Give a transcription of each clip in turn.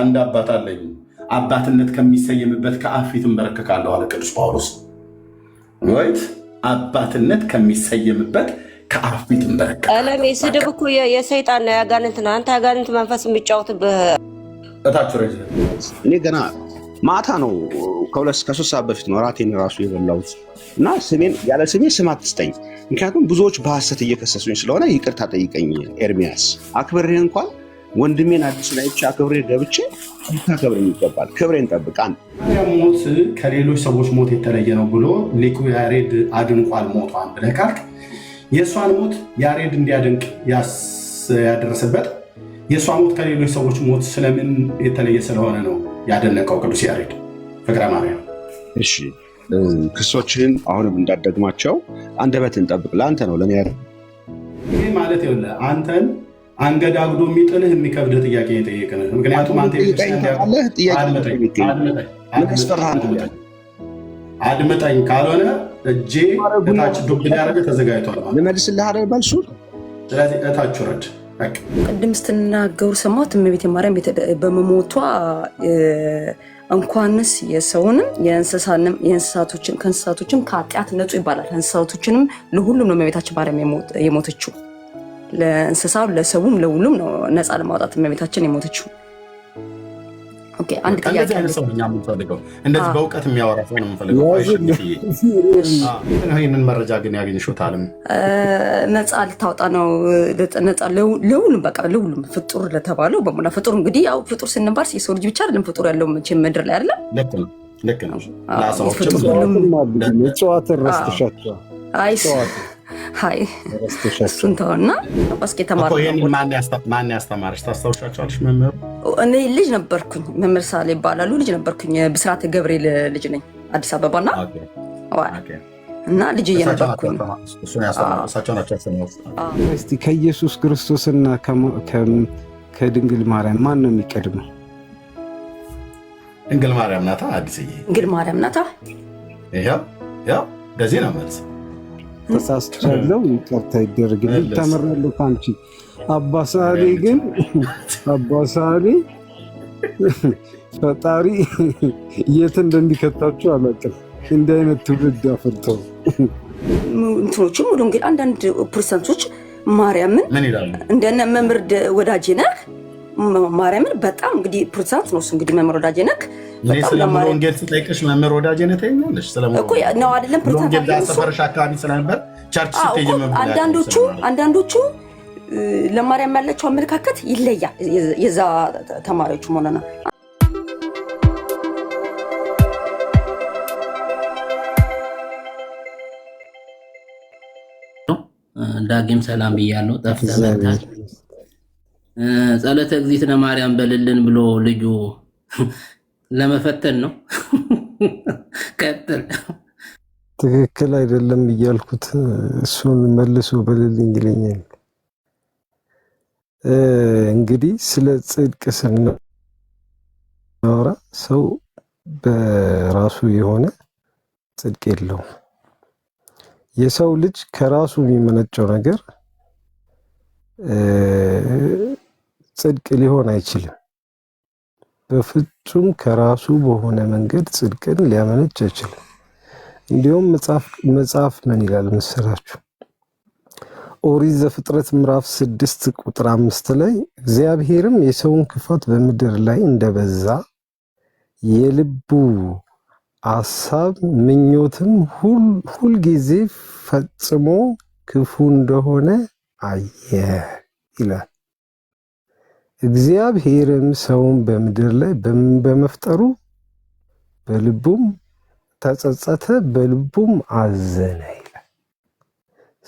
አንድ አባት አለኝ፣ አባትነት ከሚሰየምበት ከአብ ፊት እንበረከካለሁ አለ ቅዱስ ጳውሎስ። ወይት አባትነት ከሚሰየምበት ከአብ ፊት እንበረከካለሁ። አለም የስድብ እኮ የሰይጣን ነው፣ ያጋንንት ነው። አንተ ያጋንንት መንፈስ የሚጫወትብህ እታችሁ ረጅ እኔ ገና ማታ ነው ከሁለት ከሶስት ሰዓት በፊት ነው ራቴን ራሱ የበላሁት እና ስሜን ያለ ስሜ ስም አትስጠኝ፣ ምክንያቱም ብዙዎች በሐሰት እየከሰሱኝ ስለሆነ ይቅርታ ጠይቀኝ ኤርሚያስ። አክብሬ እንኳን ወንድሜን አዲሱን አይቼ አክብሬ ገብቼ ታከብረኝ ይገባል። ክብሬን ጠብቃን። ሞት ከሌሎች ሰዎች ሞት የተለየ ነው ብሎ ሊቁ ያሬድ አድንቋል ሞቷን ብለህ ካልክ የእሷን ሞት ያሬድ እንዲያደንቅ ያደረሰበት የእሷ ሞት ከሌሎች ሰዎች ሞት ስለምን የተለየ ስለሆነ ነው ያደነቀው ቅዱስ ያሬድ ፍቅረ ማርያም። እሺ ክሶችህን አሁንም እንዳትደግማቸው አንደበትን ጠብቅ። ለአንተ ነው ለእኔ ይህ ማለት ይኸውልህ አንተን አንገዳግዶ የሚጥልህ የሚከብድ ጥያቄ የጠየቅንህ። ምክንያቱም አንተ አድምጠኝ ካልሆነ እጄ እታች ዱብ ሊያደርግ ተዘጋጅቷል። ልመልስልህ አይደል መልሱ። ስለዚህ እታች ውረድ። ቅድም ስትናገሩ ሰማሁት እመቤቴ ማርያም በመሞቷ እንኳንስ የሰውንም ከእንስሳቶችም ከኃጢአት ነጹ ይባላል። እንስሳቶችንም ለሁሉም ነው እመቤታችን ማርያም የሞተችው። ለእንስሳው ለሰውም ለሁሉም ነው ነፃ ለማውጣት እመቤታችን የሞተችው። ኦኬ አንድ ጥያቄ እንደዚህ በእውቀት የሚያወራ ሰው ነው የምፈልገው። ይህንን መረጃ ግን ያገኘሽው ታለም ነፃ ልታወጣ ነው። ነፃ ለሁሉም በቃ ለሁሉም ፍጡር ለተባለው በሙላ ፍጡር እንግዲህ ያው ፍጡር ስንባል የሰው ልጅ ብቻ አይደለም ፍጡር ያለው መቼም ምድር ላይ አይደለም። ልክ ነው። እጽዋትን ረስተሻቸው ሀይ እሱን ተውና እስኪ ተማሩ። ማን ያስተማረች ታስታውሻቸዋለሽ? መምህሩ እኔ ልጅ ነበርኩኝ። መምህር ሳሌ ይባላሉ። ልጅ ነበርኩኝ። ብስራተ ገብርኤል ልጅ ነኝ አዲስ አበባና እና ልጅ እየነበርኩኝ እስቲ ከኢየሱስ ክርስቶስና ከድንግል ማርያም ማን ነው የሚቀድመው? ድንግል ማርያም ናታ። አዲስዬ ድንግል ማርያም ናታ። ያው እንደዚህ ነው መልስ። ተሳስቻለሁ፣ ይቅርታ ይደረግልኝ። ተመራለሁ ከአንቺ አባሳሌ ግን አባሳሌ ፈጣሪ የት እንደሚከታችሁ አላውቅም። እንዲህ አይነት ትውልድ አፈርተው እንትኖችም ወደ ወንጌል አንዳንድ ፕሮቴስታንቶች ማርያምን እንደነ መምህር ወዳጄ ነህ ማርያምን በጣም እንግዲህ ፕሮቴስታንት ነው እንግዲህ መምህር ወዳጄ ነህ ስለማር ወንጌል ስጠይቅሽ መምህር ወዳጄ ነህ ትይኛለሽ። ስለማር እኮ ነው አይደለም ፕሮቴስታንት ወንጌል ሰፈርሽ አካባቢ ስለነበር ቸርች ስትይ አንዳንዶቹ ለማርያም ያላቸው አመለካከት ይለያል። የዛ ተማሪዎች ሆነ ነው። ዳግም ሰላም ብያለሁ። ጠፍተህ ጸሎተ እግዚእትነ ማርያም በልልን ብሎ ልጁ ለመፈተን ነው። ቀጥል። ትክክል አይደለም እያልኩት እሱን መልሶ በልልኝ ይለኛል። እንግዲህ ስለ ጽድቅ ስናወራ ሰው በራሱ የሆነ ጽድቅ የለውም። የሰው ልጅ ከራሱ የሚመነጨው ነገር ጽድቅ ሊሆን አይችልም። በፍጹም ከራሱ በሆነ መንገድ ጽድቅን ሊያመነጭ አይችልም። እንዲሁም መጽሐፍ ምን ይላል መሰላችሁ? ኦሪት ዘፍጥረት ምዕራፍ 6 ቁጥር 5 ላይ እግዚአብሔርም የሰውን ክፋት በምድር ላይ እንደበዛ የልቡ ሐሳብ ምኞትም ሁልጊዜ ፈጽሞ ክፉ እንደሆነ አየ ይላል። እግዚአብሔርም ሰውን በምድር ላይ በመፍጠሩ በልቡም ተጸጸተ፣ በልቡም አዘነ ይላል።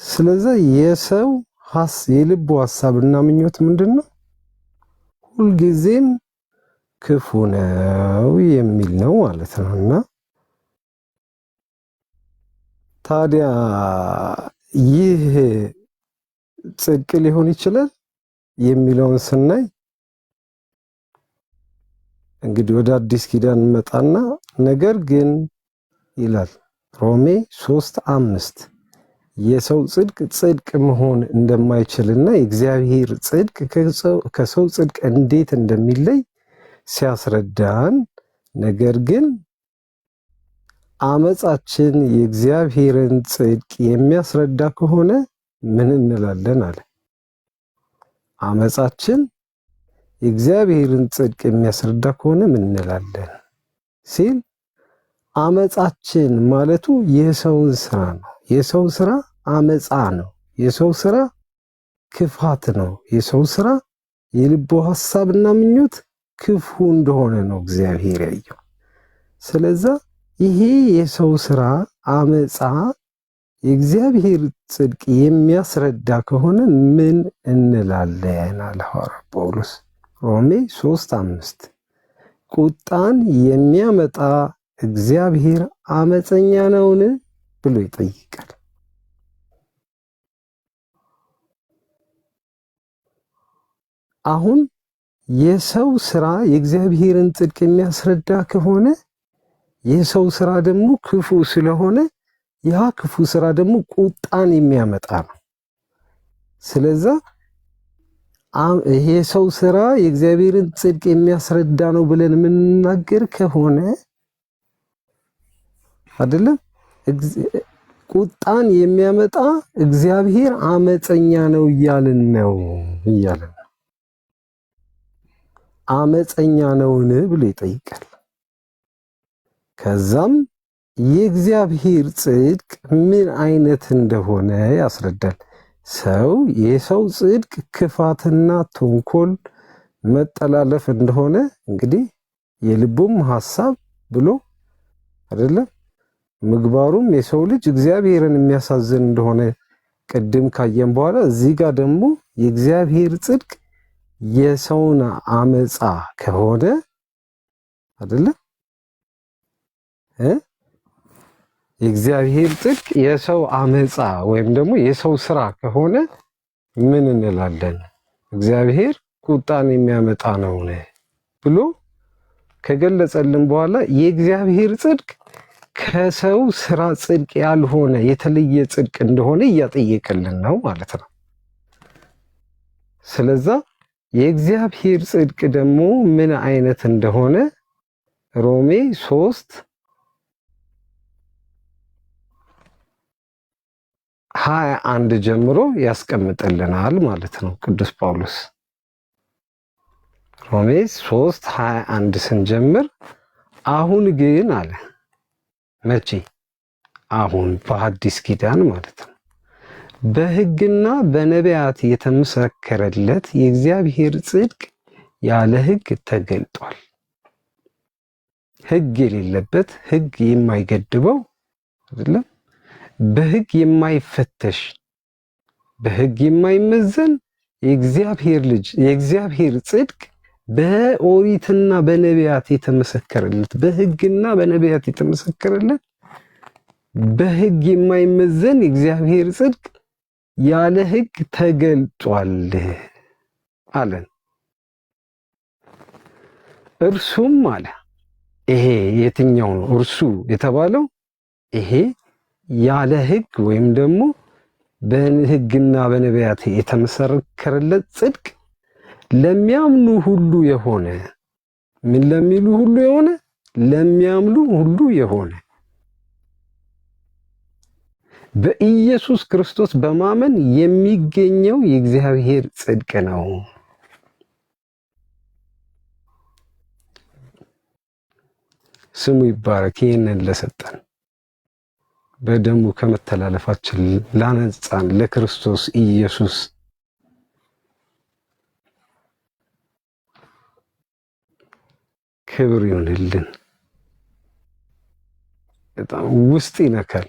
ስለዚህ የሰው የልቡ ሐሳብና ምኞት ምንድነው? ሁልጊዜም ክፉ ነው የሚል ነው ማለት ነውና ታዲያ ይህ ጽድቅ ሊሆን ይችላል የሚለውን ስናይ እንግዲህ ወደ አዲስ ኪዳን መጣና ነገር ግን ይላል ሮሜ 3:5 የሰው ጽድቅ መሆን እንደማይችልና የእግዚአብሔር ጽድቅ ከሰው ጽድቅ እንዴት እንደሚለይ ሲያስረዳን ነገር ግን አመጻችን የእግዚአብሔርን ጽድቅ የሚያስረዳ ከሆነ ምን እንላለን አለ። አመጻችን የእግዚአብሔርን ጽድቅ የሚያስረዳ ከሆነ ምን እንላለን ሲል አመጻችን ማለቱ የሰውን ስራ ነው። የሰው ስራ አመጻ ነው። የሰው ስራ ክፋት ነው። የሰው ስራ የልቡ ሐሳብና ምኞት ክፉ እንደሆነ ነው እግዚአብሔር ያየው። ስለዚህ ይሄ የሰው ስራ አመጻ የእግዚአብሔር ጽድቅ የሚያስረዳ ከሆነ ምን እንላለን አለ ሐዋርያው ጳውሎስ ሮሜ 3:5 ቁጣን የሚያመጣ እግዚአብሔር አመፀኛ ነውን ብሎ ይጠይቃል። አሁን የሰው ስራ የእግዚአብሔርን ጽድቅ የሚያስረዳ ከሆነ የሰው ስራ ደግሞ ክፉ ስለሆነ ያ ክፉ ስራ ደግሞ ቁጣን የሚያመጣ ነው። ስለዚህ ይሄ ሰው ስራ የእግዚአብሔርን ጽድቅ የሚያስረዳ ነው ብለን የምንናገር ከሆነ አይደለም ቁጣን የሚያመጣ እግዚአብሔር አመፀኛ ነው እያልን ነው አመፀኛ ነውን ብሎ ይጠይቃል። ከዛም የእግዚአብሔር ጽድቅ ምን አይነት እንደሆነ ያስረዳል። የሰው ጽድቅ ክፋትና ተንኮል መጠላለፍ እንደሆነ እንግዲህ የልቡም ሐሳብ ብሎ አይደለም ምግባሩም የሰው ልጅ እግዚአብሔርን የሚያሳዝን እንደሆነ ቅድም ካየን በኋላ እዚህ ጋር ደግሞ የእግዚአብሔር ጽድቅ የሰውን አመጻ ከሆነ አይደለም የእግዚአብሔር ጽድቅ የሰው አመጻ ወይም ደግሞ የሰው ስራ ከሆነ ምን እንላለን? እግዚአብሔር ቁጣን የሚያመጣ ነው ብሎ ከገለጸልን በኋላ የእግዚአብሔር ጽድቅ ከሰው ስራ ጽድቅ ያልሆነ የተለየ ጽድቅ እንደሆነ እያጠየቀልን ነው ማለት ነው። ስለዚህ የእግዚአብሔር ጽድቅ ደግሞ ምን አይነት እንደሆነ ሮሜ 3:21 ጀምሮ ያስቀምጥልናል ማለት ነው ቅዱስ ጳውሎስ። ሮሜ 3:21 ስንጀምር አሁን ግን አለ መቼ? አሁን በሐዲስ ኪዳን ማለት ነው በሕግና በነቢያት የተመሰከረለት የእግዚአብሔር ጽድቅ ያለ ሕግ ተገልጧል። ሕግ የሌለበት ሕግ የማይገድበው አይደለም በሕግ የማይፈተሽ በሕግ የማይመዘን የእግዚአብሔር ጽድቅ በኦሪትና በነቢያት የተመሰከረለት በሕግና በነቢያት የተመሰከረለት በሕግ የማይመዘን የእግዚአብሔር ጽድቅ ያለ ሕግ ተገልጧል አለን። እርሱም አለ ይሄ የትኛው ነው እርሱ የተባለው? ይሄ ያለ ሕግ ወይም ደግሞ በሕግና በነቢያት የተመሰከረለት ጽድቅ ለሚያምኑ ሁሉ የሆነ ምን ለሚሉ ሁሉ የሆነ ለሚያምኑ ሁሉ የሆነ በኢየሱስ ክርስቶስ በማመን የሚገኘው የእግዚአብሔር ጽድቅ ነው። ስሙ ይባረክ። ይህንን ለሰጠን በደሙ ከመተላለፋችን ላነጻን ለክርስቶስ ኢየሱስ ክብር ይሁንልን። በጣም ውስጥ ይነካል።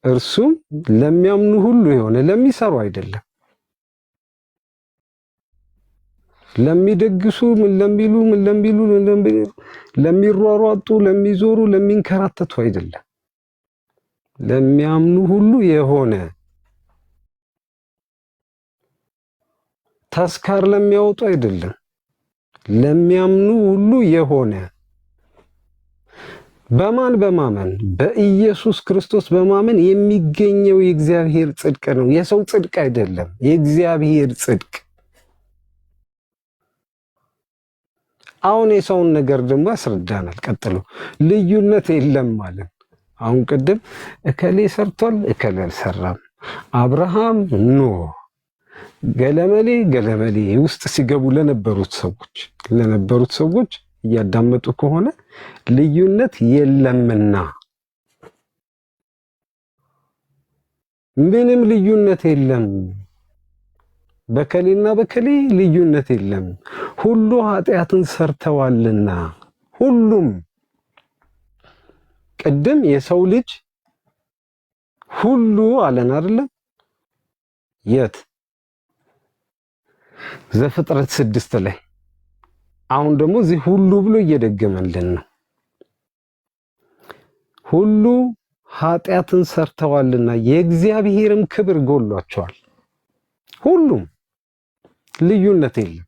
እርሱም ለሚያምኑ ሁሉ የሆነ ለሚሰሩ አይደለም፣ ለሚደግሱ ምን ለሚሉ ለሚሯሯጡ ለሚዞሩ ለሚንከራተቱ አይደለም፣ ለሚያምኑ ሁሉ የሆነ ተስካር ለሚያወጡ አይደለም፣ ለሚያምኑ ሁሉ የሆነ በማመን በኢየሱስ ክርስቶስ በማመን የሚገኘው የእግዚአብሔር ጽድቅ ነው። የሰው ጽድቅ አይደለም፣ የእግዚአብሔር ጽድቅ። አሁን የሰውን ነገር ደግሞ ያስረዳናል። ቀጥሎ ልዩነት የለም ማለት አሁን ቅድም እከሌ ሰርቷል እከሌ አልሰራም፣ አብርሃም ኖህ ገለመሌ ውስጥ ሲገቡ ለነበሩት ሰዎች እያዳመጡ ከሆነ ልዩነት የለምና ምንም ልዩነት የለም። በከሌና በከሌ ልዩነት የለም። ሁሉ ኃጢአትን ሰርተዋልና ሁሉም ቅድም የሰው ልጅ ሁሉ አለን አይደለም? የት ዘፍጥረት 6 ላይ አሁን ደግሞ እዚህ ሁሉ ብሎ እየደገመልን ነው። ሁሉ ኃጢአትን ሰርተዋልና የእግዚአብሔርም ክብር ጎሏቸዋል። ሁሉም ልዩነት የለም።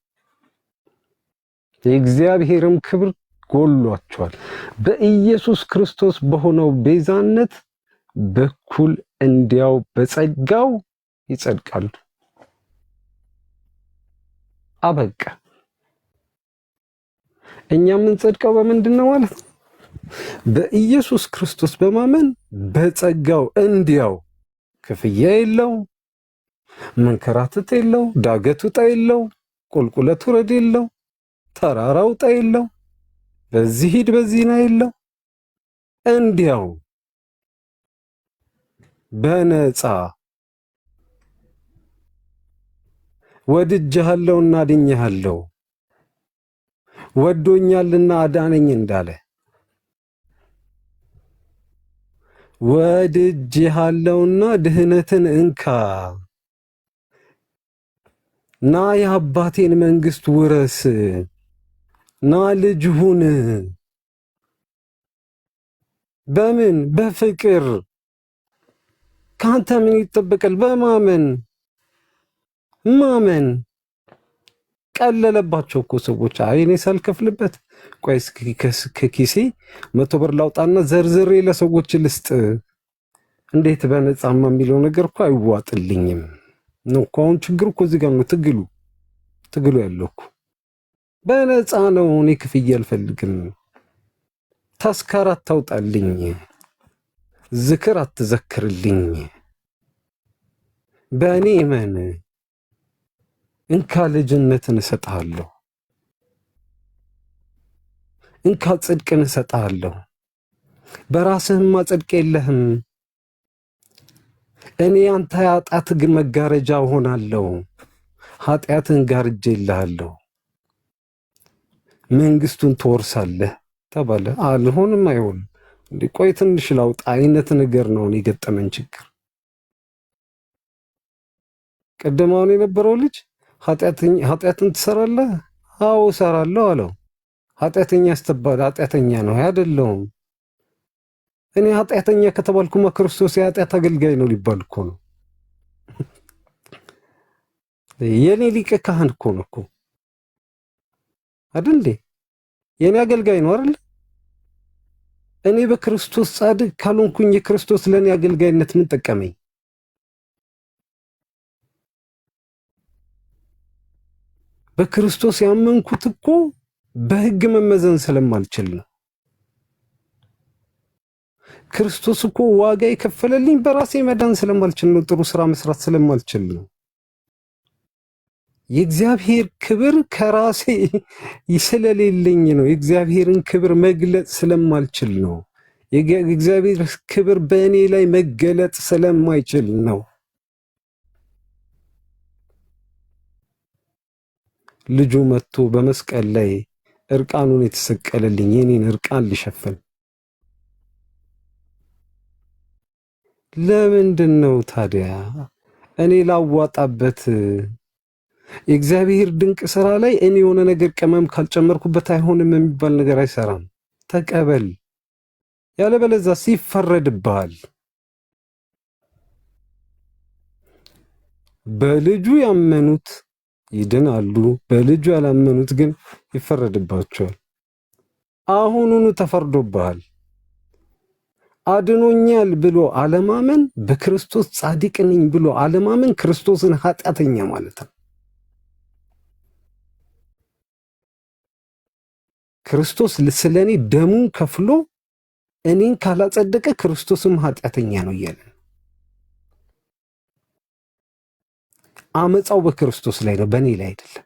የእግዚአብሔርም ክብር ጎሏቸዋል። በኢየሱስ ክርስቶስ በሆነው ቤዛነት በኩል እንዲያው በጸጋው ይጸድቃሉ። አበቃ። እኛ የምንጸድቀው በምንድን ነው ማለት ነው? በኢየሱስ ክርስቶስ በማመን በጸጋው እንዲያው ክፍያ የለው፣ መንከራተት የለው፣ ዳገት ውጣ የለው፣ ቁልቁለት ውረድ የለው፣ ተራራ ውጣ የለው፣ በዚህ ሂድ በዚህ ና የለው፣ እንዲያው በነፃ ወድጄሃለሁና አድኜሃለሁ፣ ወዶኛልና አዳነኝ እንዳለ ወድጄሃለሁና ድህነትን እንካ ና የአባቴን መንግስት ውረስ ና ልጅ ሁን። በምን በፍቅር ካንተ ምን ይጠበቃል? በማመን ማመን ቀለለባቸው እኮ ሰዎች። አይ እኔ ሳልከፍልበት ቆይ ከኪሴ 100 ብር ላውጣና ዘርዝሬ ለሰዎች ልስጥ እንዴት በነፃማ የሚለው ነገር እኮ አይዋጥልኝም ነው እኮ። አሁን ችግሩ እኮ እዚህ ጋር ነው። ትግሉ ያለው እኮ በነፃ ነው። እኔ ክፍያ አልፈልግም። ተስካር አታውጣልኝ፣ ዝክር አትዘክርልኝ። በእኔ እመን፣ እንካ ልጅነትን እሰጥሃለሁ፣ እንካ ጽድቅን እሰጥሃለሁ። በራስህማ ጽድቅ የለህም። እኔ አንተ ኃጢአት መጋረጃ ሆናለሁ፣ ኃጢአትን ጋርጄልሃለሁ፣ መንግስቱን ትወርሳለህ ተባለ። አልሆንም፣ አይሆንም። ቆይ ትንሽ ላውጣ አይነት ነገር ነው የገጠመን ችግር። ቀደማውን የነበረው ልጅ ኃጢአትን ትሰራለህ? አዎ እሰራለሁ አለው። ኃጢአተኛ ስተባል ኃጢአተኛ ነው አይደለሁም። እኔ ኃጢአተኛ ከተባልኩማ ክርስቶስ የኃጢአት አገልጋይ ነው ሊባል እኮ ነው። የኔ ሊቀ ካህን እኮ ነው እኮ አይደል? የኔ አገልጋይ ነው አይደል? እኔ በክርስቶስ ጻድቅ ካልሆንኩኝ የክርስቶስ ለኔ አገልጋይነት ምን ጠቀመኝ? በክርስቶስ ያመንኩት እኮ በሕግ መመዘን ስለማልችል ነው። ክርስቶስ እኮ ዋጋ የከፈለልኝ በራሴ መዳን ስለማልችል ነው። ጥሩ ስራ መስራት ስለማልችል ነው። የእግዚአብሔር ክብር ከራሴ ስለሌለኝ ነው። የእግዚአብሔርን ክብር መግለጽ ስለማልችል ነው። የእግዚአብሔር ክብር በእኔ ላይ መገለጥ ስለማይችል ነው። ልጁ መጥቶ በመስቀል ላይ እርቃኑን የተሰቀለልኝ የኔን እርቃን ሊሸፍን ለምንድን ነው ታዲያ እኔ ላዋጣበት? የእግዚአብሔር ድንቅ ስራ ላይ እኔ የሆነ ነገር ቅመም ካልጨመርኩበት አይሆንም የሚባል ነገር አይሰራም። ተቀበል፣ ያለበለዚያ ይፈረድብሃል። በልጁ ያመኑት ይድናሉ፣ በልጁ ያላመኑት ግን ይፈረድባቸዋል። አሁኑኑ ተፈርዶብሃል። አድኖኛል ብሎ አለማመን፣ በክርስቶስ ጻድቅ ነኝ ብሎ አለማመን ክርስቶስን ኃጢአተኛ ማለት ነው። ክርስቶስ ስለኔ ደሙን ከፍሎ እኔን ካላጸደቀ ክርስቶስም ኃጢአተኛ ነው እያለ አመፃው በክርስቶስ ላይ ነው፣ በእኔ ላይ አይደለም።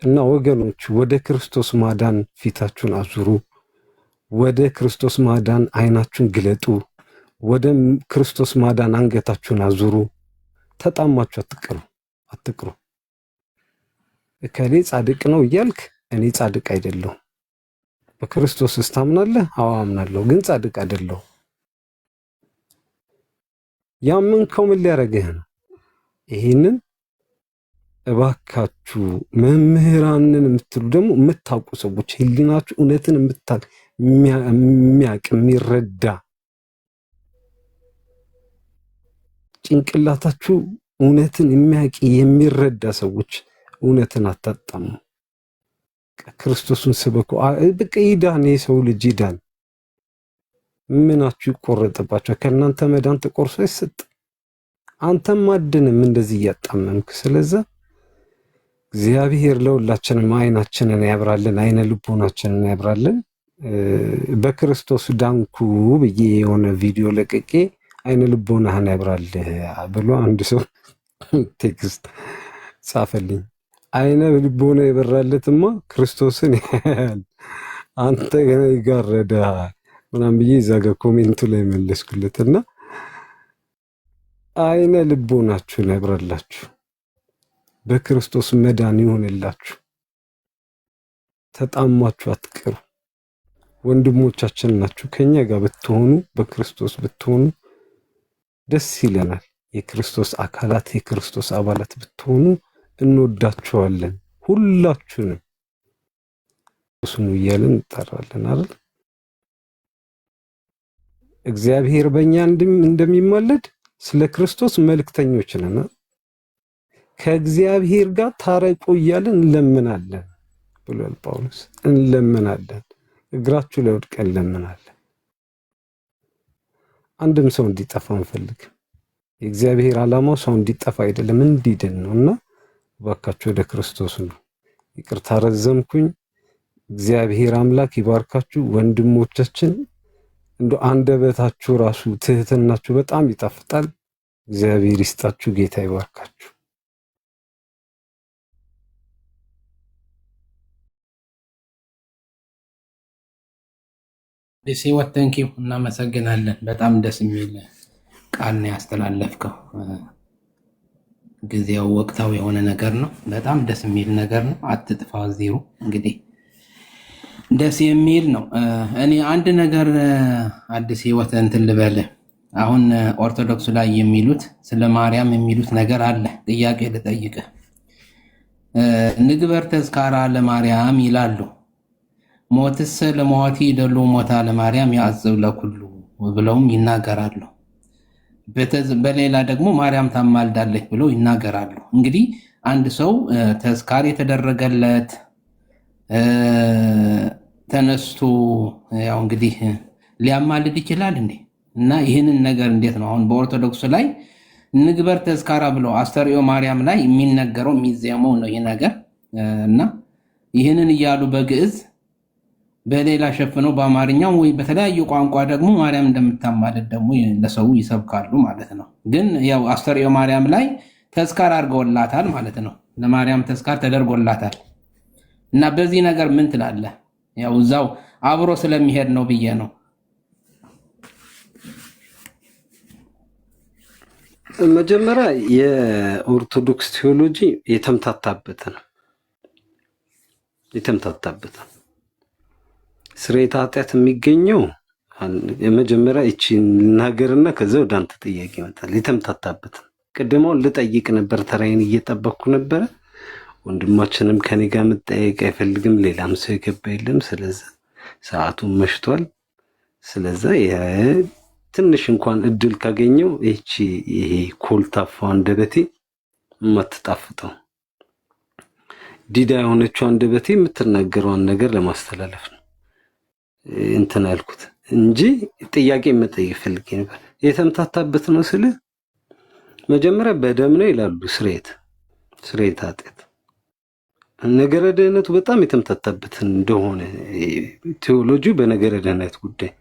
እና ወገኖች ወደ ክርስቶስ ማዳን ፊታችሁን አዙሩ። ወደ ክርስቶስ ማዳን አይናችሁን ግለጡ። ወደ ክርስቶስ ማዳን አንገታችሁን አዙሩ። ተጣማችሁ አትቅሩ። እከሌ ጻድቅ ነው እያልክ እኔ ጻድቅ አይደለሁም። በክርስቶስ ታምናለህ? አዎ አምናለሁ፣ ግን ጻድቅ አይደለሁም። ያመንከው ምን ሊያደርግህ ነው? ይህንን እባካችሁ መምህራንን የምትሉ ደግሞ የምታውቁ ሰዎች ህሊናችሁ እውነትን የሚያውቅ የሚረዳ ጭንቅላታችሁ እውነትን የሚያውቅ የሚረዳ ሰዎች እውነትን አታጣሙ። ክርስቶስን ስበኩ። በቃ ይዳን፣ የሰው ልጅ ይዳን። ምናችሁ ይቆረጥባቸው? ከእናንተ መዳን ተቆርሶ አይሰጥ። አንተም አድንም እንደዚህ እያጣመምክ። ስለዛ እግዚአብሔር ለሁላችንም አይናችንን ያብራልን፣ አይነ ልቦናችንን ያብራልን። በክርስቶስ ዳንኩ ብዬ የሆነ ቪዲዮ ለቅቄ አይነ ልቦናህን ያብራልህ ብሎ አንድ ሰው ቴክስት ጻፈልኝ። አይነ ልቦና የበራለትማ ክርስቶስን ያያል፣ አንተ ገና ይጋረዳል ምናምን ብዬ እዛ ጋ ኮሜንቱ ላይ መለስኩለትና አይነ ልቦናችሁን ያብራላችሁ፣ በክርስቶስ መዳን ይሆንላችሁ። ተጣማችሁ አትቅሩ። ወንድሞቻችን ናችሁ። ከኛ ጋር ብትሆኑ፣ በክርስቶስ ብትሆኑ ደስ ይለናል። የክርስቶስ አካላት፣ የክርስቶስ አባላት ብትሆኑ እንወዳችኋለን። ሁላችሁንም ስሙ እያልን እንጠራለን አይደል? እግዚአብሔር በእኛ እንደሚማለድ ስለ ክርስቶስ መልእክተኞች ነን። ከእግዚአብሔር ጋር ታረቁ እያልን እንለምናለን ብሏል ጳውሎስ። እንለምናለን፣ እግራችሁ ላይ ወድቀን እንለምናለን። አንድም ሰው እንዲጠፋ አንፈልግም። የእግዚአብሔር ዓላማው ሰው እንዲጠፋ አይደለም፣ እንዲድን ነውና እባካችሁ ወደ ክርስቶስ ነው። ይቅርታ ረዘምኩኝ። እግዚአብሔር አምላክ ይባርካችሁ ወንድሞቻችን። እንደ አንደበታችሁ ራሱ ትህትናችሁ በጣም ይጣፍጣል። እግዚአብሔር ይስጣችሁ። ጌታ ይባርካችሁ። ደስ ይወት ተንኪው። እናመሰግናለን። በጣም ደስ የሚል ቃል ነው ያስተላለፍከው። ጊዜው ወቅታዊ የሆነ ነገር ነው። በጣም ደስ የሚል ነገር ነው። አትጥፋ ዜሮ እንግዲህ ደስ የሚል ነው። እኔ አንድ ነገር አዲስ ህይወት እንትን ልበል። አሁን ኦርቶዶክስ ላይ የሚሉት ስለ ማርያም የሚሉት ነገር አለ። ጥያቄ ልጠይቅ። ንግበር ተዝካራ ለማርያም ይላሉ። ሞትስ ለሞቲ ደሉ ሞታ ለማርያም ያዕዝብ ለኩሉ ብለውም ይናገራሉ። በሌላ ደግሞ ማርያም ታማልዳለች ብለው ይናገራሉ። እንግዲህ አንድ ሰው ተዝካር የተደረገለት ተነስቶ ያው እንግዲህ ሊያማልድ ይችላል እንዴ? እና ይህንን ነገር እንዴት ነው አሁን በኦርቶዶክስ ላይ ንግበር ተዝካራ ብለው አስተርእዮ ማርያም ላይ የሚነገረው የሚዜመው ነው ይህ ነገር። እና ይህንን እያሉ በግዕዝ በሌላ ሸፍነው በአማርኛው ወይ በተለያዩ ቋንቋ ደግሞ ማርያም እንደምታማልድ ደግሞ ለሰው ይሰብካሉ ማለት ነው። ግን ያው አስተርእዮ ማርያም ላይ ተዝካር አድርገውላታል ማለት ነው። ለማርያም ተዝካር ተደርጎላታል። እና በዚህ ነገር ምን ትላለህ? ያው እዛው አብሮ ስለሚሄድ ነው ብዬ ነው። መጀመሪያ የኦርቶዶክስ ቴዎሎጂ የተምታታበት ነው። ስርየተ ኃጢአት የሚገኘው የመጀመሪያ እቺን ልናገርና ከዛ ወደ አንተ ጥያቄ ይመጣል። የተምታታበት ቅድመውን ልጠይቅ ነበር፣ ተራዬን እየጠበቅኩ ነበረ። ወንድማችንም ከኔ ጋር መጠየቅ አይፈልግም፣ ሌላም ሰው የገባ የለም። ስለዛ ሰዓቱን መሽቷል። ስለዛ ትንሽ እንኳን እድል ካገኘው ይሄ ኮልታፋው አንደበቴ የማትጣፍጠው ዲዳ የሆነችው አንደበቴ የምትናገረውን ነገር ለማስተላለፍ ነው እንትን ያልኩት እንጂ ጥያቄ መጠየቅ ፈልጌ ነበር። የተምታታበት ነው ስለ መጀመሪያ በደም ነው ይላሉ። ስርየት ኃጢአት ነገረ ድህነቱ በጣም የተምታታበት እንደሆነ ቴዎሎጂ በነገረ ድህነት ጉዳይ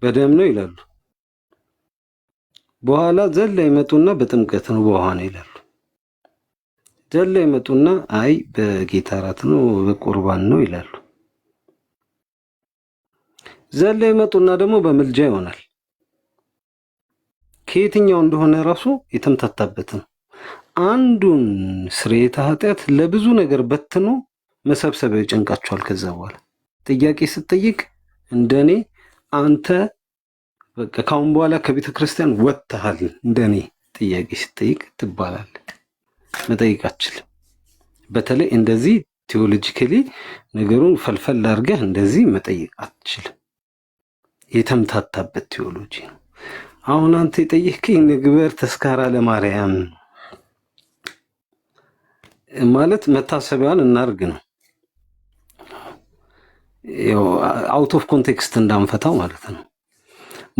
በደም ነው ይላሉ። በኋላ ዘላ ይመጡና በጥምቀት ነው በውሃ ነው ይላሉ። ዘላ ይመጡና አይ በጌታ እራት ነው በቁርባን ነው ይላሉ። ዘላ ይመጡና ደግሞ በምልጃ ይሆናል። ከየትኛው እንደሆነ ራሱ የተምታታበት ነው። አንዱን ስርየተ ኃጢአት ለብዙ ነገር በትኖ መሰብሰቢያ ይጨንቃቸዋል። ከዛ በኋላ ጥያቄ ስትጠይቅ እንደኔ አንተ በቃ ካሁን በኋላ ከቤተ ክርስቲያን ወጥተሃል እንደኔ ጥያቄ ስትጠይቅ ትባላለህ። መጠይቅ አትችልም። በተለይ እንደዚህ ቴዎሎጂካሊ ነገሩን ፈልፈል አድርገህ እንደዚህ መጠየቅ አትችልም። የተምታታበት ቴዎሎጂ ነው። አሁን አንተ የጠየቅከኝ ንግበር ተስካራ ለማርያም ማለት መታሰቢያን እናርግ ነው። ያው አውት ኦፍ ኮንቴክስት እንዳንፈታው ማለት ነው።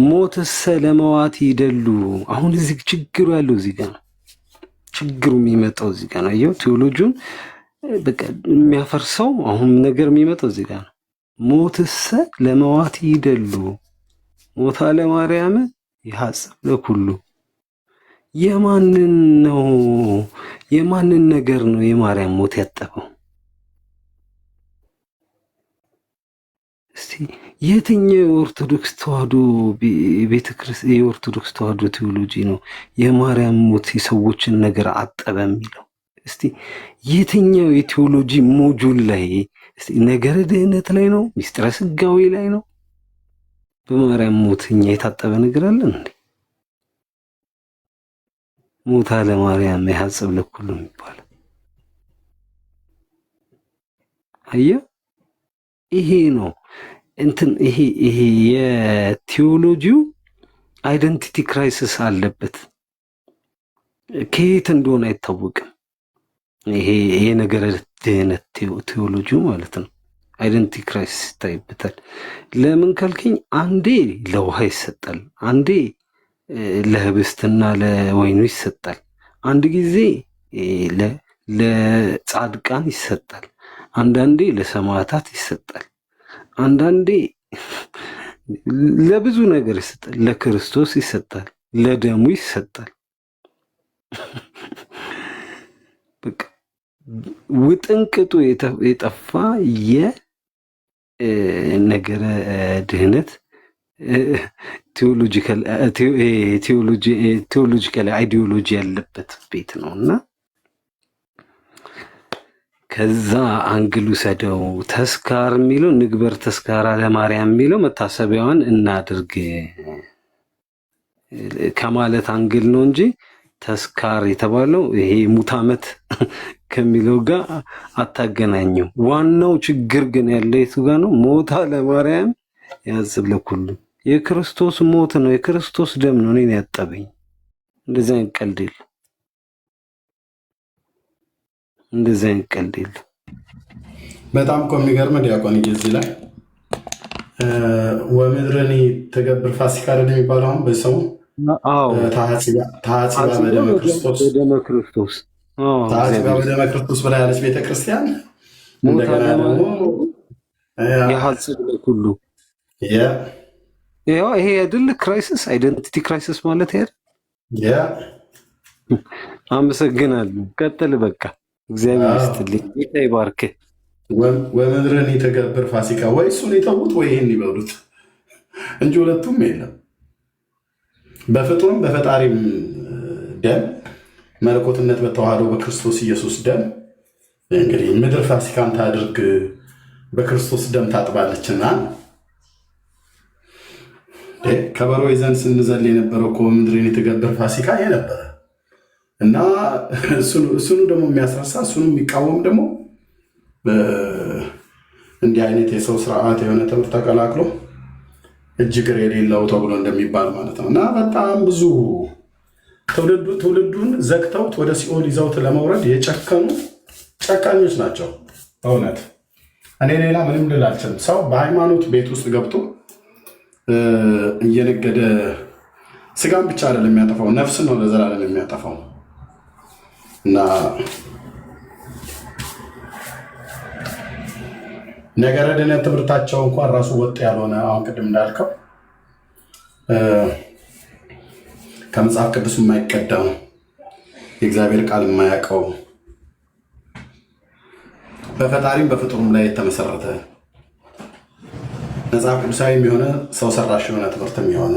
ሞትሰ ለመዋት ይደሉ። አሁን እዚህ ችግሩ ያለው እዚህ ጋር ነው። ችግሩ የሚመጣው እዚህ ጋር ነው። አየው ቴዎሎጂውን በቃ የሚያፈርሰው አሁን ነገር የሚመጣው እዚህ ጋር ነው። ሞትሰ ለመዋት ይደሉ ሞታ ለማርያም ይሐጽብ ለኩሉ። የማንን ነው የማንን ነገር ነው የማርያም ሞት ያጠበው? እስቲ የትኛው የኦርቶዶክስ ተዋህዶ ቤተክርስቲያን የኦርቶዶክስ ተዋህዶ ቴዎሎጂ ነው የማርያም ሞት የሰዎችን ነገር አጠበ የሚለው? እስቲ የትኛው የቴዎሎጂ ሞጁል ላይ እስቲ ነገረ ድህነት ላይ ነው? ሚስጥረ ስጋዌ ላይ ነው? በማርያም ሞት እኛ የታጠበ ነገር አለን እንዴ? ሞታ ለማርያም ይሐጽብ ለኩሉ የሚባለው አየህ፣ ይሄ ነው እንትን ይሄ የቴዎሎጂው አይደንቲቲ ክራይሲስ አለበት። ከየት እንደሆነ አይታወቅም። ይሄ የነገረ ድህነት ቴዎሎጂው ማለት ነው። አይደንቲቲ ክራይሲስ ይታይበታል። ለምን ካልከኝ አንዴ ለውሃ ይሰጣል፣ አንዴ ለህብስትና ለወይኑ ይሰጣል፣ አንድ ጊዜ ለጻድቃን ይሰጣል፣ አንዳንዴ ለሰማዕታት ይሰጣል፣ አንዳንዴ ለብዙ ነገር ይሰጣል። ለክርስቶስ ይሰጣል፣ ለደሙ ይሰጣል። በቃ ውጥንቅጡ የጠፋ የነገረ ድህነት ቴዎሎጂካል አይዲዮሎጂ ያለበት ቤት ነው እና ከዛ አንግሉ ሰደው ተስካር የሚለው ንግበር ተስካራ ለማርያም የሚለው መታሰቢያዋን እናድርግ ከማለት አንግል ነው እንጂ ተስካር የተባለው ይሄ ሙት ዓመት ከሚለው ጋር አታገናኘው። ዋናው ችግር ግን ያለ የቱ ጋር ነው? ሞታ ለማርያም ያጽብ ለኩሉ የክርስቶስ ሞት ነው፣ የክርስቶስ ደም ነው እኔን ያጠበኝ። እንደዚህ አይነት ቀልድ የለም። እንደዚህ አይነት ቀልድ የለም። በጣም እኮ የሚገርም ዲያቆን እዚህ ላይ ወምድረኒ ተገብር ፋሲካ አይደል የሚባለው አሁን በሰው ታሐጽባ በደመ ክርስቶስ ታሐጽባ በደመ ክርስቶስ ብላ ያለች ቤተክርስቲያን እንደገና ደግሞ የሐጽብ ለኩሉ ይሄ አይደል ክራይሲስ፣ አይደንቲቲ ክራይሲስ ማለት አይደል? አመሰግናለሁ። ቀጥል በቃ እግዚአብሔር ይስጥልኝ፣ ጌታ ይባርክ። ወምድርን የተገብር ፋሲካ ወይ እሱን የተዉት ወይ ይህን ይበሉት እንጂ ሁለቱም የለም። በፍጡርም በፈጣሪም ደም መለኮትነት በተዋህዶ በክርስቶስ ኢየሱስ ደም እንግዲህ ምድር ፋሲካን ታድርግ በክርስቶስ ደም ታጥባለችና ከበሮ ይዘን ስንዘል የነበረው እኮ ምድርን የተገብር ፋሲካ የነበረ እና እሱኑ ደግሞ የሚያስረሳ እሱኑ የሚቃወም ደግሞ እንዲህ አይነት የሰው ስርዓት የሆነ ትምህርት ተቀላቅሎ እጅግር የሌለው ተብሎ እንደሚባል ማለት ነው። እና በጣም ብዙ ትውልዱን ዘግተውት ወደ ሲኦል ይዘውት ለመውረድ የጨከኑ ጨካኞች ናቸው። በእውነት እኔ ሌላ ምንም ልል አልችልም። ሰው በሃይማኖት ቤት ውስጥ ገብቶ እየነገደ ስጋን ብቻ አይደለም የሚያጠፋው፣ ነፍስን ነው ለዘላለም የሚያጠፋው። እና ነገረ ድነት ትምህርታቸው እንኳን ራሱ ወጥ ያልሆነ አሁን ቅድም እንዳልከው ከመጽሐፍ ቅዱስ የማይቀዳው የእግዚአብሔር ቃል የማያውቀው በፈጣሪም በፍጡሩም ላይ የተመሰረተ መጽሐፍ ቅዱሳዊ የሆነ ሰው ሰራሽ የሆነ ትምህርትም የሆነ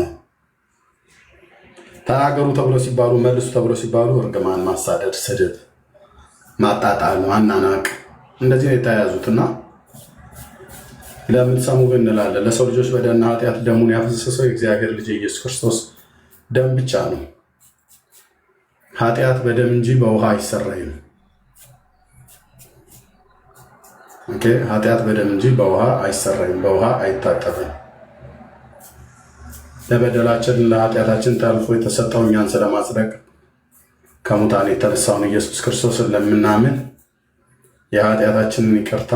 ተናገሩ ተብሎ ሲባሉ መልሱ ተብሎ ሲባሉ እርግማን፣ ማሳደድ፣ ስድብ፣ ማጣጣል፣ ማናናቅ እንደዚህ ነው የተያያዙትና ለምን ሰሙ ግን እንላለን። ለሰው ልጆች በደልና ኃጢአት ደሙን ያፈሰሰው የእግዚአብሔር ልጅ ኢየሱስ ክርስቶስ ደም ብቻ ነው። ኃጢአት በደም እንጂ በውሃ አይሰረይም። ኦኬ፣ ኃጢአት በደም እንጂ በውሃ አይሰረይም፣ በውሃ አይታጠብም። ለበደላችን ለኃጢአታችን ተላልፎ የተሰጠው እኛን ስለማጽደቅ ከሙታን የተነሳውን ኢየሱስ ክርስቶስን ለምናምን የኃጢአታችንን ይቅርታ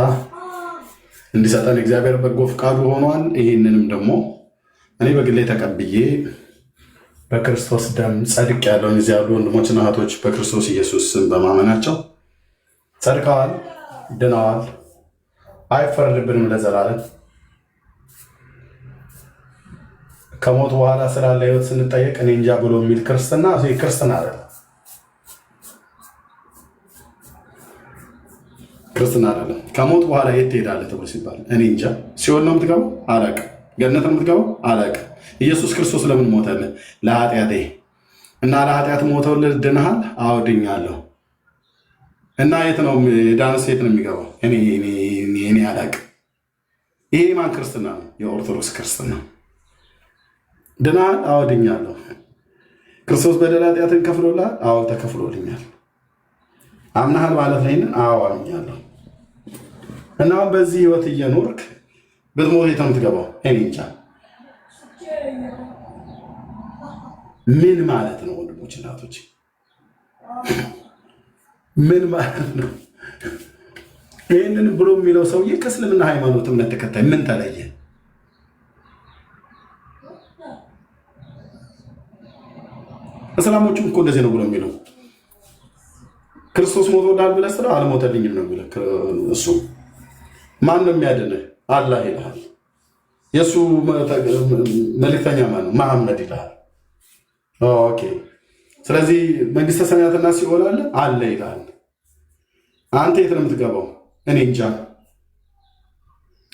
እንዲሰጠን እግዚአብሔር በጎ ፈቃዱ ሆኗል። ይህንንም ደግሞ እኔ በግሌ ተቀብዬ በክርስቶስ ደም ጸድቅ ያለውን እዚህ ያሉ ወንድሞችና እህቶች በክርስቶስ ኢየሱስ ስም በማመናቸው ጸድቀዋል፣ ድነዋል፣ አይፈረድብንም ለዘላለም። ከሞት በኋላ ስላለ ህይወት ስንጠየቅ እኔ እንጃ ብሎ የሚል ክርስትና ክርስትና አይደለም። ክርስትና አይደለም። ከሞት በኋላ የት ትሄዳለህ ተብሎ ሲባል እኔ እንጃ። ሲኦል ነው የምትገባው? አላውቅም። ገነት ነው የምትገባው? አላውቅም። ኢየሱስ ክርስቶስ ለምን ሞተልህ? ለኃጢአቴ እና ለኃጢአት ሞተውልህ ድነሃል? አዎ ድኛለሁ። እና የት ነው ዳንስ? የት ነው የሚገባው? እኔ አላውቅም። ይሄ ማን ክርስትና ነው? የኦርቶዶክስ ክርስትና። ድነሃል? አዎ ድኛለሁ። ክርስቶስ በደል ኃጢአትን ከፍሎልሃል? አዎ ተከፍሎልኛል። አምናሃል ማለት ላይ? አዎ አምኛለሁ። እና በዚህ ህይወት እየኖርክ ብትሞት የት ነው የምትገባው? እኔ እንጃ። ምን ማለት ነው ወንድሞች እናቶች? ምን ማለት ነው? ይህንን ብሎ የሚለው ሰውዬ ከእስልምና ሃይማኖት እምነት ተከታይ ምን ተለየ? እስላሞቹም እኮ እንደዚህ ነው ብሎ የሚለው ክርስቶስ ሞቶልሃል ብለህ ስለው አልሞተልኝም ነው የሚለው። እሱ ማን ነው የሚያድንህ? አላህ ይልሃል። የእሱ መልእክተኛ ማን ነው? መሐመድ ይልሃል። ኦኬ። ስለዚህ መንግስተ ሰማያትና ሲኦል አለ ይልሃል። አንተ የት ነው የምትገባው? እኔ እንጃ።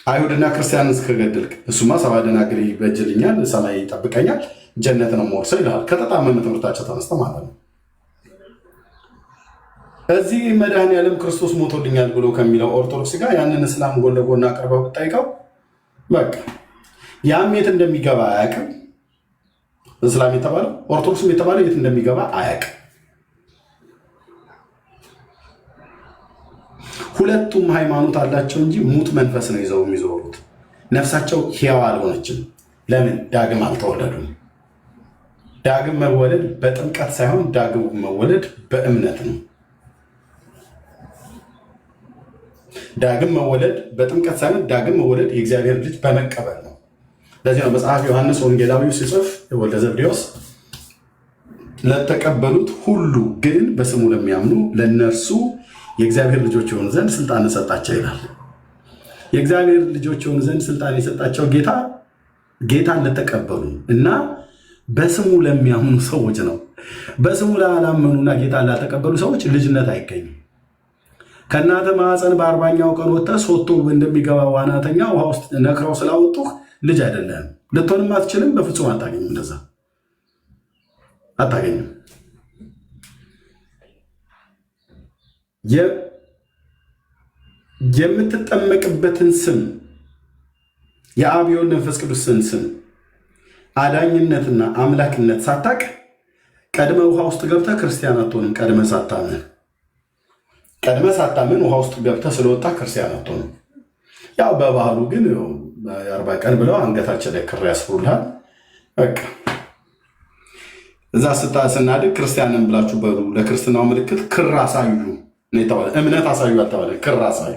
አይሁድና ክርስቲያንን እስከገደልክ እሱማ ሰባ ደናግል ይበጅልኛል፣ ሰማይ ይጠብቀኛል፣ ጀነት ነው የምወርሰው ይልሃል። ከተጣመመ ትምህርታቸው ተነስተ ማለት ነው። እዚህ መድኃኔዓለም ክርስቶስ ሞቶልኛል ብሎ ከሚለው ኦርቶዶክስ ጋር ያንን እስላም ጎን ለጎን አቅርበው ብጠይቀው በቃ ያም የት እንደሚገባ አያውቅም። እስላም የተባለው ኦርቶዶክስም የተባለው የት እንደሚገባ አያውቅም። ሁለቱም ሃይማኖት አላቸው እንጂ ሙት መንፈስ ነው ይዘው የሚዞሩት። ነፍሳቸው ሕያው አልሆነችም። ለምን? ዳግም አልተወለዱም። ዳግም መወለድ በጥምቀት ሳይሆን ዳግም መወለድ በእምነት ነው። ዳግም መወለድ በጥምቀት ሳይሆን ዳግም መወለድ የእግዚአብሔር ልጅ በመቀበል ነው። ለዚህ ነው መጽሐፍ ዮሐንስ ወንጌላዊው ሲጽፍ ወልደ ዘብዴዎስ ለተቀበሉት ሁሉ ግን በስሙ ለሚያምኑ ለነርሱ የእግዚአብሔር ልጆች የሆኑ ዘንድ ስልጣን ሰጣቸው ይላል። የእግዚአብሔር ልጆች የሆኑ ዘንድ ስልጣን የሰጣቸው ጌታን ለተቀበሉ እና በስሙ ለሚያምኑ ሰዎች ነው። በስሙ ላላመኑና ጌታን ላልተቀበሉ ሰዎች ልጅነት አይገኝም። ከእናተ ማዕፀን በ40ኛው ቀን ወጥተህ ሶቶ እንደሚገባ ዋናተኛ ውሃ ውስጥ ነክረው ስላወጡህ ልጅ አይደለም። ልትሆንም አትችልም። በፍጹም አታገኝም። እንደዛ አታገኝም። የምትጠመቅበትን ስም የአብ የወልድ መንፈስ ቅዱስን ስም አዳኝነትና አምላክነት ሳታቅ ቀድመ ውሃ ውስጥ ገብተህ ክርስቲያን አትሆንም። ቀድመ ሳታምን ውሃ ውስጥ ገብተህ ስለወጣ ክርስቲያን አትሆንም። ያው በባህሉ ግን 40 ቀን ብለው አንገታቸው ላይ ክር ያስሩልሃል። በቃ እዛ ስናድግ ክርስቲያንን ብላችሁ በሉ ለክርስትናው ምልክት ክር አሳዩ የተባለ እምነት አሳዩ አልተባለ፣ ክር አሳዩ።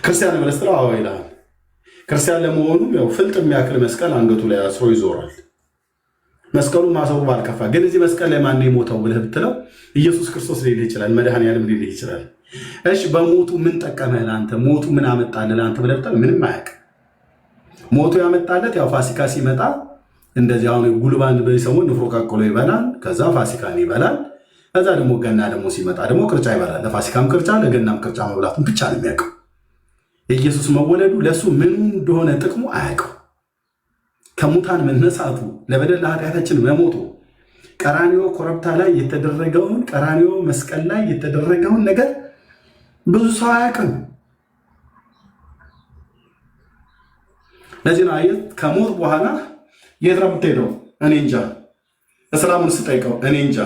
ክርስቲያን ብለህ ስትለው አዎ ይልሃል። ክርስቲያን ለመሆኑ ያው ፍልጥ የሚያክል መስቀል አንገቱ ላይ አስሮ ይዞራል። መስቀሉ ማሰሩ ባልከፋ ግን እዚህ መስቀል ላይ ማን የሞተው ብለህ ብትለው ኢየሱስ ክርስቶስ ሊልህ ይችላል። መድኃኔዓለም ሊልህ ይችላል። እሺ በሞቱ ምን ጠቀመህ ለአንተ? ሞቱ ምን አመጣልህ ለአንተ ብለህ ብትል ምንም አያውቅም። ሞቱ ያመጣለት ያው ፋሲካ ሲመጣ እንደዚህ አሁን ጉልባን በሰሞን ንፍሮ ቀቅሎ ይበላል። ከዛ ፋሲካን ይበላል። ከዛ ደግሞ ገና ደግሞ ሲመጣ ደግሞ ቅርጫ ይበላል። ለፋሲካም ቅርጫ ለገናም ቅርጫ መብላቱን ብቻ ነው የሚያውቀው። የኢየሱስ መወለዱ ለእሱ ምን እንደሆነ ጥቅሙ አያውቀው። ከሙታን መነሳቱ፣ ለበደል ለኃጢአታችን መሞቱ፣ ቀራንዮ ኮረብታ ላይ የተደረገውን ቀራንዮ መስቀል ላይ የተደረገውን ነገር ብዙ ሰው አያውቅም። ለዚህ ነው አየህ ከሞት በኋላ የት ነው የምትሄደው? እኔ እንጃ። እስላሙን ስጠይቀው እኔ እንጃ።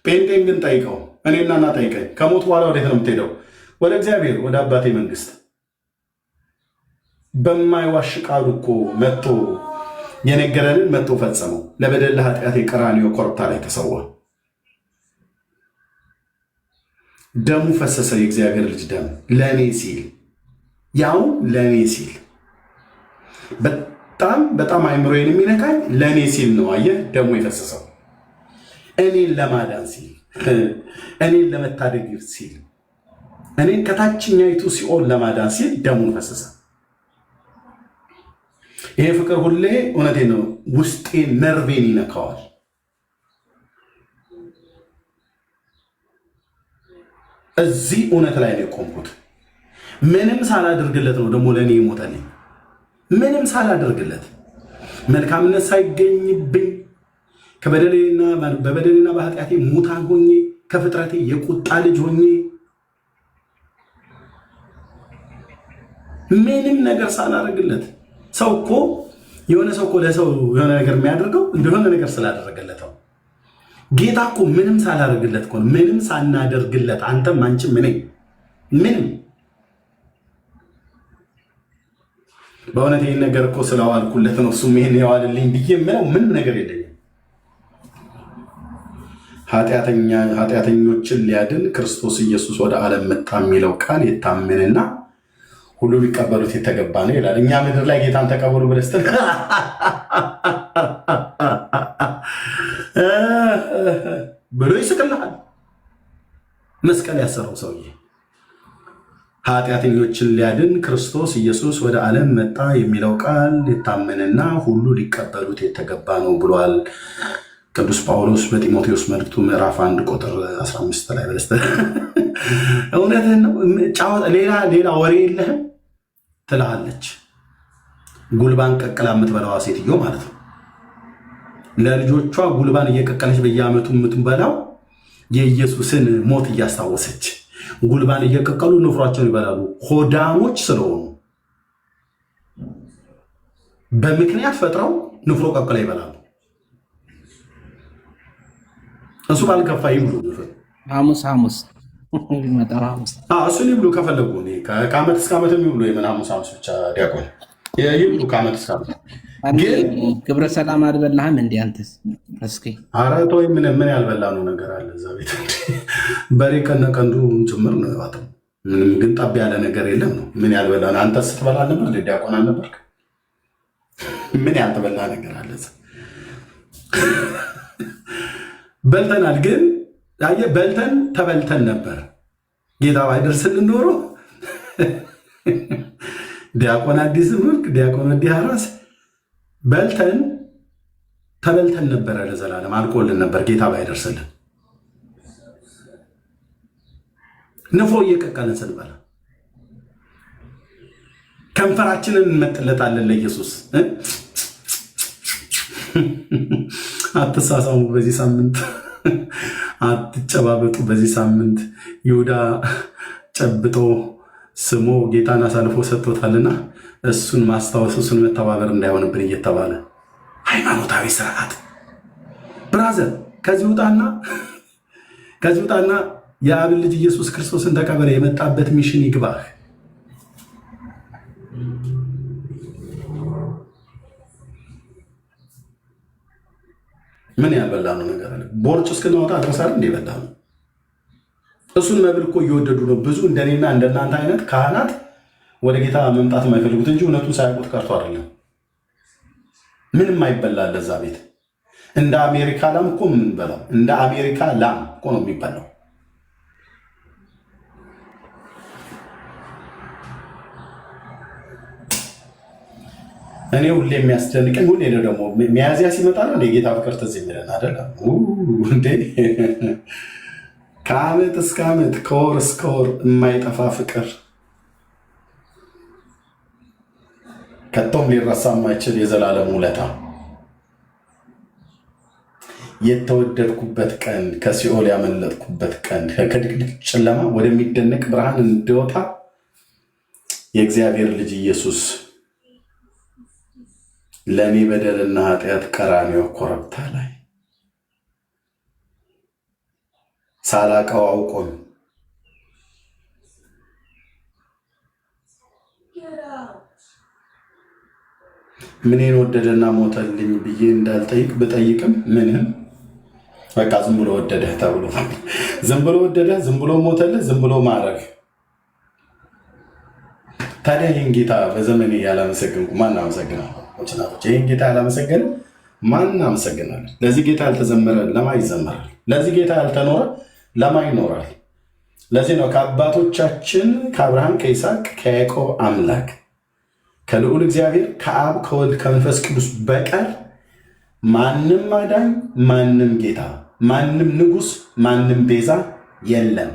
ጴንጤን ግን ጠይቀው እኔና እና ጠይቀኝ። ከሞት በኋላ ወዴት ነው የምትሄደው? ወደ እግዚአብሔር፣ ወደ አባቴ መንግስት። በማይዋሽ ቃሉ እኮ መጥቶ የነገረንን መጥቶ ፈጸመው። ለበደል ለኃጢአቴ ቀራንዮ ኮረብታ ላይ ተሰዋ። ደሙ ፈሰሰ። የእግዚአብሔር ልጅ ደም ለእኔ ሲል፣ ያው ለእኔ ሲል በጣም አይምሮዬን የሚነካኝ ለእኔ ሲል ነው። አየህ ደሙ የፈሰሰው እኔን ለማዳን ሲል፣ እኔን ለመታደግ ሲል፣ እኔን ከታችኛይቱ ሲኦል ለማዳን ሲል ደሙን ፈሰሰ። ይሄ ፍቅር ሁሌ እውነቴ ነው ውስጤ ነርቬን ይነካዋል። እዚህ እውነት ላይ ነው የቆምኩት። ምንም ሳላደርግለት ነው ደግሞ ለእኔ ይሞተልኝ። ምንም ሳላደርግለት መልካምነት ሳይገኝብኝ በበደሌና በኃጢአቴ ሙታን ሆኜ ከፍጥረቴ የቁጣ ልጅ ሆኜ ምንም ነገር ሳላደርግለት። ሰው እኮ የሆነ ሰው እኮ ለሰው የሆነ ነገር የሚያደርገው እንደሆነ ነገር ስላደረገለት ነው። ጌታ እኮ ምንም ሳላደርግለት እኮ ነው። ምንም ሳናደርግለት አንተም አንቺም ምንም በእውነት ይህን ነገር እኮ ስለዋልኩለት ነው እሱም ይህን የዋልልኝ ብዬ ምንም ነገር የለኝም። ኃጢአተኞችን ሊያድን ክርስቶስ ኢየሱስ ወደ ዓለም መጣ የሚለው ቃል የታመንና ሁሉ ሊቀበሉት የተገባ ነው ይላል። እኛ ምድር ላይ ጌታን ተቀበሉ ብለህ ስትል ብሎ ይስቅልሃል። መስቀል ያሰረው ሰውዬ ኃጢአተኞችን ሊያድን ክርስቶስ ኢየሱስ ወደ ዓለም መጣ የሚለው ቃል የታመነና ሁሉ ሊቀበሉት የተገባ ነው ብሏል ቅዱስ ጳውሎስ በጢሞቴዎስ መልእክቱ ምዕራፍ 1 ቁጥር 15 ላይ በለስተ እውነትህን ነው። ሌላ ወሬ የለህም ትልሃለች። ጉልባን ቀቅላ የምትበላዋ ሴትዮ ማለት ነው። ለልጆቿ ጉልባን እየቀቀለች በየዓመቱ የምትበላው የኢየሱስን ሞት እያስታወሰች ጉልባን እየቀቀሉ ንፍሯቸውን ይበላሉ። ሆዳሞች ስለሆኑ በምክንያት ፈጥረው ንፍሮ ቀቅላ ይበላሉ። እሱ ባልከፋ ይብሉ። ሐሙስ እሱን ይብሉ ከፈለጉ ከዓመት እስከ ዓመት የሚብሉ የምን ሐሙስ ብቻ ዲያቆን ይብሉ ከዓመት እስከ ዓመት። ግን ግብረ ሰላም አልበላህም እንዴ አንተስ? እስኪ ኧረ ተወኝ። ምን ያልበላ ነው ነገር አለ እዛ ቤት? በሬ ከነቀንዱ ጭምር ነው የዋጠው። ምንም ግን ጠብ ያለ ነገር የለም ነው። ምን ያልበላ ነው? አንተ ስትበላ ነበር ዲያቆን አልነበርክ? ምን ያልተበላ ነገር አለ? በልተናል። ግን በልተን ተበልተን ነበር። ጌታ ባይደርስልን ኖሮ ዲያቆን አዲስ ምርቅ ዲያቆን ዲያራስ በልተን ተበልተን ነበረ። ለዘላለም አልቆልን ነበር ጌታ ባይደርስልን። ንፍሮ እየቀቀልን ስንበላ ከንፈራችንን እንመጥለታለን ለኢየሱስ። አትሳሳሙ በዚህ ሳምንት፣ አትጨባበጡ በዚህ ሳምንት። ይሁዳ ጨብጦ ስሞ ጌታን አሳልፎ ሰጥቶታልና እሱን ማስታወስ እሱን መተባበር እንዳይሆንብን እየተባለ ሃይማኖታዊ ስርዓት ብራዘር ከዚህ ውጣና የአብን ልጅ ኢየሱስ ክርስቶስን ተቀበለ። የመጣበት ሚሽን ይግባህ። ምን ያልበላ ነው ነገር አለ? ቦርጭ እስክናወጣ ድረሳል እንደ በላ ነው። እሱን መብል እኮ እየወደዱ ነው ብዙ እንደኔና እንደናንተ አይነት ካህናት ወደ ጌታ መምጣት የማይፈልጉት እንጂ እውነቱን ሳያውቁት ቀርቶ አይደለም። ምንም አይበላል ለዛ ቤት። እንደ አሜሪካ ላም እኮ የምንበላው እንደ አሜሪካ ላም እኮ ነው የሚበላው። እኔ ሁሌ የሚያስደንቀኝ ሁሌ ነው ደግሞ ሚያዝያ ሲመጣ ነው የጌታ ፍቅር ትዝ የሚለን አይደለም እንዴ? ከዓመት እስከ ዓመት ከወር እስከ ወር የማይጠፋ ፍቅር ከቶም ሊረሳ የማይችል የዘላለም ውለታ የተወደድኩበት ቀን ከሲኦል ያመለጥኩበት ቀን ከድቅድቅ ጨለማ ወደሚደነቅ ብርሃን እንድወጣ የእግዚአብሔር ልጅ ኢየሱስ ለእኔ በደልና ኃጢአት ቀራንዮ ኮረብታ ላይ ሳላቀው አውቆኝ ምንን ወደደና ሞተልኝ ብዬ እንዳልጠይቅ ብጠይቅም ምንም በቃ ዝም ብሎ ወደደህ ተብሎ ዝም ብሎ ወደደህ፣ ዝም ብሎ ሞተልህ፣ ዝም ብሎ ማረግ። ታዲያ ይህን ጌታ በዘመኔ ያላመሰግንኩ ማን አመሰግናለሁ? ይህን ጌታ ያላመሰገነ ማን አመሰግናለሁ? ለዚህ ጌታ ያልተዘመረ ለማ ይዘመራል? ለዚህ ጌታ ያልተኖረ ለማ ይኖራል? ለዚህ ነው ከአባቶቻችን ከአብርሃም ከይስሐቅ ከያዕቆብ አምላክ ከልዑል እግዚአብሔር ከአብ ከወልድ ከመንፈስ ቅዱስ በቀር ማንም አዳኝ፣ ማንም ጌታ፣ ማንም ንጉሥ፣ ማንም ቤዛ የለም።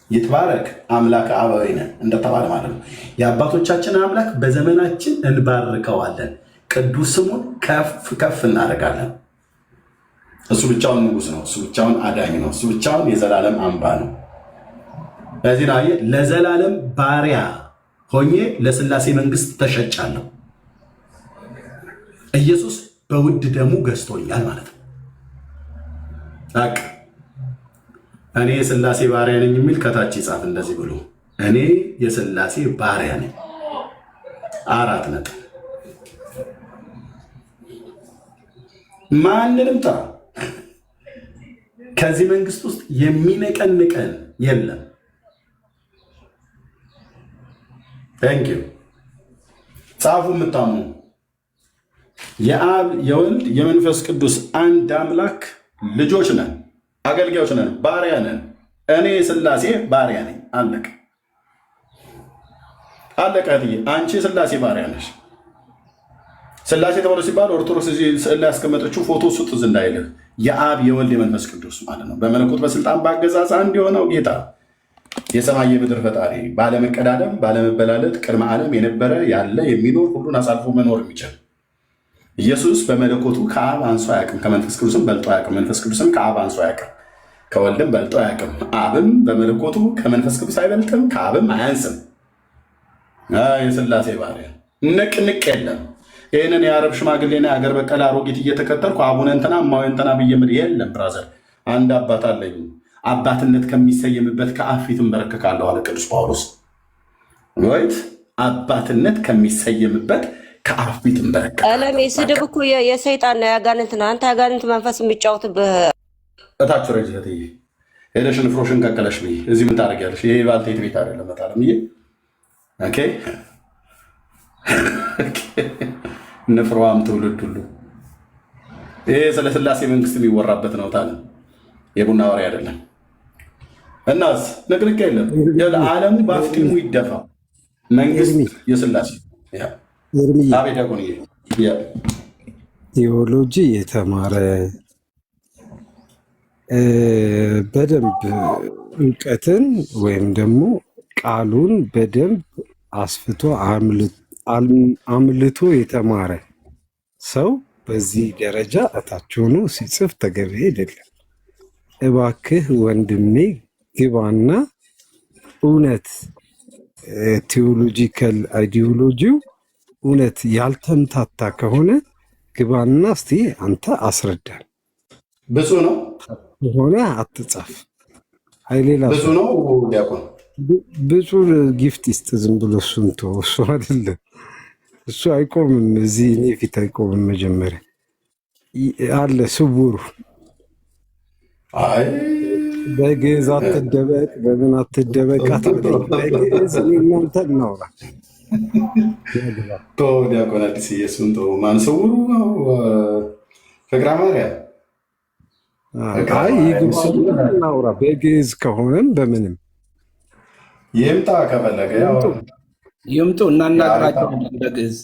ይትባረክ አምላከ አበዊነ እንደተባለ ማለት ነው። የአባቶቻችን አምላክ በዘመናችን እንባርከዋለን፣ ቅዱስ ስሙን ከፍ ከፍ እናደርጋለን። እሱ ብቻውን ንጉሥ ነው። እሱ ብቻውን አዳኝ ነው። እሱ ብቻውን የዘላለም አምባ ነው። ለዚህ ነው ለዘላለም ባሪያ ሆኜ ለሥላሴ መንግስት ተሸጫለሁ። ኢየሱስ በውድ ደሙ ገዝቶኛል ማለት ነው። እኔ የሥላሴ ባሪያ ነኝ የሚል ከታች ይጻፍ እንደዚህ ብሎ እኔ የሥላሴ ባሪያ ነኝ። 4 ነጥብ። ማንንም ጥራ፣ ከዚህ መንግስት ውስጥ የሚነቀንቀን የለም። ታንኪዩ ጻፉ የምታምኑ የአብ የወልድ የመንፈስ ቅዱስ አንድ አምላክ ልጆች ነን፣ አገልጋዮች ነን፣ ባሪያ ነን። እኔ የሥላሴ ባሪያ ነኝ። አለቀ አለቀ። አንቺ የሥላሴ ባሪያ ነሽ። ሥላሴ ተብሎ ሲባል ኦርቶዶክስ ስዕል ላይ ያስቀመጠችው ፎቶ እሱ ትዝ እንዳይልህ የአብ የወልድ የመንፈስ ቅዱስ ማለት ነው። በመለኮት በስልጣን በአገዛዝ አንድ የሆነው ጌታ የሰማይ የምድር ፈጣሪ ባለመቀዳደም ባለመበላለጥ ቅድመ ዓለም የነበረ ያለ የሚኖር ሁሉን አሳልፎ መኖር የሚችል ኢየሱስ በመለኮቱ ከአብ አንሶ አያውቅም፣ ከመንፈስ ቅዱስም በልጦ አያውቅም። መንፈስ ቅዱስም ከአብ አንሶ አያውቅም፣ ከወልድም በልጦ አያውቅም። አብም በመለኮቱ ከመንፈስ ቅዱስ አይበልጥም፣ ከአብም አያንስም። የሥላሴ ባሪያ ንቅንቅ የለም። ይህንን የአረብ ሽማግሌና የአገር በቀል አሮጊት እየተከተልኩ አቡነ እንትና እማዊ እንትና ብዬ ምል የለም። ብራዘር አንድ አባት አለኝ። አባትነት ከሚሰየምበት ከአብ ፊት እንበረከካለሁ አለ ቅዱስ ጳውሎስ። ወይት አባትነት ከሚሰየምበት ከአብ ፊት እንበረከካለሁ። ቀለሜ ስድብ እኮ የሰይጣን ነው፣ ያጋንንት ነው። አንተ ያጋንንት መንፈስ የሚጫወትብህ እታች ረጅት ሄደሽ ንፍሮሽን ቀቀለሽ ብዬ እዚህ ምን ታደርጊያለሽ? ይሄ ባልቴት ቤት አይደለም። መጣለምዬ ንፍሯም ትውልድ ሁሉ ይሄ ስለ ሥላሴ መንግስት የሚወራበት ነው። ታለ የቡና ወሬ አይደለም። እናስ ንቅንቅ የለም። ዓለሙ በአፍጢሙ ይደፋ። መንግስት የሥላሴ አቤት ያቆን ቴዎሎጂ የተማረ በደንብ እውቀትን ወይም ደግሞ ቃሉን በደንብ አስፍቶ አምልቶ የተማረ ሰው በዚህ ደረጃ እታች ሆኖ ሲጽፍ ተገቢ አይደለም። እባክህ ወንድሜ ግባና እውነት ቴዎሎጂካል አይዲዮሎጂው እውነት ያልተምታታ ከሆነ ግባና እስቲ አንተ አስረዳን። ብዙ ነው ሆነ አትጻፍ። ኃይሌላ ብዙ ነው ዲያቆን ብዙ ጊፍት ይስጥ። ዝም ብሎ እሱን ተው። እሱ አይደለም እሱ አይቆምም፣ እዚህ እኔ ፊት አይቆምም። መጀመሪያ አለ ስውሩ በግዕዝ አትደበቅ፣ በምን አትደበቅ አትበለኝ። በግዕዝ እናንተ እናውራ። ዲያቆን አዲስ ኢየሱስን ተው። ማን ስውሩ ፍቅረ ማርያም እናውራ። በግዕዝ ከሆነም በምንም ይምጣ ከፈለገ ይምጡ እናናግራቸው በግዕዝ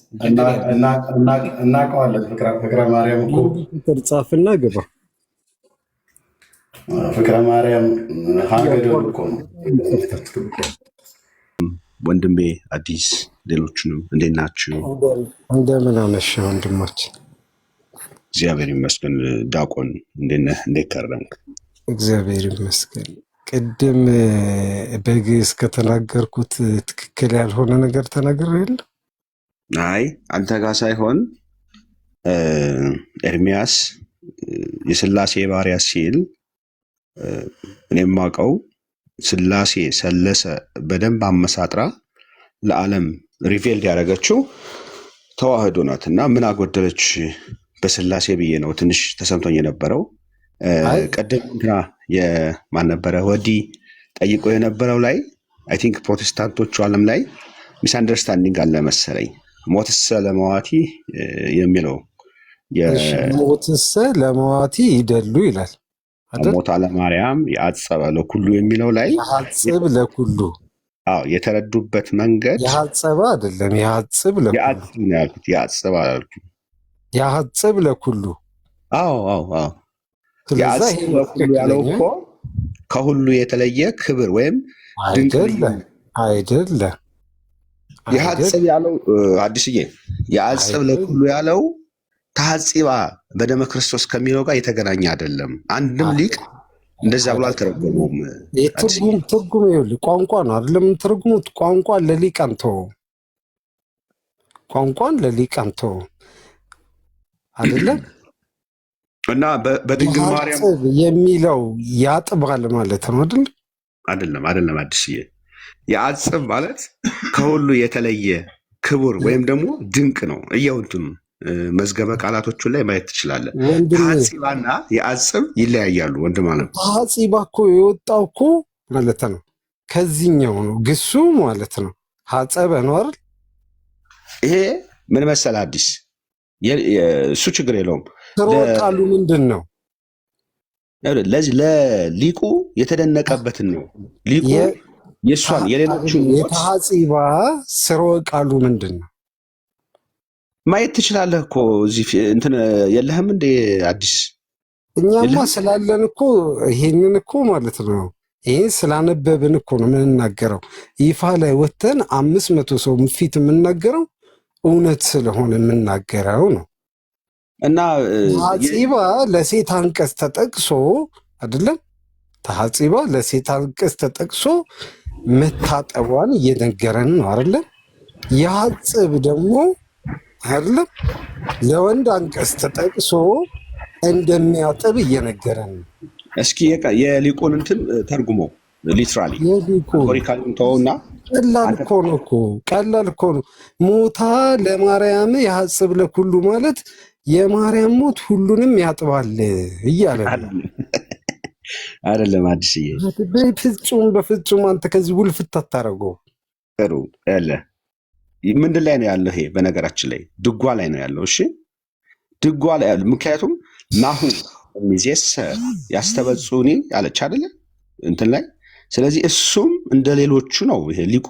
እናውቀዋለን። ፍቅረ ማርያም እኮ ቁጥር ጻፍና ግባ። ፍቅረ ማርያም ሀገር እኮ ነው። ወንድሜ አዲስ ሌሎችንም እንዴት ናችሁ? እንደምን አመሸ ወንድማችን? እግዚአብሔር ይመስገን። ዳቆን እንዴት ነህ? እንዴት ከረምክ? እግዚአብሔር ይመስገን። ቅድም በግዕዝ ከተናገርኩት ትክክል ያልሆነ ነገር ተናግሬያለሁ? አይ አንተ ጋር ሳይሆን ኤርሚያስ የሥላሴ ባሪያ ሲል እኔ የማውቀው ሥላሴ ሰለሰ በደንብ አመሳጥራ ለዓለም ሪቬልድ ያደረገችው ተዋህዶ ናት እና ምን አጎደለች በሥላሴ ብዬ ነው ትንሽ ተሰምቶኝ የነበረው። ቀደም እንትና የማን ነበረ ወዲህ ጠይቆ የነበረው ላይ አይ ቲንክ ፕሮቴስታንቶቹ ዓለም ላይ ሚስ አንደርስታንዲንግ አለ መሰለኝ። ሞትሰ ለመዋቲ የሚለው ሞትሰ ለመዋቲ ይደሉ ይላል። ሞት አለማርያም የአጸበ ለኩሉ የሚለው ላይ የሐጽብ ለኩሉ የተረዱበት መንገድ የሐጸበ አይደለም፣ የሐጽብ ለኩሉ ያልኩት የአጸበ አላልኩም። የሐጽብ ለኩሉ የአጸበ ለኩሉ ያለው እኮ ከሁሉ የተለየ ክብር ወይም አይደለም። የሐጽብ ያለው አዲስዬ የአጸብ ለኩሉ ያለው ተሐጽባ በደመ ክርስቶስ ከሚለው ጋር የተገናኘ አይደለም። አንድም ሊቅ እንደዛ ብሎ አልተረጎመውም። ትርጉም ይኸውልህ ቋንቋ ነው አይደለም የምትረጉሙት። ቋንቋን ለሊቃን ተወው አይደለም። እና በድንግል ማርያም የሚለው ያጥባል ማለት ነው አይደለም አዲስዬ የአጽብ ማለት ከሁሉ የተለየ ክቡር ወይም ደግሞ ድንቅ ነው። እያውንቱም መዝገበ ቃላቶቹ ላይ ማየት ትችላለህ። ተሐጽባና የአጽብ ይለያያሉ ወንድም አለ። ተሐጽባ እኮ የወጣው እኮ ማለት ነው ከዚህኛው ነው ግሱ ማለት ነው። ሐጸበ ነው አይደል? ይሄ ምን መሰለህ አዲስ እሱ ችግር የለውም። ቃሉ ምንድን ነው? ለዚህ ለሊቁ የተደነቀበትን ነው። ሊቁ የእሷን የሌሎችን የተሐጽባ ስርወ ቃሉ ምንድን ነው ማየት ትችላለህ እኮ እዚህ እንትን የለህም እንደ አዲስ? እኛማ ስላለን እኮ ይሄንን እኮ ማለት ነው። ይሄን ስላነበብን እኮ ነው የምንናገረው። ይፋ ላይ ወተን 500 ሰው ፊት የምናገረው እውነት ስለሆነ የምናገረው ነው። እና ተሐጽባ ለሴት አንቀጽ ተጠቅሶ አይደለም። ተሐጽባ ለሴት አንቀጽ ተጠቅሶ መታጠቧን እየነገረን ነው አይደለም። የሐጽብ ደግሞ አይደለም ለወንድ አንቀጽ ተጠቅሶ እንደሚያጥብ እየነገረን ነው። እስኪ የሊቁን እንትን ተርጉሞ ሊትራሊ ሪካልን ተውና ቀላል እኮ ነው። ሞታ ለማርያም የሐጽብ ለኩሉ ማለት የማርያም ሞት ሁሉንም ያጥባል እያለ አይደለም አዲስዬ? በፍጹም አንተ ከዚህ ውልፍት አታረገው። ጥሩ ያለ ምንድን ላይ ነው ያለው? ይሄ በነገራችን ላይ ድጓ ላይ ነው ያለው። እሺ ድጓ ላይ ያለው ምክንያቱም ናሁ ሚዜሰ ያስተበጹኒ አለች አይደለ እንትን ላይ። ስለዚህ እሱም እንደ ሌሎቹ ነው። ይሄ ሊቁ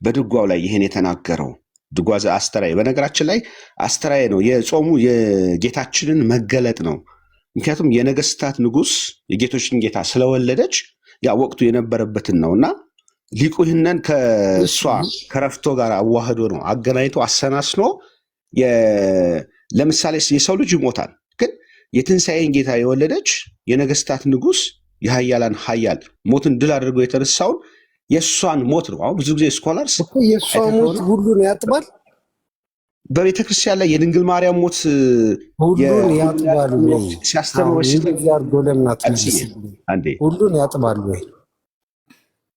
በድጓው ላይ ይሄን የተናገረው ድጓ ዘአስተራየ። በነገራችን ላይ አስተራየ ነው የጾሙ የጌታችንን መገለጥ ነው። ምክንያቱም የነገስታት ንጉስ የጌቶችን ጌታ ስለወለደች ያ ወቅቱ የነበረበትን ነውና ሊቁ ይህንን ከእሷ ከረፍቶ ጋር አዋህዶ ነው አገናኝቶ አሰናስኖ። ለምሳሌ የሰው ልጅ ይሞታል፣ ግን የትንሣኤን ጌታ የወለደች የነገስታት ንጉስ የሀያላን ሀያል ሞትን ድል አድርጎ የተነሳውን የእሷን ሞት ነው። አሁን ብዙ ጊዜ ስኮላርስ የእሷ ሞት ሁሉን ያጥባል። በቤተ ክርስቲያን ላይ የድንግል ማርያም ሞት ሁሉን ያጥባሉ ሲያስተምሩ ሁሉን ያጥባሉ ወይ?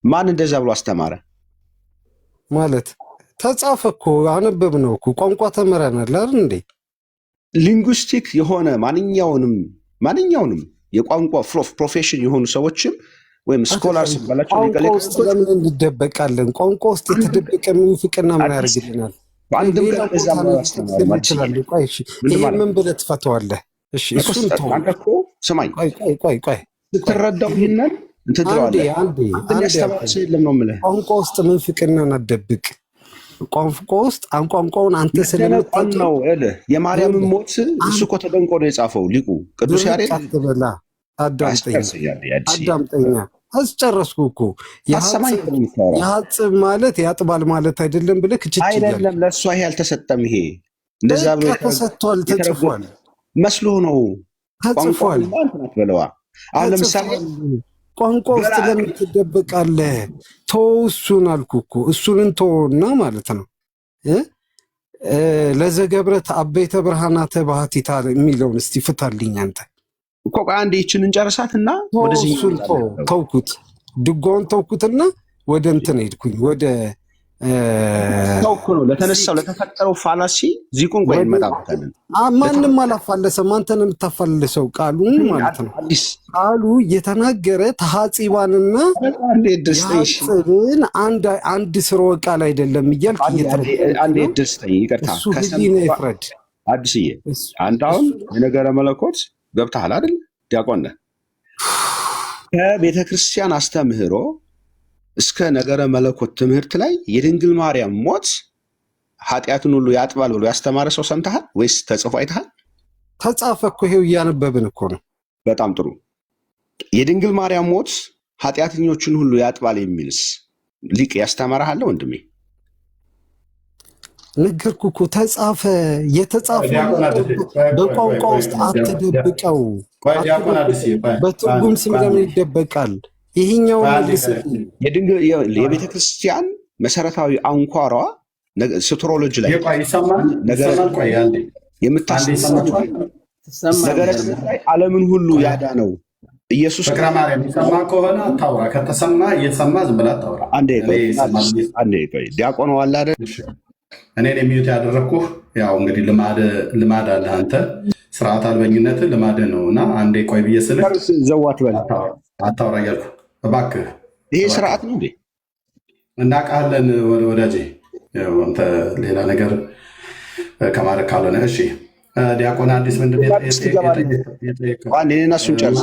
ማን እንደዛ ብሎ አስተማረ? ማለት ተጻፈ እኮ አነበብነው እኮ ቋንቋ ተምረናል አይደል እንዴ? ሊንጉስቲክ የሆነ ማንኛውንም የቋንቋ ፕሮፌሽን የሆኑ ሰዎችም ወይም ስኮላርስ ባላቸው ቋንቋ ውስጥ ለምን እንደበቃለን? ቋንቋ ውስጥ የተደበቀ ምንፍቅና ምን ያደርግልናል? አንድም ቀን እዛ ይሄ ምን ብለህ ትፈተዋለህ? እሺ እሱን ተው። አንተ እኮ ስማኝ፣ ቆይ ስትረዳው ይሄንን እንትን ትለዋለህ። የለም ነው የምልህ። ቋንቋ ውስጥ ምንፍቅናን አትደብቅ። ቋንቋ ውስጥ ቋንቋውን አንተ መደነቋን ስለምታውቅ ነው የማርያምን ሞት እሱ እኮ ተደንቆ ነው የጻፈው ሊቁ ቅዱስ ያሬድ። አትበላ፣ አዳምጠኛ አስጨረስኩ እኮ። የሐጽብ ማለት ያጥባል ማለት አይደለም ብለህ ክችች አይደለም። ለእሷ ይሄ አልተሰጠም። ይሄ እንደዛ ብሎ ተሰጥቷል፣ ተጽፏል መስሎ ነው ተጽፏል ብለዋ። አሁን ለምሳሌ ቋንቋ ውስጥ ለምን ትደበቃለህ? ተወው እሱን አልኩህ እኮ። እሱን ተወውና ማለት ነው ለዘገብረት አበይተ ብርሃናተ ባህቲታ የሚለውን እስቲ ፍታልኝ አንተ እኮ። አንድ ይችን እንጨርሳትና ወደዚህ እሱን ተውኩት፣ ድጓውን ተውኩትና ወደ እንትን ሄድኩኝ ወደ ተውኩ ነው ለተነሳው ለተፈጠረው ፋላሲ ዚቁን ቆይ እንመጣበታለን። ማንም አላፋለሰም፣ አንተ ነው የምታፋልሰው ቃሉን ማለት ነው። ቃሉ እየተናገረ ተሐጺባንና ያጽብን አንድ ስርወ ቃል አይደለም እያልክ አንዴ ደስተኝ ይቅርታ እሱ ህሊና ይፍረድ። አዲስዬ አንተ አሁን የነገረ መለኮት ገብተሃል አይደል? ዲያቆን ነህ። ከቤተ ክርስቲያን አስተምህሮ እስከ ነገረ መለኮት ትምህርት ላይ የድንግል ማርያም ሞት ኃጢአትን ሁሉ ያጥባል ብሎ ያስተማረ ሰው ሰምተሃል ወይስ ተጽፎ አይተሃል? ተጻፈ እኮ ይሄው እያነበብን እኮ ነው። በጣም ጥሩ። የድንግል ማርያም ሞት ኃጢአተኞችን ሁሉ ያጥባል የሚልስ ሊቅ ያስተማረሃል ወንድሜ? ነገርኩህ እኮ ተጻፈ። የተጻፈ በቋንቋ ውስጥ አትደብቀው። በትርጉም ስም ለምን ይደበቃል? ይሄኛው የቤተ ክርስቲያን መሰረታዊ አንኳሯ ስትሮሎጂ ላይ ነገረ ላይ ዓለምን ሁሉ ያዳነው ኢየሱስ የሚሰማ ከሆነ አታውራ፣ ከተሰማ እየሰማ ዝም ብለህ አታውራ። አንዴ ቆይ ዲያቆን ዋላ አይደል? እኔን የሚዩት ያደረግኩህ ያው እንግዲህ ልማድ አለ። አንተ ስርዓት አልበኝነት ልማድ ነው እና አንዴ ቆይ ብዬ ስልህ ዘዋት በል አታውራ እያልኩ እባክህ። ይሄ ስርዓት ነው እንዴ? እናውቃለን ወዳጄ፣ አንተ ሌላ ነገር ከማድረግ ካልሆነ እሺ። ዲያቆን አዲስ ምንድን እኔና እሱን ጨርስ።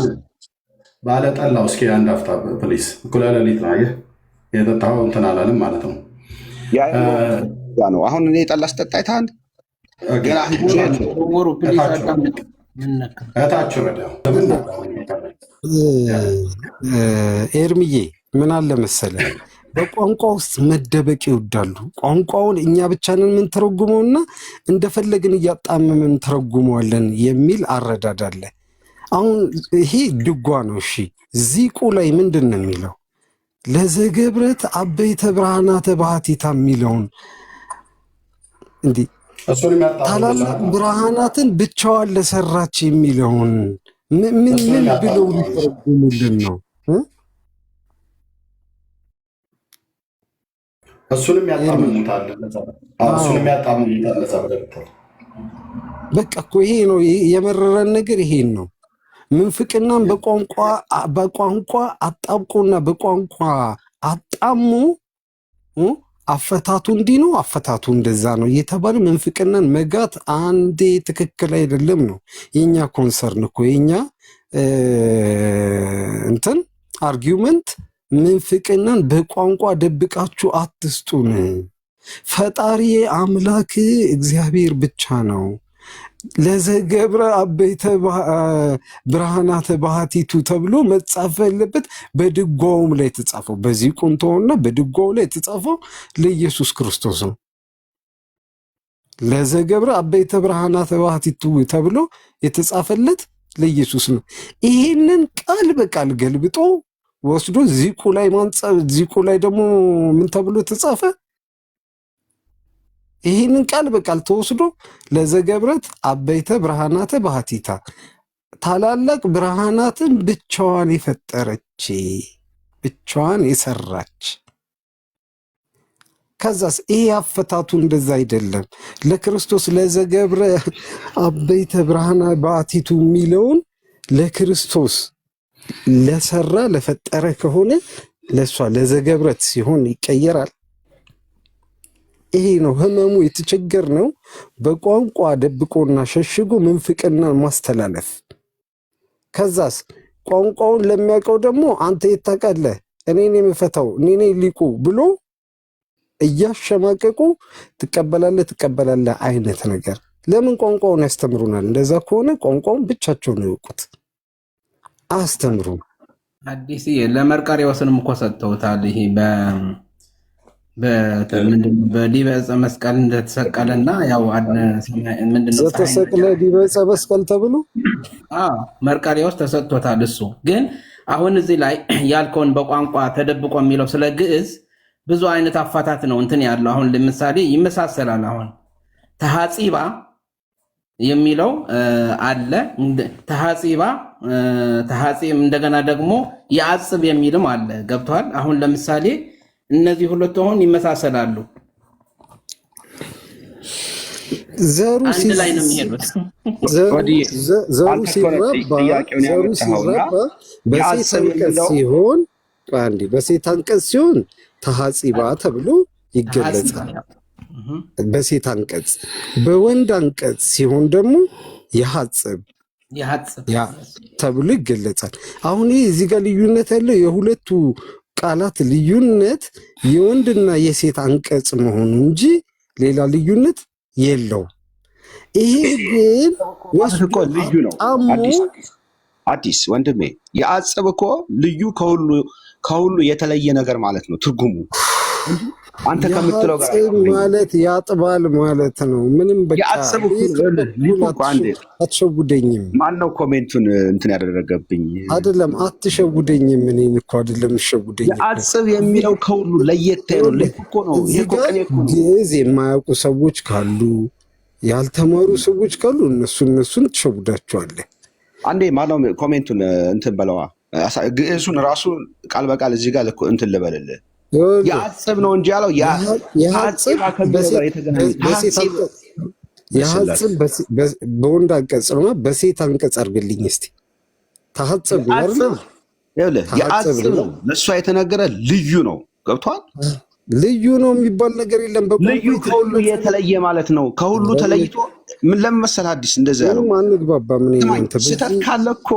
ባለጠላው እስኪ አንድ አፍታ ፕሊስ። እኩለ ሌሊት ነው አየህ፣ የጠጣኸው እንትን አላለም ማለት ነው ነው። አሁን እኔ ጠላ ስጠጣ አይተሃል? ገና ኤርምዬ ምን አለ መሰለህ፣ በቋንቋ ውስጥ መደበቅ ይወዳሉ። ቋንቋውን እኛ ብቻ ነን የምንተረጉመውና እንደፈለግን እያጣመምን ተረጉመዋለን የሚል አረዳድ አለ። አሁን ይሄ ድጓ ነው። እሺ ዚቁ ላይ ምንድን ነው የሚለው? ለዘገብረት አበይተ ብርሃናተ ባህቲታ የሚለውን እንዲህ ታላላቅ ብርሃናትን ብቻዋን ለሰራች የሚለውን ምን ብለው ሊተረጉሙልን ነው? እሱንም ያጣምሙታል። በቃ እኮ ይሄ ነው የመረረን ነገር፣ ይሄን ነው። ምንፍቅናን በቋንቋ አጣብቆና በቋንቋ አጣሙ አፈታቱ እንዲህ ነው፣ አፈታቱ እንደዛ ነው እየተባለ ምንፍቅናን መጋት አንዴ ትክክል አይደለም ነው የኛ ኮንሰርን እኮ የኛ እንትን አርጊውመንት። ምንፍቅናን በቋንቋ ደብቃችሁ አትስጡን። ፈጣሪ አምላክ እግዚአብሔር ብቻ ነው። ለዘገብረ አበይተ ብርሃናተ ባህቲቱ ተብሎ መጻፍ ያለበት በድጓውም ላይ የተጻፈው በዚህ ቁንቶና በድጓው ላይ የተጻፈው ለኢየሱስ ክርስቶስ ነው። ለዘገብረ አበይተ ብርሃናተ ባህቲቱ ተብሎ የተጻፈለት ለኢየሱስ ነው። ይሄንን ቃል በቃል ገልብጦ ወስዶ ዚቁ ላይ ማንጻፍ፣ ዚቁ ላይ ደግሞ ምን ተብሎ ተጻፈ? ይህንን ቃል በቃል ተወስዶ ለዘገብረት አበይተ ብርሃናተ ባህቲታ ታላላቅ ብርሃናትን ብቻዋን የፈጠረች ብቻዋን የሰራች። ከዛስ ይሄ አፈታቱ እንደዛ አይደለም። ለክርስቶስ ለዘገብረ አበይተ ብርሃና ባህቲቱ የሚለውን ለክርስቶስ ለሰራ ለፈጠረ ከሆነ ለሷ ለዘገብረት ሲሆን ይቀየራል። ይሄ ነው ህመሙ። የተቸገር ነው በቋንቋ ደብቆና ሸሽጎ ምንፍቅናን ማስተላለፍ። ከዛስ ቋንቋውን ለሚያውቀው ደግሞ አንተ የታውቃለህ እኔ ነኝ የምፈታው እኔ ነኝ ሊቁ ብሎ እያሸማቀቁ ትቀበላለህ አይነት ነገር። ለምን ቋንቋውን ያስተምሩናል? እንደዛ ከሆነ ቋንቋውን ብቻቸውን ይወቁት፣ አስተምሩን። አዲስ ለመርቃሪዎስንም እኮ ሰጥተውታል። ይሄ በዲበ ዕፀ መስቀል እንደተሰቀለና ያው ምንድነው ዘተሰቅለ ዲበ ዕፀ መስቀል ተብሎ መርቃሪዎስ ተሰጥቶታል። እሱ ግን አሁን እዚህ ላይ ያልከውን በቋንቋ ተደብቆ የሚለው ስለ ግዕዝ ብዙ አይነት አፋታት ነው እንትን ያለው። አሁን ለምሳሌ ይመሳሰላል። አሁን ተሐጺባ የሚለው አለ፣ ተሐጺባ ተሐጺም፣ እንደገና ደግሞ ያጽብ የሚልም አለ። ገብቷል? አሁን ለምሳሌ እነዚህ ሁለቱ አሁን ይመሳሰላሉ። ዘሩ አንድ ላይ ነው የሚሄዱት። ዘሩ ሲራባ በሴት አንቀጽ ሲሆን በሴት አንቀጽ ሲሆን ተሐጺባ ተብሎ ይገለጻል። በሴት አንቀጽ፣ በወንድ አንቀጽ ሲሆን ደግሞ የሐጽብ ተብሎ ይገለጻል። አሁን ይህ እዚህ ጋር ልዩነት ያለው የሁለቱ ቃላት ልዩነት የወንድና የሴት አንቀጽ መሆኑ እንጂ ሌላ ልዩነት የለው። ይሄ ግን ልዩ ነው። አዲስ ወንድሜ የአጽብ እኮ ልዩ ከሁሉ የተለየ ነገር ማለት ነው ትርጉሙ። አንተ ከምትለው ጋር ማለት ያጥባል ማለት ነው። ምንም በቃ አትሸውደኝም። ማነው ኮሜንቱን እንትን ያደረገብኝ? አይደለም አትሸውደኝም። እኔን እኮ አይደለም ሸውደኝ። የአጽብ የሚለው ከሁሉ ለየት ያለው ልክ ነው። ግዕዝ የማያውቁ ሰዎች ካሉ፣ ያልተማሩ ሰዎች ካሉ እነሱን ትሸውዳቸዋለህ። አንዴ ማነው ኮሜንቱን እንትን በለዋ። ግዕዙን ራሱ ቃል በቃል እዚህ ጋር እንትን ልበልልህ። የሐጽብ ነው እንጂ ያለው የሐጽብ በወንድ አንቀጽ ነው። በሴት አንቀጽ አድርግልኝ እስቲ። ተሐጽብ የሐጽብ ነው ለእሷ የተነገረ ልዩ ነው። ገብቷል? ልዩ ነው የሚባል ነገር የለም። ልዩ ከሁሉ የተለየ ማለት ነው። ከሁሉ ተለይቶ ምን ለመሰል አዲስ እንደዛ ያለው አንግባባ። ምን እናንተ ስህተት ካለ እኮ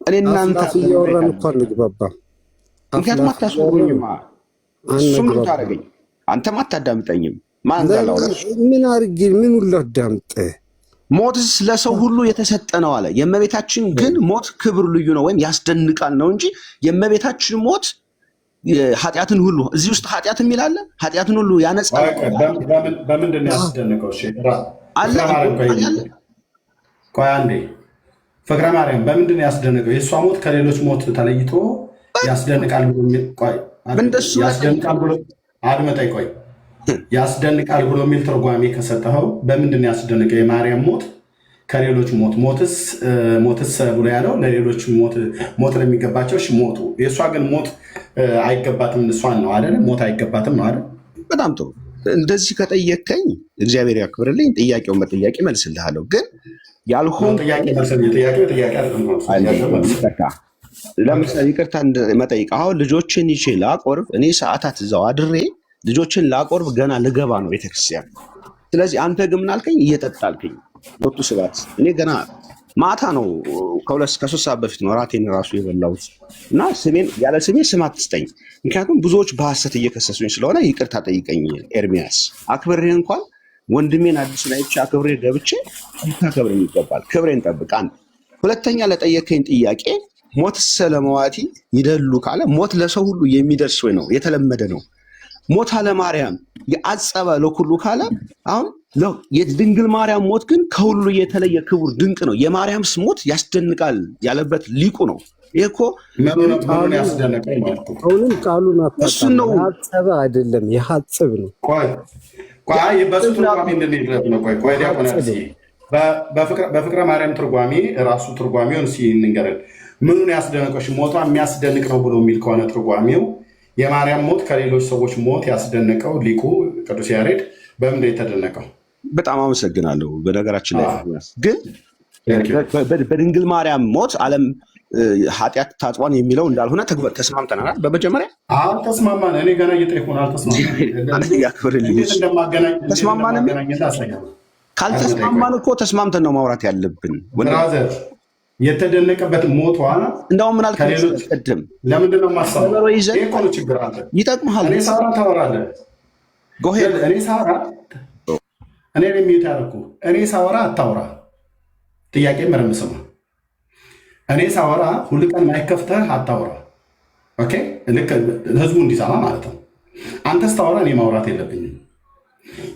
እኔ እናንተ እያወራን እኮ አንግባባ። ምክንያቱም አታስወሩኝማ። እሱም ታደርገኝ አንተም አታዳምጠኝም። ማን እንዳለው ምን አድርጌ ምን ሁሉ አዳምጥ። ሞትስ ለሰው ሁሉ የተሰጠ ነው አለ። የእመቤታችን ግን ሞት ክብር ልዩ ነው ወይም ያስደንቃል ነው እንጂ የእመቤታችን ሞት ኃጢአትን ሁሉ እዚህ ውስጥ ኃጢአት የሚል አለ። ኃጢአትን ሁሉ ያነጻል። በምንድን ነው ያስደንቀው? አለ ቆይ አንዴ ፍቅረ ማርያም በምንድን ነው ያስደንቀው? የእሷ ሞት ከሌሎች ሞት ተለይቶ ያስደንቃል ብሎ ያስደንቃል ብሎ አድመጠኝ። ቆይ ያስደንቃል ብሎ የሚል ትርጓሜ ከሰጠኸው በምንድን ነው ያስደንቀው? የማርያም ሞት ከሌሎች ሞትስ ብሎ ያለው ለሌሎች ሞት ለሚገባቸው ሞቱ። የእሷ ግን ሞት አይገባትም። እሷን ነው አይደል? ሞት አይገባትም ነው አይደል? በጣም ጥሩ። እንደዚህ ከጠየቀኝ እግዚአብሔር ያክብርልኝ። ጥያቄውን በጥያቄ መልስልሃለሁ። ግን ያልሆን ለምሳሌ ይቅርታ መጠይቅ አሁን ልጆችን ይቼ ላቆርብ እኔ ሰዓታት እዛው አድሬ ልጆችን ላቆርብ ገና ልገባ ነው ቤተክርስቲያን። ስለዚህ አንተ ግን ምን አልከኝ? እየጠጣልከኝ ወጡ ስባት እኔ ገና ማታ ነው ከ2-3 ሰዓት በፊት ነው ራቴን ራሱ የበላሁት። እና ያለ ስሜ ስም አትስጠኝ። ምክንያቱም ብዙዎች በሐሰት እየከሰሱኝ ስለሆነ ይቅርታ ጠይቀኝ ኤርሚያስ። አክብሬ እንኳን ወንድሜን አዲሱን አይቼ አክብሬ ገብቼ ልታከብረኝ ይገባል። ክብሬን ጠብቅ። አንድ ሁለተኛ ለጠየቀኝ ጥያቄ ሞት ሰለመዋቲ ይደሉ ካለ ሞት ለሰው ሁሉ የሚደርስ ወይ ነው የተለመደ ነው። ሞት አለማርያም የአጸበ ለኩሉ ካለ አሁን የድንግል ማርያም ሞት ግን ከሁሉ የተለየ ክቡር ድንቅ ነው። የማርያምስ ሞት ያስደንቃል ያለበት ሊቁ ነው። ይሄ እኮ አሁንም ቃሉን አታውቅም ነው። የሐጸበ አይደለም የሐጽብ ነው። በፍቅረ ማርያም ትርጓሜ ራሱ ትርጓሜውን ሲንገረን ምኑን ያስደነቀሽ? ሞቷ የሚያስደንቅ ነው ብሎ የሚል ከሆነ ትርጓሜው የማርያም ሞት ከሌሎች ሰዎች ሞት ያስደነቀው ሊቁ ቅዱስ ያሬድ በምንድን የተደነቀው? በጣም አመሰግናለሁ። በነገራችን ላይ ግን በድንግል ማርያም ሞት ዓለም ኃጢአት ታጥቧን የሚለው እንዳልሆነ ተስማምተናል። በመጀመሪያ አልተስማማን። እኔ ገና እየጠየኩህ ተስማማን። ካልተስማማን እኮ ተስማምተን ነው ማውራት ያለብን። የተደነቀበት ሞቷ እንደውም ምን አልከኝ? ለምንድን ነው የማሳየው? ችግር አለ። ይጠቅምሃል። ሳራ ታወራለህ። ጎሄድ እኔ ሳወራ እኔ የሚዩት ያደረኩ እኔ ሳወራ አታውራ። ጥያቄ መረም ስማ። እኔ ሳወራ ሁል ቀን ማይከፍተህ አታውራ። ኦኬ፣ ልክ ህዝቡ እንዲሰማ ማለት ነው። አንተ ስታወራ እኔ ማውራት የለብኝም።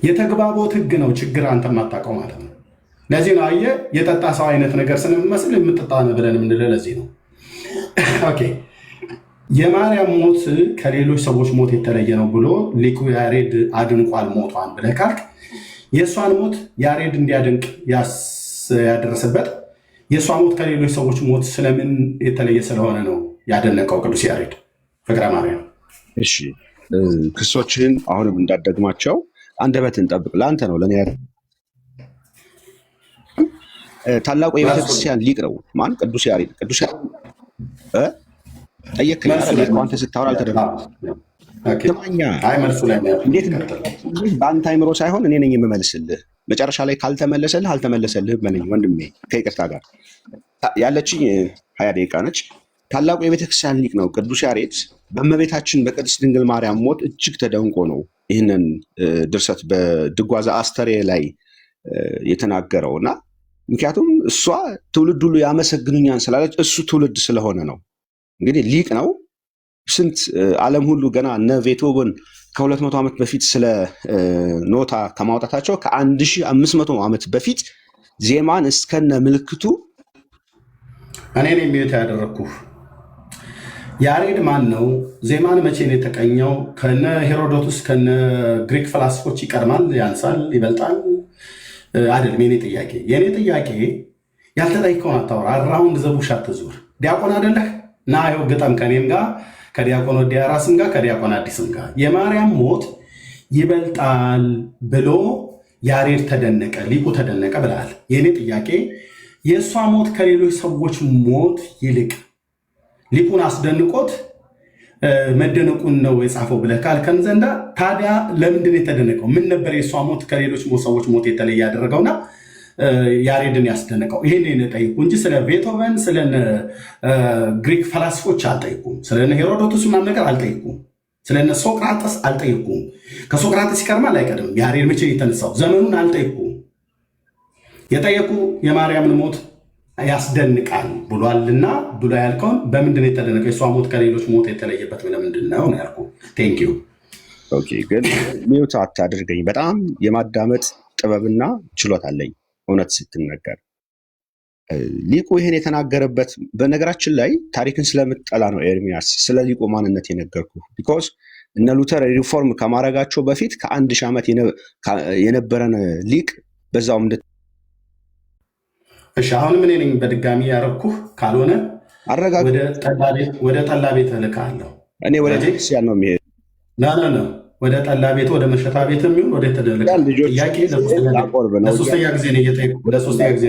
የተግባቦት ህግ ነው ችግር፣ አንተ የማታውቀው ማለት ነው። ለዚህ ነው አየህ፣ የጠጣ ሰው አይነት ነገር ስንመስል የምጠጣ ነው ብለን የምንለው ለዚህ ነው። ኦኬ፣ የማርያም ሞት ከሌሎች ሰዎች ሞት የተለየ ነው ብሎ ሊቁ ያሬድ አድንቋል ሞቷን ብለህ ካልክ የእሷን ሞት ያሬድ እንዲያደንቅ ያደረሰበት የእሷ ሞት ከሌሎች ሰዎች ሞት ስለምን የተለየ ስለሆነ ነው ያደነቀው ቅዱስ ያሬድ ፍቅረ ማርያም። እሺ ክሶችን አሁንም እንዳደግማቸው አንደበትን ጠብቅ። ለአንተ ነው ለእኔ ታላቁ የቤተክርስቲያን ሊቅ ነው ማን? ቅዱስ ያሬድ። ቅዱስ ያሬድ ጠየቅኝ አንተ ስታወራ አልተደረገም። እንዴት በአንተ አይምሮ ሳይሆን እኔ ነኝ የምመልስልህ። መጨረሻ ላይ ካልተመለሰልህ አልተመለሰልህ በለኝ ወንድሜ። ከይቅርታ ጋር ያለችኝ 20 ደቂቃ ነች። ታላቁ የቤተክርስቲያን ሊቅ ነው ቅዱስ ያሬድ በእመቤታችን በቅድስት ድንግል ማርያም ሞት እጅግ ተደንቆ ነው ይህንን ድርሰት በድጓ ዘአስተርየ ላይ የተናገረው እና ምክንያቱም እሷ ትውልድ ሁሉ ያመሰግኑኛን ስላለች እሱ ትውልድ ስለሆነ ነው። እንግዲህ ሊቅ ነው። ስንት ዓለም ሁሉ ገና እነ ቤቶቨን ከ200 ዓመት በፊት ስለ ኖታ ከማውጣታቸው ከ1500 ዓመት በፊት ዜማን እስከነ ምልክቱ እኔ ነኝ የሚዩት ያደረግኩህ። ያሬድ ማን ነው? ዜማን መቼ ነው የተቀኘው? ከነ ሄሮዶቱስ ከነ ግሪክ ፈላስፎች ይቀድማል፣ ያንሳል፣ ይበልጣል? አይደለም የኔ ጥያቄ። የኔ ጥያቄ ያልተጠይቀውን አታወራ። አራውንድ ዘቡሽ አትዙር። ዲያቆን አይደለህ? ና ይኸው ግጠም ከኔም ጋር ከዲያቆን ወዲያራስም ጋር ከዲያቆን አዲስም ጋር የማርያም ሞት ይበልጣል ብሎ ያሬድ ተደነቀ፣ ሊቁ ተደነቀ ብለሃል። የኔ ጥያቄ የእሷ ሞት ከሌሎች ሰዎች ሞት ይልቅ ሊቁን አስደንቆት መደነቁን ነው የጻፈው ብለህ ካልከን ዘንዳ ታዲያ ለምንድን የተደነቀው? ምን ነበር የእሷ ሞት ከሌሎች ሰዎች ሞት የተለየ ያደረገውና ያሬድን ያስደነቀው? ይሄን ጠይቁ እንጂ ስለ ቤቶቨን ስለ ግሪክ ፈላስፎች አልጠይቁም። ስለነ ሄሮዶቱስ ምናምን ነገር አልጠይቁም። ስለነ ሶቅራጥስ አልጠይቁም። ከሶቅራጥስ ይቀርማል አይቀድም። ያሬድ መቼ የተነሳው ዘመኑን አልጠይቁም። የጠየቁ የማርያምን ሞት ያስደንቃል ብሏልና ብሎ ያልከውን በምንድን የተደነቀው? የእሷ ሞት ከሌሎች ሞት የተለየበት ለምንድን ነው ያልኩ። ቴንኪዩ። ኦኬ፣ ግን ሚውት አታድርገኝ። በጣም የማዳመጥ ጥበብና ችሎታ አለኝ እውነት ስትነገር። ሊቁ ይህን የተናገረበት በነገራችን ላይ ታሪክን ስለምትጠላ ነው ኤርሚያስ ስለ ሊቁ ማንነት የነገርኩ። ቢኮዝ እነ ሉተር ሪፎርም ከማድረጋቸው በፊት ከ1000 ዓመት የነበረን ሊቅ በዛውም እሺ አሁንም እኔ ነኝ በድጋሚ ያረኩህ። ካልሆነ ወደ ጠላ ቤት እልክሃለሁ። እኔ ወደ ቤተክርስቲያን ነው የሚሄድ። ና ወደ ጠላ ቤት ወደ መሸታ ቤት የሚሆን ወደ ተደረገ ጥያቄ ለሶስተኛ ጊዜ ነው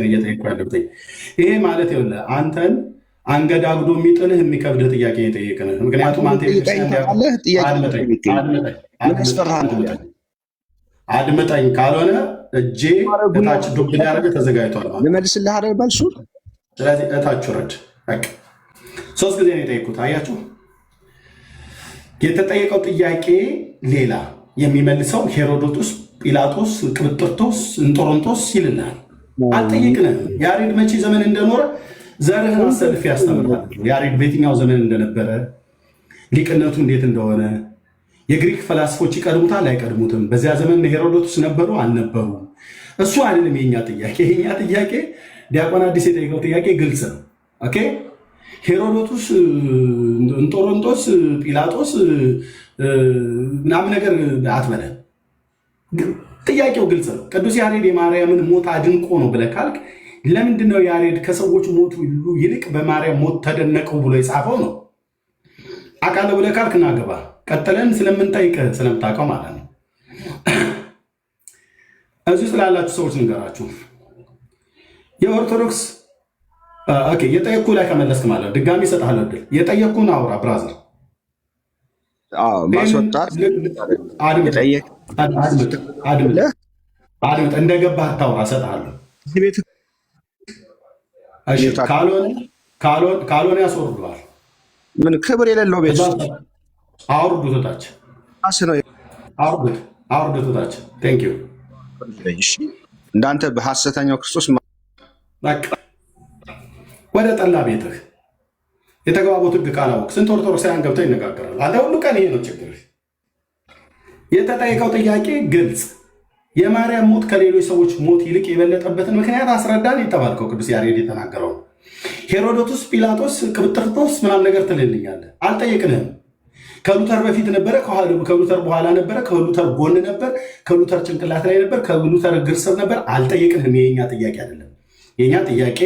እየጠየቅኩ ያለሁት። ይሄ ማለት ይኸውልህ አንተን አንገዳግዶ የሚጥልህ የሚከብድህ ጥያቄ የጠየቅንህ። ምክንያቱም አንተ አድምጠኝ፣ ካልሆነ እጄ እታች ዱብ ሊያደርግ ተዘጋጅቷል። ልመልስልህ አይደል መልሱ። ስለዚህ እታች ውረድ። በቃ 3 ጊዜ ነው የጠየቅኩት። አያችሁ፣ የተጠየቀው ጥያቄ ሌላ፣ የሚመልሰው ሄሮዶቱስ፣ ጲላጦስ፣ ቅብጥርቶስ፣ እንጦሮንጦስ ይልናል። አልጠየቅንም። ያሬድ መቼ ዘመን እንደኖረ ዘርህን አሰልፍ ያስተምራል። ያሬድ በየትኛው ዘመን እንደነበረ፣ ሊቅነቱ እንዴት እንደሆነ፣ የግሪክ ፈላስፎች ይቀድሙታል አይቀድሙትም፣ በዚያ ዘመን ሄሮዶቱስ ነበሩ አልነበሩ፣ እሱ አይደለም የኛ ጥያቄ። የኛ ጥያቄ ዲያቆን አዲስ የጠየቀው ጥያቄ ግልጽ ነው። ኦኬ፣ ሄሮዶቱስ፣ እንጦሮንጦስ፣ ጲላጦስ ምናምን ነገር አትበለን። ጥያቄው ግልጽ ነው። ቅዱስ ያሬድ የማርያምን ሞት አድንቆ ነው ብለህ ካልክ ለምንድን ነው ያሬድ ከሰዎች ሞት ሁሉ ይልቅ በማርያም ሞት ተደነቀው ብሎ የጻፈው ነው? አውቃለሁ ብለህ ካልክ እናገባ ቀጥለን ስለምንጠይቅህ ስለምታውቀው ማለት ነው። እዚህ ስላላችሁ ሰዎች ንገራችሁ። የኦርቶዶክስ የጠየቅኩ ላይ ከመለስክ ማለት ነው ድጋሚ እሰጥሃለሁ እድል። የጠየቅኩን አውራ ብራዘር። ማስወጣት አድምጥ፣ እንደገባህ አታውራ፣ እሰጥሃለሁ። ካልሆነ ያስወርዱሃል። ምን ክብር የሌለው ቤት አውርዱት፣ ታች አውርድቶታችን ቴንክ ዩ እንዳንተ በሐሰተኛው ክርስቶስ በቃ ወደ ጠላ ቤትህ የተግባቦት ህግ ካላወቅ ስንት ኦርቶዶክሳውያን ገብተው ይነጋገራሉ። አንተ ሁሉ ቀን ይሄ ነው ችግር። የተጠየቀው ጥያቄ ግልጽ። የማርያም ሞት ከሌሎች ሰዎች ሞት ይልቅ የበለጠበትን ምክንያት አስረዳን የተባልከው ቅዱስ ያሬድ የተናገረው። ሄሮዶቱስ፣ ጲላጦስ፣ ቅብጥርጦስ ምናምን ነገር ትልልኛለህ። አልጠየቅንህም። ከሉተር በፊት ነበረ፣ ከሉተር በኋላ ነበረ፣ ከሉተር ጎን ነበር፣ ከሉተር ጭንቅላት ላይ ነበር፣ ከሉተር እግር ስር ነበር። አልጠየቅንህም። የኛ ጥያቄ አይደለም። የኛ ጥያቄ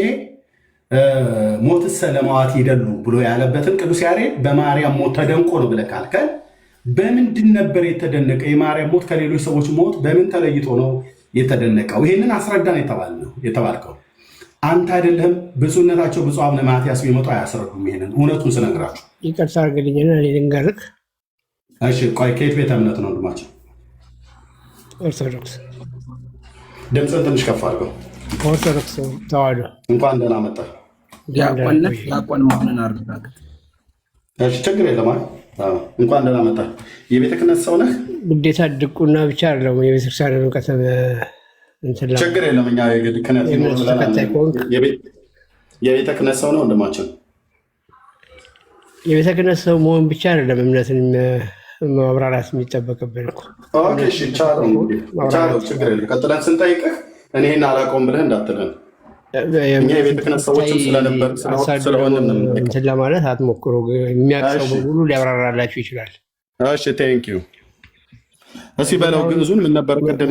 ሞትሰ ለመዋት ይደሉ ብሎ ያለበትን ቅዱስ ያሬድ በማርያም ሞት ተደንቆ ነው ብለህ ካልከን በምንድን ነበር የተደነቀ? የማርያም ሞት ከሌሎች ሰዎች ሞት በምን ተለይቶ ነው የተደነቀው? ይህንን አስረዳን የተባልከው አንተ አይደለህም። ብፁዕነታቸው ብፁዕ አቡነ ማትያስ ቢመጡ አያስረዱም። ይሄንን እውነቱን ስነግራችሁ ይቅርታ አድርግልኝና ልንገርህ። እሺ ቆይ፣ ከየት ቤተ እምነት ነው ወንድማችን? ኦርቶዶክስ። ድምፅን ትንሽ ከፍ አድርገው። ኦርቶዶክስ ተዋህዶ። እንኳን ደህና መጣህ። ዲያቆን መሆንን አረጋግጥ። እሺ ችግር የለም። እንኳን ደህና መጣህ። የቤተ ክህነት ሰው ነህ? ግዴታ ድቁና ብቻ አይደለም የቤተክርስቲያን እውቀት ችግር የለም። እኛ የግድ ክህነት ይኖር ብለናል። የቤተ ክህነት ሰው ነው ወንድማችን። የቤተ ክህነት ሰው መሆን ብቻ አይደለም እምነትን ማብራራት የሚጠበቅብን እኮ። ቻለው ችግር የለም። ቀጥለን ስንጠይቅህ እኔ ይህን አላውቀውም ብለህ እንዳትለን። እኛ የቤተ ክህነት ሰዎችም ስለሆነ እንትን ለማለት አትሞክሩ። የሚያውቅ ሰው በሙሉ ሊያብራራላችሁ ይችላል። እሺ ቴንክ ዩ። እስኪ በለው ግዕዙን ምን ነበር ቅድም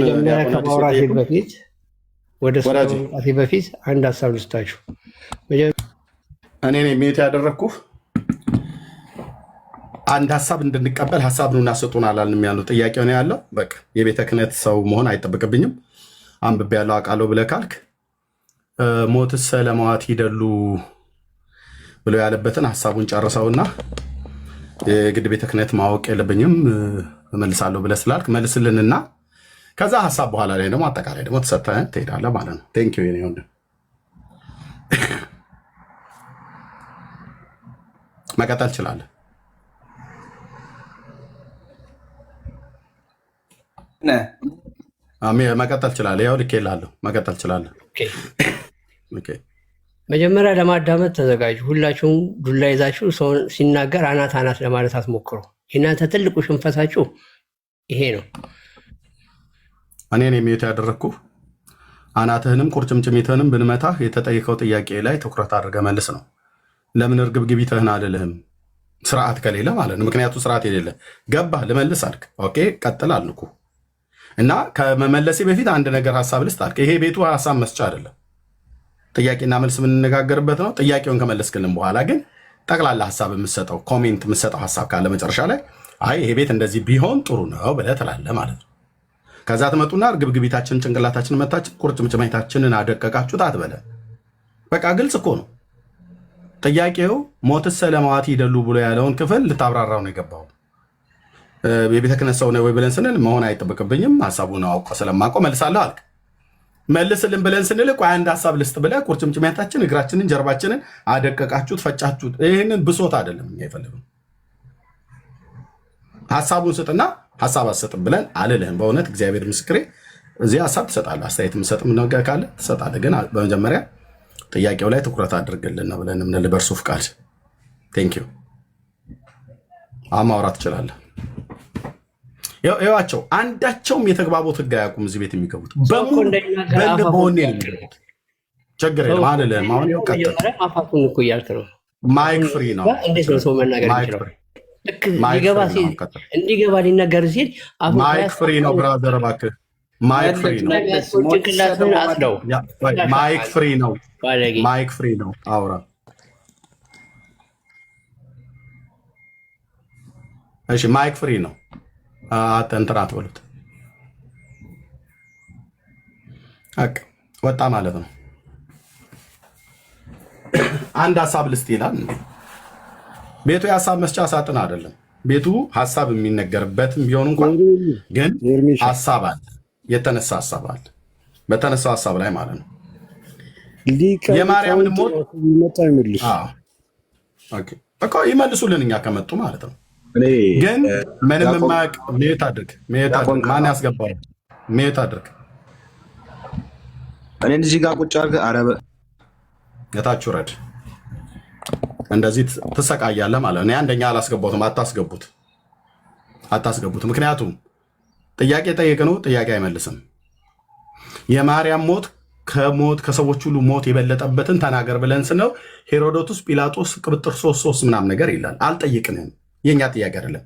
ከማውራቴ በፊት ወደ መውጣቴ በፊት አንድ ሀሳብ ልስጣችሁ። እኔ ሚዩት ያደረግኩህ አንድ ሀሳብ እንድንቀበል ሀሳብ ነው እናስጡን አላልንም ያለው ጥያቄው ነው ያለው። በቃ የቤተ ክህነት ሰው መሆን አይጠበቅብኝም። አንብቤ ያለው አውቃለሁ ብለህ ካልክ ሞትሰ ለመዋት ይደሉ ብሎ ያለበትን ሀሳቡን ጨርሰውና የግድ ቤተ ክህነት ማወቅ የለብኝም እመልሳለሁ ብለህ ስላልክ መልስልንና ከዛ ሀሳብ በኋላ ላይ ደግሞ አጠቃላይ ደግሞ ተሰጥተህ ትሄዳለህ ማለት ነው። ቴንክ ዩ የኔ ወንድም። መቀጠል ትችላለህ። መቀጠል ትችላለህ። ያው ልኬልሃለሁ። መቀጠል ትችላለህ። መጀመሪያ ለማዳመጥ ተዘጋጁ። ሁላችሁም ዱላ ይዛችሁ ሰውን ሲናገር አናት አናት ለማለት አትሞክሩ። የእናንተ ትልቁ ሽንፈታችሁ ይሄ ነው። እኔን የሚዩት ያደረግኩ አናትህንም ቁርጭምጭሚትህንም ብንመታህ የተጠየቀው ጥያቄ ላይ ትኩረት አድርገህ መልስ ነው። ለምን እርግብግቢትህን አልልህም፣ ስርዓት ከሌለ ማለት ነው። ምክንያቱ ስርዓት የሌለ ገባህ ልመልስ አልክ። ኦኬ ቀጥል አልኩ እና ከመመለሴ በፊት አንድ ነገር ሀሳብ ልስጥ አልክ። ይሄ ቤቱ ሀሳብ መስጫ አይደለም፣ ጥያቄና መልስ የምንነጋገርበት ነው። ጥያቄውን ከመለስክልን በኋላ ግን ጠቅላላ ሀሳብ የምሰጠው ኮሜንት የምሰጠው ሀሳብ ካለ መጨረሻ ላይ አይ ይሄ ቤት እንደዚህ ቢሆን ጥሩ ነው ብለህ ትላለህ ማለት ነው። ከዛ ትመጡና እርግብግቢታችን ጭንቅላታችን መታችን ቁርጭምጭሚታችንን አደቀቃችሁት አትበለን። በቃ ግልጽ እኮ ነው ጥያቄው። ሞትሰ ለመዋት ይደሉ ብሎ ያለውን ክፍል ልታብራራው ነው የገባው። የቤተ ክህነት ሰው ነው ወይ ብለን ስንል መሆን አይጠበቅብኝም፣ ሀሳቡን አውቀ ስለማውቀው መልሳለሁ አልክ። መልስልን ብለን ስንል ቆይ አንድ ሀሳብ ልስጥ ብለህ ቁርጭምጭሚታችን እግራችንን ጀርባችንን አደቀቃችሁት ፈጫችሁት። ይህንን ብሶት አይደለም እኛ የፈለግነው። ሀሳቡን ስጥና ሀሳብ አትሰጥም ብለን አልልህም። በእውነት እግዚአብሔር ምስክሬ እዚህ ሀሳብ ትሰጣለህ፣ አስተያየት የምሰጥም ነገር ካለ ትሰጣለህ። ግን በመጀመሪያ ጥያቄው ላይ ትኩረት አድርግልን ነው ብለን ምንል በእርሱ ፍቃድ። ቴንክ ዩ። ማውራት ትችላለህ። ይዋቸው አንዳቸውም የተግባቦት ህግ አያውቁም። እዚህ ቤት የሚገቡት በሙሉ በሆኔ ችግር የለም አልልህም። አሁን አፋቱን እኮ እያልክ ነው። ማይክ ፍሪ ነው። እንዴት ነው ሰው መናገር የሚችለው? እንዲገባ ሊናገር ሲል ማይክ ፍሪ ነው። ብራዘር እባክህ ማይክ ፍሪ ነው። ጭንቅላትን አስለው ማይክ ፍሪ ነው። ማይክ ፍሪ ነው። አውራ እሺ። ማይክ ፍሪ ነው። እንትን አትበሉት። ወጣ ማለት ነው። አንድ ሀሳብ ልስጥ ይላል። ቤቱ የሀሳብ መስጫ ሳጥን አይደለም። ቤቱ ሀሳብ የሚነገርበትም ቢሆን እንኳን ግን ሀሳብ አለ፣ የተነሳ ሀሳብ አለ። በተነሳው ሀሳብ ላይ ማለት ነው የማርያምን ሞት ይመልሱልን እኛ ከመጡ ማለት ነው። ግን ምንም የማያውቅ ሜት አድርግ ማን ያስገባው ሜት አድርግ እኔን እዚህ ጋር ቁጭ አድርገህ አረበ የታች ውረድ እንደዚህ ትሰቃያለህ ማለት እኔ አንደኛ አላስገባሁትም አታስገቡት ምክንያቱም ጥያቄ ጠይቅ ነው ጥያቄ አይመልስም የማርያም ሞት ከሰዎች ሁሉ ሞት የበለጠበትን ተናገር ብለን ስነው ሄሮዶቱስ ጲላጦስ ቅብጥር 3 ምናምን ነገር ይላል አልጠይቅንም የኛ ጥያቄ አይደለም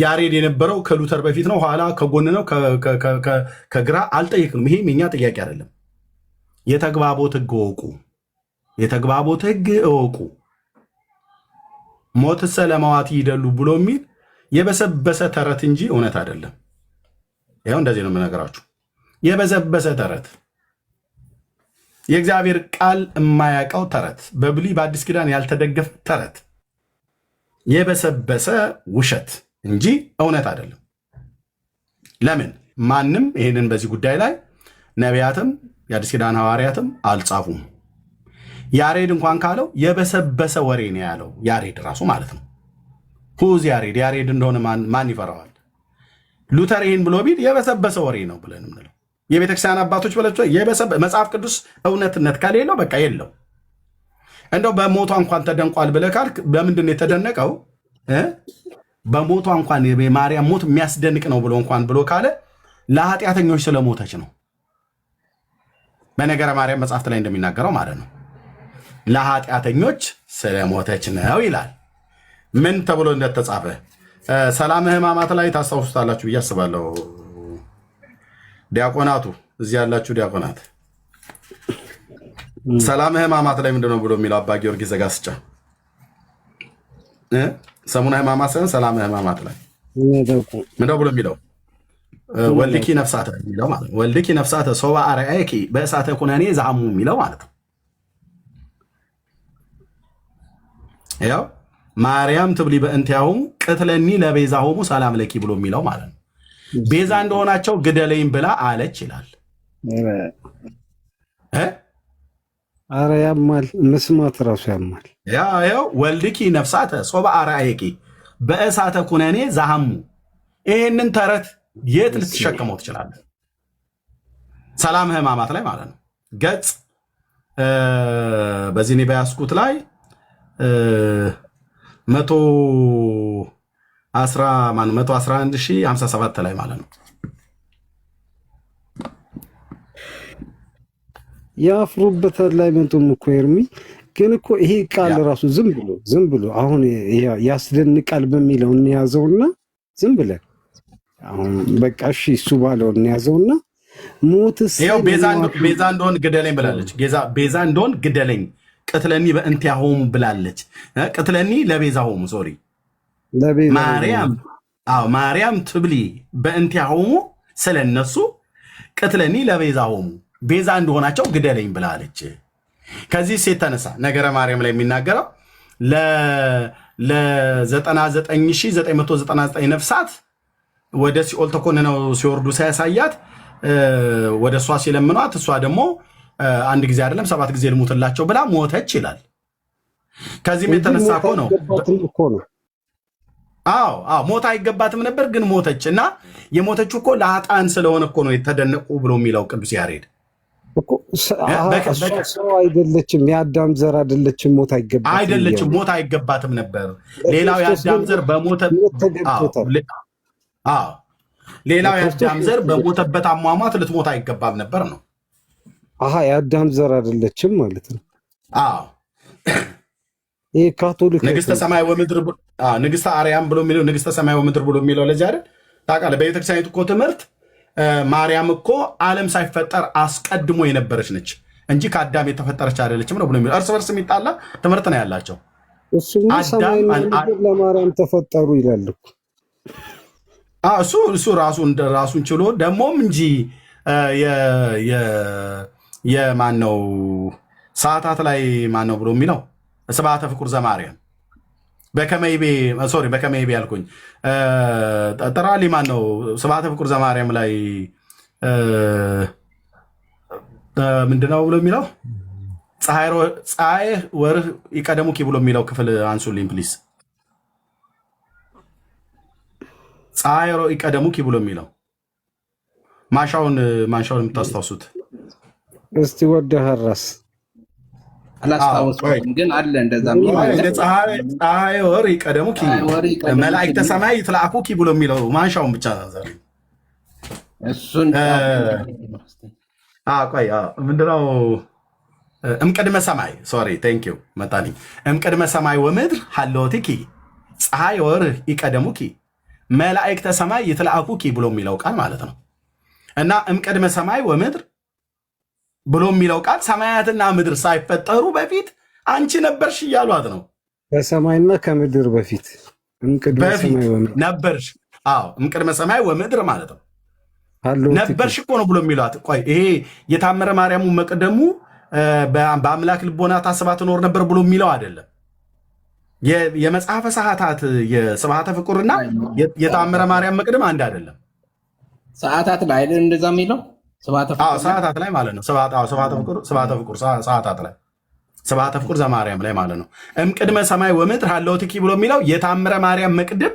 ያሬድ የነበረው ከሉተር በፊት ነው ኋላ ከጎን ነው ከግራ አልጠይቅንም ይሄም የኛ ጥያቄ አይደለም የተግባቦት ህግ እወቁ ሞት ሰለማዋት ይደሉ ብሎ የሚል የበሰበሰ ተረት እንጂ እውነት አይደለም ያው እንደዚህ ነው የምነግራችሁ የበሰበሰ ተረት የእግዚአብሔር ቃል የማያውቀው ተረት በብሉይ በአዲስ ኪዳን ያልተደገፈ ተረት የበሰበሰ ውሸት እንጂ እውነት አይደለም ለምን ማንም ይሄንን በዚህ ጉዳይ ላይ ነቢያትም የአዲስ ኪዳን ሐዋርያትም አልጻፉም ያሬድ እንኳን ካለው የበሰበሰ ወሬ ነው ያለው ያሬድ ራሱ ማለት ነው ሁዝ ያሬድ እንደሆነ ማን ይፈራዋል ሉተር ይህን ብሎ ቢል የበሰበሰ ወሬ ነው ብለን ምንለው የቤተክርስቲያን አባቶች ብለቸው መጽሐፍ ቅዱስ እውነትነት ከሌለው በቃ የለው እንደው በሞቷ እንኳን ተደንቋል ብለህ ካልክ በምንድን ነው የተደነቀው በሞቷ እንኳን የማርያም ሞት የሚያስደንቅ ነው ብሎ እንኳን ብሎ ካለ ለኃጢአተኞች ስለሞተች ነው በነገረ ማርያም መጽሐፍት ላይ እንደሚናገረው ማለት ነው ለኃጢአተኞች ስለሞተች ነው ይላል ምን ተብሎ እንደተጻፈ ሰላም ሕማማት ላይ ታስታውሱታላችሁ ብዬ አስባለሁ ዲያቆናቱ እዚህ ያላችሁ ዲያቆናት ሰላም ሕማማት ላይ ምንድነው ብሎ የሚለው አባ ጊዮርጊስ ዘጋስጫ ሰሙነ ሕማማት ሳይሆን ሰላም ሕማማት ላይ ምንድነው ብሎ የሚለው ወልድኪ ነፍሳተ የሚለው ማለት ነው ወልድኪ ነፍሳተ ሶባ አርአይኪ በእሳተ ኩነኔ ዛሙ የሚለው ማለት ነው ያው ማርያም ትብሊ በእንቲያሁም ቅትለኒ ለቤዛሆሙ ሰላም ለኪ ብሎ የሚለው ማለት ነው ቤዛ እንደሆናቸው ግደለኝ ብላ አለች ይላል አረ ያማል መስማት ራሱ ያማል ያው ወልድኪ ነፍሳተ ሶባ አርአይኪ በእሳተ ኩነኔ ዛሙ ይሄንን ተረት የት ልትሸከመው ትችላለህ ሰላም ሕማማት ላይ ማለት ነው ገጽ በዚህ ነው በያስኩት ላይ 111,057 ላይ ማለት ነው ያፍሩበታል ላይ መጡም እኮ ኤርሚ ግን እኮ ይሄ ቃል ራሱ ዝም ብሎ አሁን ያስደንቃል በሚለው እንያዘውና ዝም ብለን አሁን በቃ እሺ እሱ ባለው እንያዘውና ሞትስ ይሄው ቤዛ እንደሆን ግደለኝ ብላለች ቤዛ እንደሆን ግደለኝ ቅትለኒ በእንቲያሆሙ ብላለች ቅትለኒ ለቤዛሆሙ ሶሪ ማርያም ትብሊ በእንቲያሆሙ ስለነሱ ቅትለኒ ለቤዛሆሙ ቤዛ እንደሆናቸው ግደለኝ ብላለች ከዚህ ሴት ተነሳ ነገረ ማርያም ላይ የሚናገረው ለ99999 ነፍሳት ወደ ሲኦል ተኮንነው ሲወርዱ ሳያሳያት ወደ እሷ ሲለምኗት እሷ ደግሞ አንድ ጊዜ አይደለም 7 ጊዜ ልሙትላቸው ብላ ሞተች ይላል ከዚህም የተነሳ ነው ሞት አይገባትም ነበር ግን ሞተች እና የሞተች እኮ ለኃጥአን ስለሆነ እኮ ነው የተደነቁ ብሎ የሚለው ቅዱስ ያሬድ ሰው አይደለችም የአዳም ዘር አይደለችም ሞት አይገባትም ነበር ሌላው የአዳም ዘር ሌላው የአዳም ዘር በሞተበት አሟሟት ልትሞት አይገባም ነበር ነው የአዳም ዘር አይደለችም ማለት ነው ይሄ ካቶሊክ ንግስተ ሰማይ ወምድር ንግስተ አርያም ብሎ የሚለው ንግስተ ሰማይ ወምድር ብሎ የሚለው ለዚህ አይደል ታውቃለህ በቤተክርስቲያኒቱ እኮ ትምህርት ማርያም እኮ ዓለም ሳይፈጠር አስቀድሞ የነበረች ነች እንጂ ከአዳም የተፈጠረች አይደለችም ነው ብሎ የሚለው እርስ በርስ የሚጣላ ትምህርት ነው ያላቸው እሱማ ሰማይና ምድር ለማርያም ተፈጠሩ ይላል እሱ ራሱን ችሎ ደግሞም እንጂ የማነው ሰዓታት ላይ ማነው ብሎ የሚለው ስብሐተ ፍቁር ዘማርያም በከመይቤ ያልኩኝ ጠራሊ ማነው ስብሐተ ፍቁር ዘማርያም ላይ ምንድነው ብሎ የሚለው ፀሐይ ወርህ ይቀደሙኪ ብሎ የሚለው ክፍል አንሱልኝ ፕሊስ ፀሐይ ወር ይቀደሙኪ ብሎ የሚለው ማንሻውን የምታስታውሱት እስቲ ወደህራስ አላስታውስም ግን አለ እንደዛ ፀሐይ ወር ይቀደሙኪ መላእክተ ሰማይ ይትለአኩኪ ብሎ የሚለው ማንሻውን ብቻ ነው። እሱን ቆይ ምንድነው? እምቅድመ ሰማይ ሶሪ ቴንክ ዩ መጣልኝ። እምቅድመ ሰማይ ወምድር ሀለወትኪ ፀሐይ ወር ይቀደሙኪ መላእክተ ሰማይ ይትለአኩኪ ብሎ የሚለው ቃል ማለት ነው። እና እምቅድመ ሰማይ ወምድር ብሎ የሚለው ቃል ሰማያትና ምድር ሳይፈጠሩ በፊት አንቺ ነበርሽ እያሏት ነው። ከሰማይና ከምድር በፊት ነበርሽ። እምቅድመ ሰማይ ወምድር ማለት ነው ነበርሽ እኮ ነው ብሎ የሚሏት። ቆይ ይሄ የታምረ ማርያሙ መቅደሙ በአምላክ ልቦና ታስባ ትኖር ነበር ብሎ የሚለው አይደለም። የመጽሐፈ ሰዓታት የስብሐተ ፍቁርና የታምረ ማርያም መቅደም አንድ አይደለም። ሰዓታት ላይ አይደል እንደዛ የሚለው ሰዓታት ላይ ማለት ነው። ስብሐተ ፍቁር ሰዓታት ላይ ስብሐተ ፍቁር ዘማርያም ላይ ማለት ነው። እምቅድመ ሰማይ ወምድር ሀለወትኪ ብሎ የሚለው የታምረ ማርያም መቅደም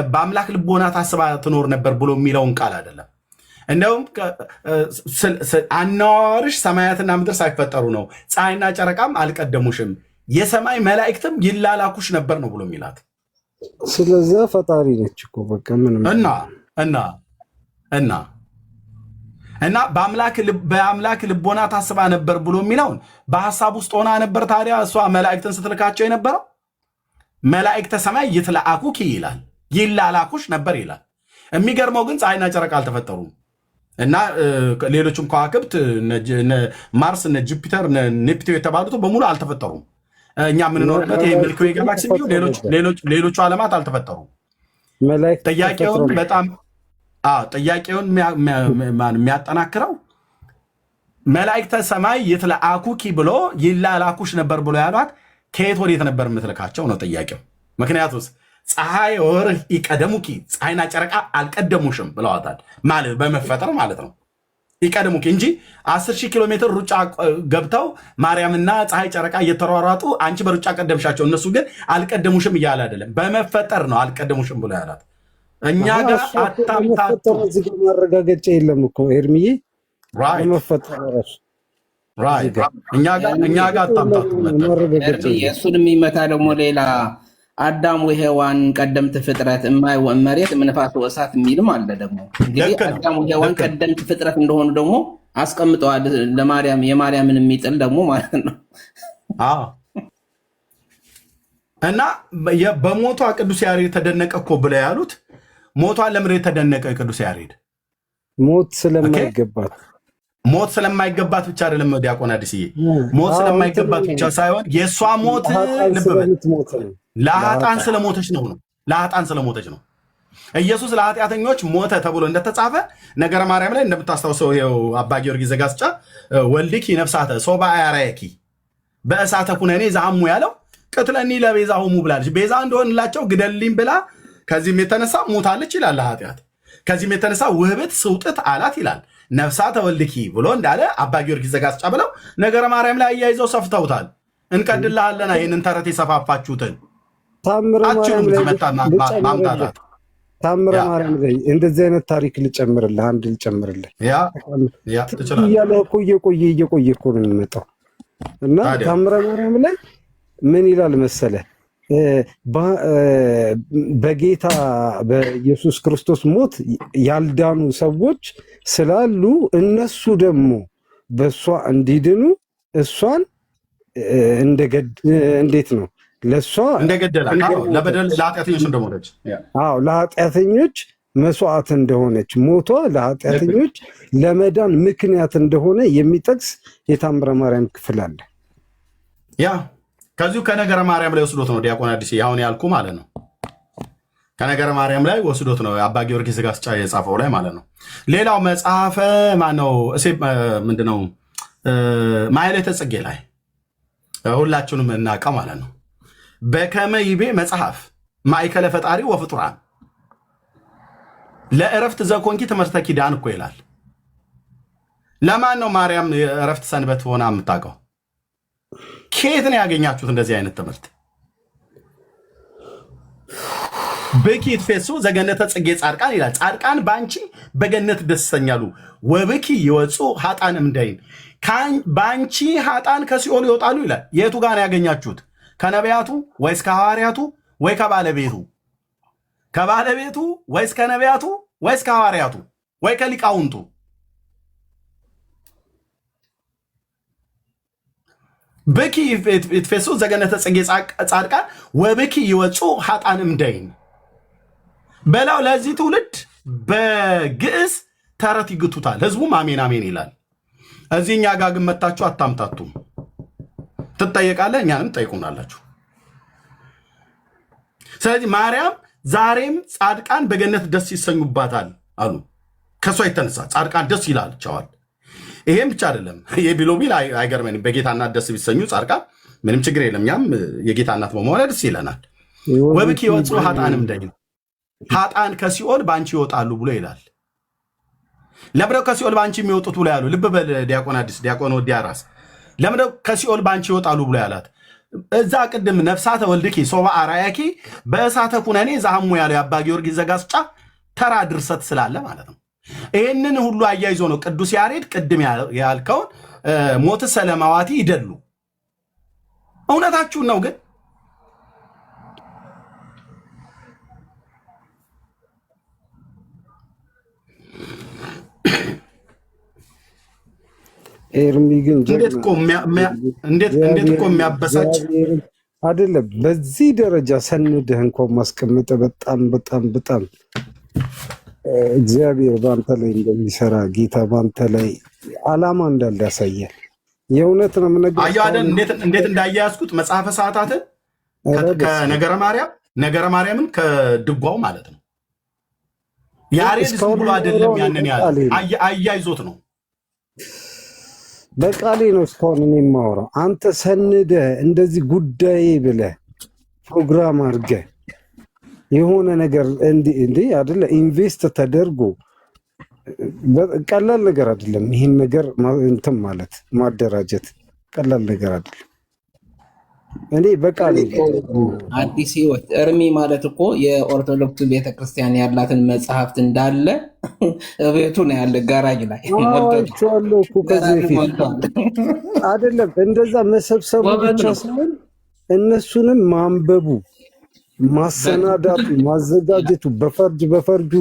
በአምላክ ልቦና ታስባ ትኖር ነበር ብሎ የሚለውን ቃል አይደለም። እንደውም አናዋርሽ ሰማያትና ምድር ሳይፈጠሩ ነው፣ ፀሐይና ጨረቃም አልቀደሙሽም፣ የሰማይ መላእክትም ይላላኩሽ ነበር ነው ብሎ የሚላት። ስለዛ ፈጣሪ ነች እኮ በቃ ምንም እና በአምላክ ልቦና ታስባ ነበር ብሎ የሚለውን በሀሳብ ውስጥ ሆና ነበር። ታዲያ እሷ መላእክትን ስትልካቸው የነበረው መላእክተ ሰማይ ይትለአኩኪ ይላል፣ ይላላኩሽ ነበር ይላል። የሚገርመው ግን ፀሐይና ጨረቃ አልተፈጠሩም እና ሌሎችም ከዋክብት ማርስ፣ ጁፒተር፣ ኔፕቲው የተባሉት በሙሉ አልተፈጠሩም። እኛ የምንኖርበት ይህ ሚልኪ ዌይ ጋላክሲ ሌሎቹ ዓለማት አልተፈጠሩም። ጥያቄውን የሚያጠናክረው መላእክተ ሰማይ ይትለአኩኪ ብሎ ይላላኩሽ ነበር ብሎ ያሏት ከየት ወዴት ነበር የምትልካቸው ነው ጥያቄው። ምክንያቱስ ፀሐይ ወር ይቀደሙኪ ፀሐይና ጨረቃ አልቀደሙሽም ብለዋታል። ማለት በመፈጠር ማለት ነው ይቀደሙኪ እንጂ 10,000 ኪሎ ሜትር ሩጫ ገብተው ማርያምና ፀሐይ ጨረቃ እየተሯሯጡ አንቺ በሩጫ ቀደምሻቸው፣ እነሱ ግን አልቀደሙሽም እያለ አይደለም። በመፈጠር ነው አልቀደሙሽም ብሎ ያላት። እኛ ጋር አታምታቱ እዚህ ጋር ማረጋገጫ የለም እኮ ኤርሚዬ። በመፈጠር ራሱ እኛ ጋር አታምታቱ ማረጋገጫ። እሱን የሚመታ ደግሞ ሌላ አዳም ወሔዋን ቀደምት ፍጥረት እማይ ወመሬት እምንፋስ ወእሳት የሚልም አለ። ደግሞ እንግዲህ አዳም ወሔዋን ቀደምት ፍጥረት እንደሆኑ ደግሞ አስቀምጠዋል። ለማርያም የማርያምን የሚጥል ደግሞ ማለት ነው። እና በሞቷ ቅዱስ ያሬድ ተደነቀ እኮ ብለው ያሉት ሞቷን ለምን የተደነቀ ቅዱስ ያሬድ? ሞት ስለማይገባት ብቻ አይደለም ዲያቆን አዲስዬ፣ ሞት ስለማይገባት ብቻ ሳይሆን የእሷ ሞት ልብ በል ለኃጥአን ስለሞተች ነው። ለኃጥአን ስለሞተች ነው። ኢየሱስ ለኃጢአተኞች ሞተ ተብሎ እንደተጻፈ ነገረ ማርያም ላይ እንደምታስታውሰው ይኸው አባ ጊዮርጊስ ዘጋስጫ ወልድኪ ነፍሳተ ሶባ አያራየኪ በእሳተ ኩነኔ ዛሙ ያለው ቅትለኒ ለቤዛ ሆሙ ብላለች። ቤዛ እንደሆንላቸው ግደልኝ ብላ ከዚህም የተነሳ ሞታለች ይላል ለኃጢአት። ከዚህም የተነሳ ውህብት ስውጥት አላት ይላል። ነፍሳተ ወልድኪ ብሎ እንዳለ አባ ጊዮርጊስ ዘጋስጫ ብለው ነገረ ማርያም ላይ አያይዘው ሰፍተውታል። እንቀድልሃለና ይህንን ተረት የሰፋፋችሁትን ታምረ ማርያም ላይ እንደዚህ አይነት ታሪክ ልጨምርልህ፣ አንድ ልጨምርልህ እያለ እኮ እየቆየ እኮ ነው የሚመጣው። እና ታምረ ማርያም ላይ ምን ይላል መሰለ? በጌታ በኢየሱስ ክርስቶስ ሞት ያልዳኑ ሰዎች ስላሉ እነሱ ደግሞ በእሷ እንዲድኑ እሷን እንዴት ነው ለእሷ ለኃጢአተኞች መስዋዕት እንደሆነች ሞቷ ለኃጢአተኞች ለመዳን ምክንያት እንደሆነ የሚጠቅስ የታምረ ማርያም ክፍል አለ። ያ ከዚሁ ከነገረ ማርያም ላይ ወስዶት ነው ዲያቆን አዲስ አሁን ያልኩ ማለት ነው። ከነገረ ማርያም ላይ ወስዶት ነው አባ ጊዮርጊስ ዘጋስጫ የጻፈው ላይ ማለት ነው። ሌላው መጽሐፈ ማነው ምንድነው ማሕሌተ ጽጌ ላይ ሁላችሁንም እናውቀው ማለት ነው። በከመ ይቤ መጽሐፍ ማእከለ ፈጣሪ ወፍጡራን ለእረፍት ዘኮንኪ ትምህርተ ኪዳን እኮ ይላል። ለማን ነው ማርያም የእረፍት ሰንበት ሆና የምታውቀው? ከየት ነው ያገኛችሁት እንደዚህ አይነት ትምህርት? ብኪ ይትፌሱ ዘገነተ ጽጌ ጻድቃን ይላል። ጻድቃን በአንቺ በገነት ደስ ይሰኛሉ። ወብኪ ይወፁ ሀጣን እምደይን በአንቺ ሀጣን ከሲኦል ይወጣሉ ይላል። የቱ ጋር ያገኛችሁት? ከነቢያቱ ወይስ ከሐዋርያቱ ወይ ከባለቤቱ? ከባለቤቱ ወይስ ከነቢያቱ ወይስ ከሐዋርያቱ ወይ ከሊቃውንቱ? ብኪ ይትፌሱ ዘገነተ ጽጌ ጻድቃን ወብኪ ይወፁ ሀጣን እምደይን በላው። ለዚህ ትውልድ በግዕዝ ተረት ይግቱታል፣ ህዝቡም አሜን አሜን ይላል። እዚህ እኛ ጋር ግን መታችሁ አታምታቱም። ትጠየቃለህ፣ እኛንም ትጠይቁናላችሁ። ስለዚህ ማርያም ዛሬም ጻድቃን በገነት ደስ ይሰኙባታል አሉ። ከሷ የተነሳ ጻድቃን ደስ ይላቸዋል። ይሄም ብቻ አይደለም። የቢሎ ቢል አይገርመንም። በጌታ እናት ደስ ቢሰኙ ጻድቃን ምንም ችግር የለም። እኛም የጌታ እናት በመሆነ ደስ ይለናል። ወብኪ ይወፁ ሀጣን እምደይን ሀጣን ከሲኦል በአንቺ ይወጣሉ ብሎ ይላል። ለምደው ከሲኦል በአንቺ የሚወጡት ብሎ ያሉ ልብ በል ዲያቆን አዲስ ዲያቆን ወዲያራስ ለምደው ከሲኦል በአንቺ ይወጣሉ ብሎ ያላት እዛ ቅድም ነፍሳተ ወልድኪ ሶባ አራያኪ በእሳተ ኩነኔ ዛሐሙ ያለው የአባ ጊዮርጊስ ዘጋስጫ ተራ ድርሰት ስላለ ማለት ነው። ይህንን ሁሉ አያይዞ ነው ቅዱስ ያሬድ ቅድም ያልከውን ሞት ሰለማዋቲ ይደሉ። እውነታችሁን ነው ግን ኤርሚ ግን እንዴት እኮ የሚያበሳጭ አይደለም። በዚህ ደረጃ ሰንደህ እንኳን ማስቀመጥ በጣም በጣም በጣም እግዚአብሔር በአንተ ላይ እንደሚሰራ ጌታ በአንተ ላይ ዓላማ እንዳለ ያሳያል። የእውነት ነው የምነግርህ። አየሁ አይደል እንዴት እንዳያያዝኩት መጽሐፈ ሰዓታትን ነገረ ማርያምን ከድጓው ማለት ነው። ያሬድ ዝም ብሎ አይደለም ያንን ያለ አያይዞት ነው። በቃሌ ነው እስካሁን እኔ የማወራው። አንተ ሰንደህ እንደዚህ ጉዳይ ብለህ ፕሮግራም አድርገህ የሆነ ነገር እንዲህ አይደለ ኢንቨስት ተደርጎ ቀላል ነገር አይደለም። ይህን ነገር እንትን ማለት ማደራጀት ቀላል ነገር አይደለም። እኔ በቃሌ አዲስ ህይወት እርሚ ማለት እኮ የኦርቶዶክስ ቤተክርስቲያን ያላትን መጽሐፍት እንዳለ ቤቱ ነው ያለ ጋራጅ ላይ ሞልቷል እኮ ከዚህ በፊት አይደለም። እንደዛ መሰብሰቡ ብቻ ሳይሆን እነሱንም ማንበቡ ማሰናዳቱ ማዘጋጀቱ በፈርጁ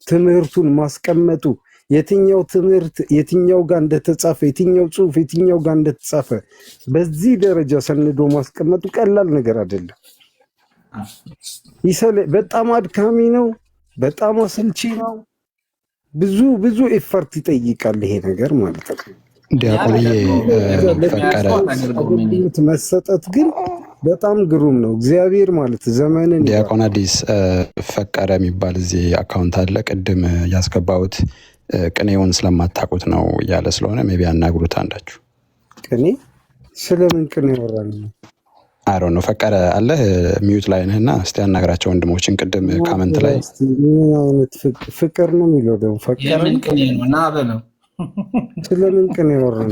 ትምህርቱን ማስቀመጡ የትኛው ትምህርት የትኛው ጋር እንደተጻፈ የትኛው ጽሑፍ የትኛው ጋር እንደተጻፈ በዚህ ደረጃ ሰንዶ ማስቀመጡ ቀላል ነገር አይደለም። በጣም አድካሚ ነው። በጣም አሰልቺ ነው። ብዙ ኤፈርት ይጠይቃል ይሄ ነገር ማለት ነው። ዲያቆንዬ ፈቀረ መሰጠት ግን በጣም ግሩም ነው። እግዚአብሔር ማለት ዘመንን ዲያቆን አዲስ ፈቀረ የሚባል እዚህ አካውንት አለ። ቅድም ያስገባሁት ቅኔውን ስለማታውቁት ነው እያለ ስለሆነ ሜቢ አናግሩት አንዳችሁ። ቅኔ ስለምን ቅኔ ያወራል ነው? አሮ ነው ፈቀረ አለ ሚዩት ላይ ነህና እስቲ አናግራቸው ወንድሞችን። ቅድም ካመንት ላይ ምን አይነት ፍቅር ነው የሚለው ደግሞ ፈቀረ የምን ቅኔ ነው ና በለው። ስለምን ቅኔ ያወራል?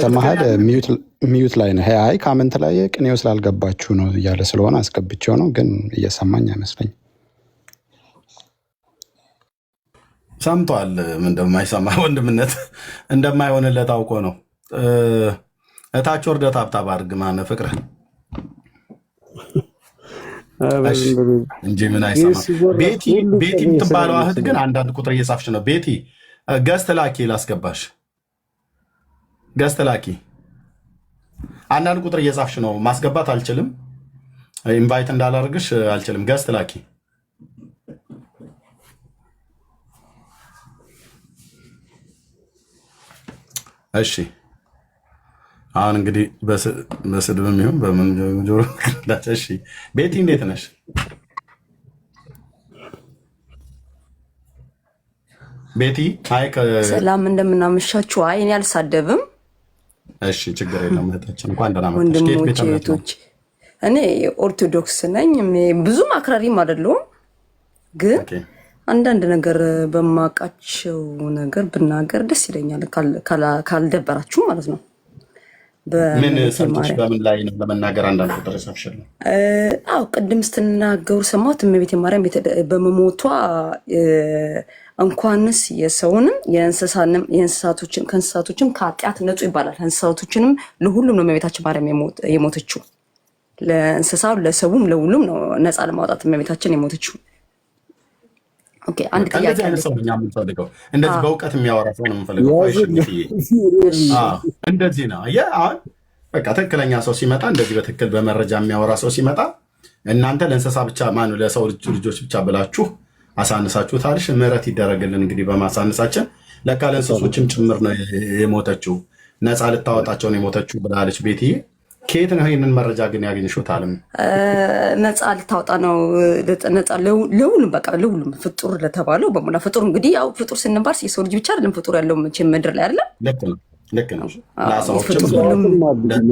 ሰማሃል? ሚዩት ላይ ነህ። አይ ካመንት ላይ ቅኔው ስላልገባችሁ ነው እያለ ስለሆነ አስገብቼው ነው፣ ግን እየሰማኝ አይመስለኝም። ሰምቷል። እንደማይሰማ ወንድምነት እንደማይሆንለት አውቆ ነው። እታች ወርደህ ታብታብ አድርግ። ማነው ፍቅረ እንጂ ምን አይሰማ። ቤቲ የምትባለው እህት ግን አንዳንድ ቁጥር እየጻፍሽ ነው። ቤቲ ገዝት ላኪ፣ ላስገባሽ። ገዝት ላኪ። አንዳንድ ቁጥር እየጻፍሽ ነው። ማስገባት አልችልም፣ ኢንቫይት እንዳላርግሽ አልችልም። ገዝት ላኪ። እሺ አሁን እንግዲህ በስድብም ይሁን በምን ጆሮ። እሺ ቤቲ እንዴት ነሽ? ቤቲ አይ ሰላም እንደምናመሻችሁ። አይ እኔ አልሳደብም። እሺ ችግር የለም እህታችን፣ እንኳን ደህና መጣሽ። ወንድሞቼ እህቶች፣ እኔ ኦርቶዶክስ ነኝ። ብዙም አክራሪም አይደለሁም፣ ግን አንዳንድ ነገር በማውቃቸው ነገር ብናገር ደስ ይለኛል፣ ካልደበራችሁ ማለት ነው። ምን በእመቤቴ ሰምተሽ ማርያም። በምን ላይ ነው ለመናገር አንዳንድ ቁጥር ሰፍሽል ነው? አዎ ቅድም ስትናገሩ ሰማሁት። እመቤቴ ማርያም በመሞቷ እንኳንስ የሰውንም ከእንስሳቶችም ከኃጢአት ነጹ ይባላል። እንስሳቶችንም ለሁሉም ነው እመቤታችን ማርያም የሞተችው። ለእንስሳው ለሰቡም ለሁሉም ነው ነፃ ለማውጣት እመቤታችን የሞተችው። ኦኬ አንድ ጥያቄ እንደዚህ አይነት ሰው እኛ የምንፈልገው እንደዚህ በእውቀት የሚያወራ ሰው ነው የምንፈልገው። እንደዚህ ነው አሁን በቃ ትክክለኛ ሰው ሲመጣ እንደዚህ በትክክል በመረጃ የሚያወራ ሰው ሲመጣ እናንተ ለእንስሳ ብቻ ማነው ለሰው ልጆች ብቻ ብላችሁ አሳንሳችሁ ታሪሽ ምህረት ይደረግልን። እንግዲህ በማሳነሳችን ለካ ለእንስሶችም ጭምር ነው የሞተችው፣ ነፃ ልታወጣቸው ነው የሞተችው ብላለች ቤትዬ። ከየት ነው ይህንን መረጃ ግን ያገኝሽው? ታለም ነፃ ልታወጣ ነው። ነፃ ለሁሉም በቃ ለሁሉም ፍጡር ለተባለው በሙላ ፍጡር እንግዲህ ያው ፍጡር ስንባል የሰው ልጅ ብቻ አይደለም ፍጡር ያለው መቼም ምድር ላይ አይደለም። ልክ ነው።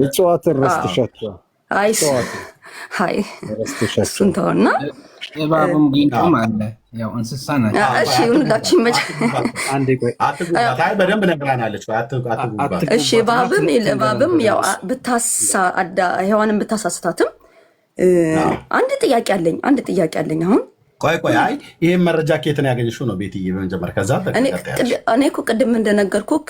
እጽዋትን ረስተሻቸው። አይ እሱን ተውና እባብም ጊንጡም አለ ያው እንስሳ ናቸው። እሺ ሁላችን መቼ በደንብ ነግራናለች። እሺ እባብም ያው ሔዋንን ብታሳስታትም አንድ ጥያቄ አለኝ አሁን ቆይ ይህን መረጃ ከየት ነው ያገኘሽው ነው ቤትዬ? በመጀመሪያ ከዛ እኔ እኮ ቅድም እንደነገርኩህ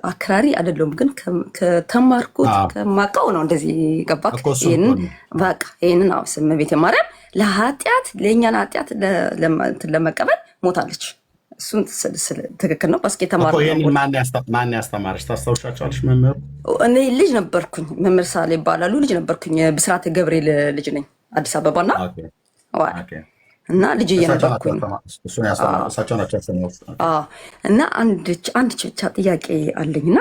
አክራሪ አይደለሁም፣ ግን ከተማርኩት ከማውቀው ነው እንደዚህ ገባክ? ይህንን እመቤቴ ማርያም ለእኛን ኃጢአት ለመቀበል ሞታለች። እሱን ትክክል ነው። ፓስኬ ተማርኩ። ማን ያስተማረች ታስታውሻቸዋለሽ? መምህሩ እኔ ልጅ ነበርኩኝ። መምህር ሳሌ ይባላሉ። ልጅ ነበርኩኝ። ብስራተ ገብርኤል ልጅ ነኝ። አዲስ አበባና እና ልጅ እየነበርኩኝ እና አንድ ብቻ ጥያቄ አለኝና